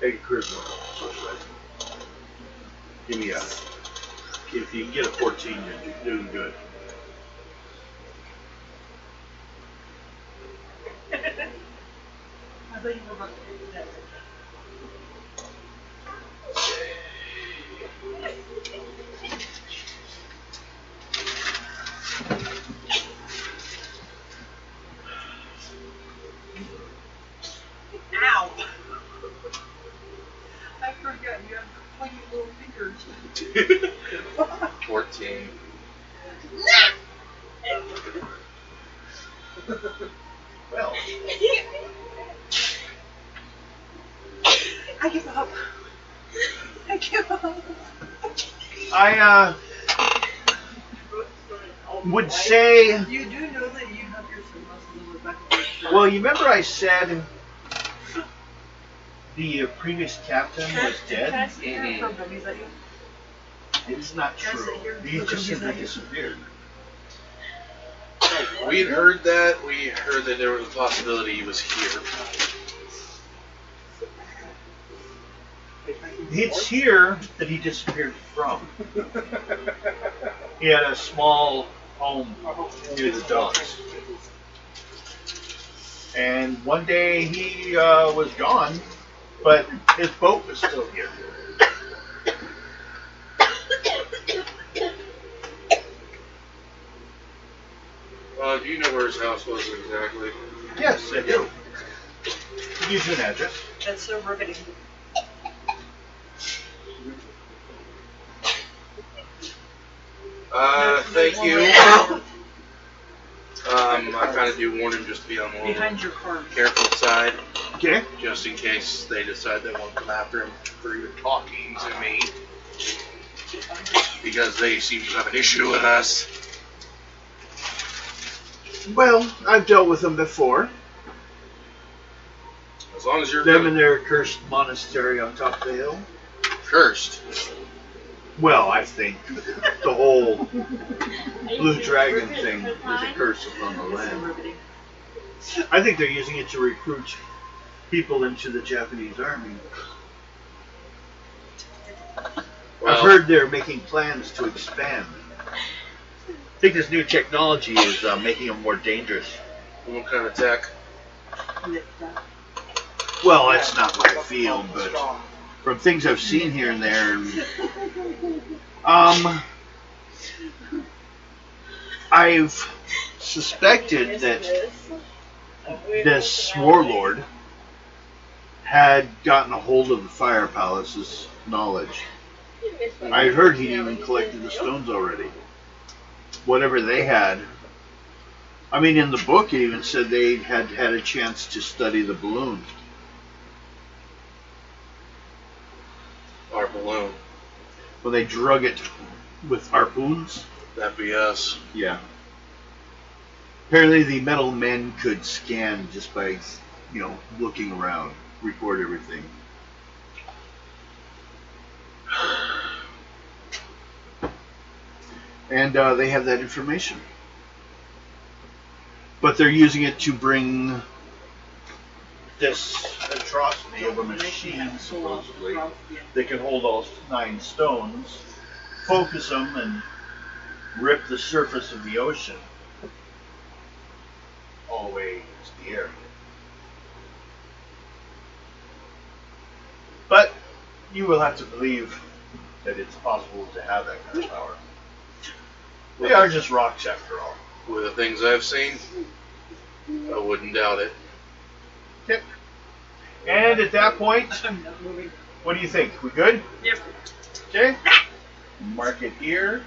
Speaker 2: Hey, charisma. Socializing. Give me a If you can get a 14, you're doing good.
Speaker 4: I thought you were about to do that. Ow! I forgot you have pointy little fingers.
Speaker 3: 14.
Speaker 2: Well,
Speaker 4: I give up. I give up.
Speaker 2: I would say,
Speaker 4: You do know that you have your muscles in the back of your shirt.
Speaker 2: well, you remember I said the previous captain was dead?
Speaker 3: Mhm.
Speaker 2: It's not true. He just simply disappeared.
Speaker 3: We had heard that. We heard that there was a possibility he was here.
Speaker 2: It's here that he disappeared from. He had a small home near the docks. And one day he was gone, but his boat was still here.
Speaker 3: Do you know where his house was exactly?
Speaker 2: Yes, I do. Give you an address.
Speaker 4: That's so riveting.
Speaker 3: Thank you. I kind of do warn him just to be on the
Speaker 4: Behind your car.
Speaker 3: careful side,
Speaker 2: Okay.
Speaker 3: just in case they decide they want to come after him for even talking to me, because they seem to have an issue with us.
Speaker 2: Well, I've dealt with them before.
Speaker 3: As long as you're
Speaker 2: Them and their cursed monastery on top of the hill.
Speaker 3: cursed.
Speaker 2: Well, I think the whole Blue Dragon thing is a curse upon the
Speaker 4: That's so
Speaker 2: land.
Speaker 4: riveting.
Speaker 2: I think they're using it to recruit people into the Japanese army. I've heard they're making plans to expand. I think this new technology is making them more dangerous.
Speaker 3: What kind of tech?
Speaker 2: Well, that's not my field, but from things I've seen here and there, I've suspected that this warlord had gotten a hold of the Fire Palace's knowledge. I heard he'd even collected the stones already. Whatever they had. I mean, in the book it even said they had had a chance to study the balloon.
Speaker 3: Our balloon.
Speaker 2: When they drug it with harpoons.
Speaker 3: That'd be us.
Speaker 2: Yeah. Apparently the metal men could scan just by, looking around, record everything. And they have that information. But they're using it to bring this atrocity of a machine, supposedly. They can hold all 9 stones, focus them, and rip the surface of the ocean all the way into the air. But you will have to believe that it's possible to have that kind of power. They are just rocks after all.
Speaker 3: With the things I've seen, I wouldn't doubt it.
Speaker 2: Yep. And at that point,
Speaker 4: I'm not moving.
Speaker 2: what do you think? We good?
Speaker 4: Yep.
Speaker 2: Okay. Mark it here.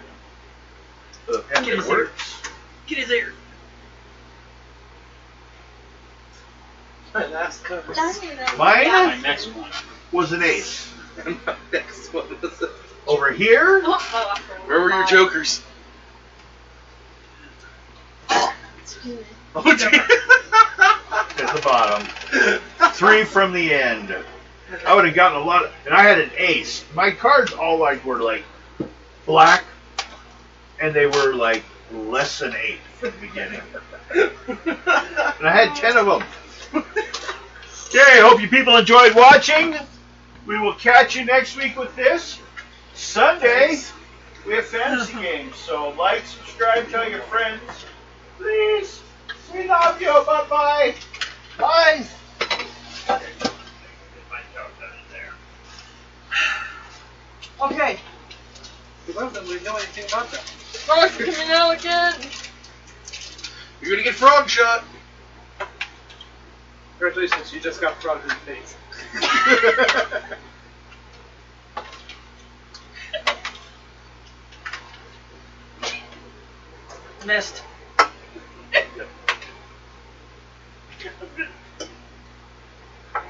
Speaker 2: So the pen
Speaker 4: Get his
Speaker 2: works.
Speaker 4: Get his ear.
Speaker 5: My last cover.
Speaker 2: Mine
Speaker 7: My next one.
Speaker 2: was an ace.
Speaker 3: And my next one was a...
Speaker 2: Over here,
Speaker 3: Where were your jokers? Oh, dear.
Speaker 2: at the bottom. 3 from the end. I would have gotten a lot of, and I had an ace. My cards all were black, and they were less than 8 from the beginning. And I had 10 of them. Okay, hope you people enjoyed watching. We will catch you next week with this Sunday.
Speaker 6: We have fantasy games, so like, subscribe, tell your friends. Please. We love you. Bye-bye. Bye.
Speaker 5: Okay. We love them. We know anything about them.
Speaker 1: Frogs are coming out again.
Speaker 3: You're gonna get frog shot.
Speaker 5: Congratulations, you just got frog in the face.
Speaker 4: Missed.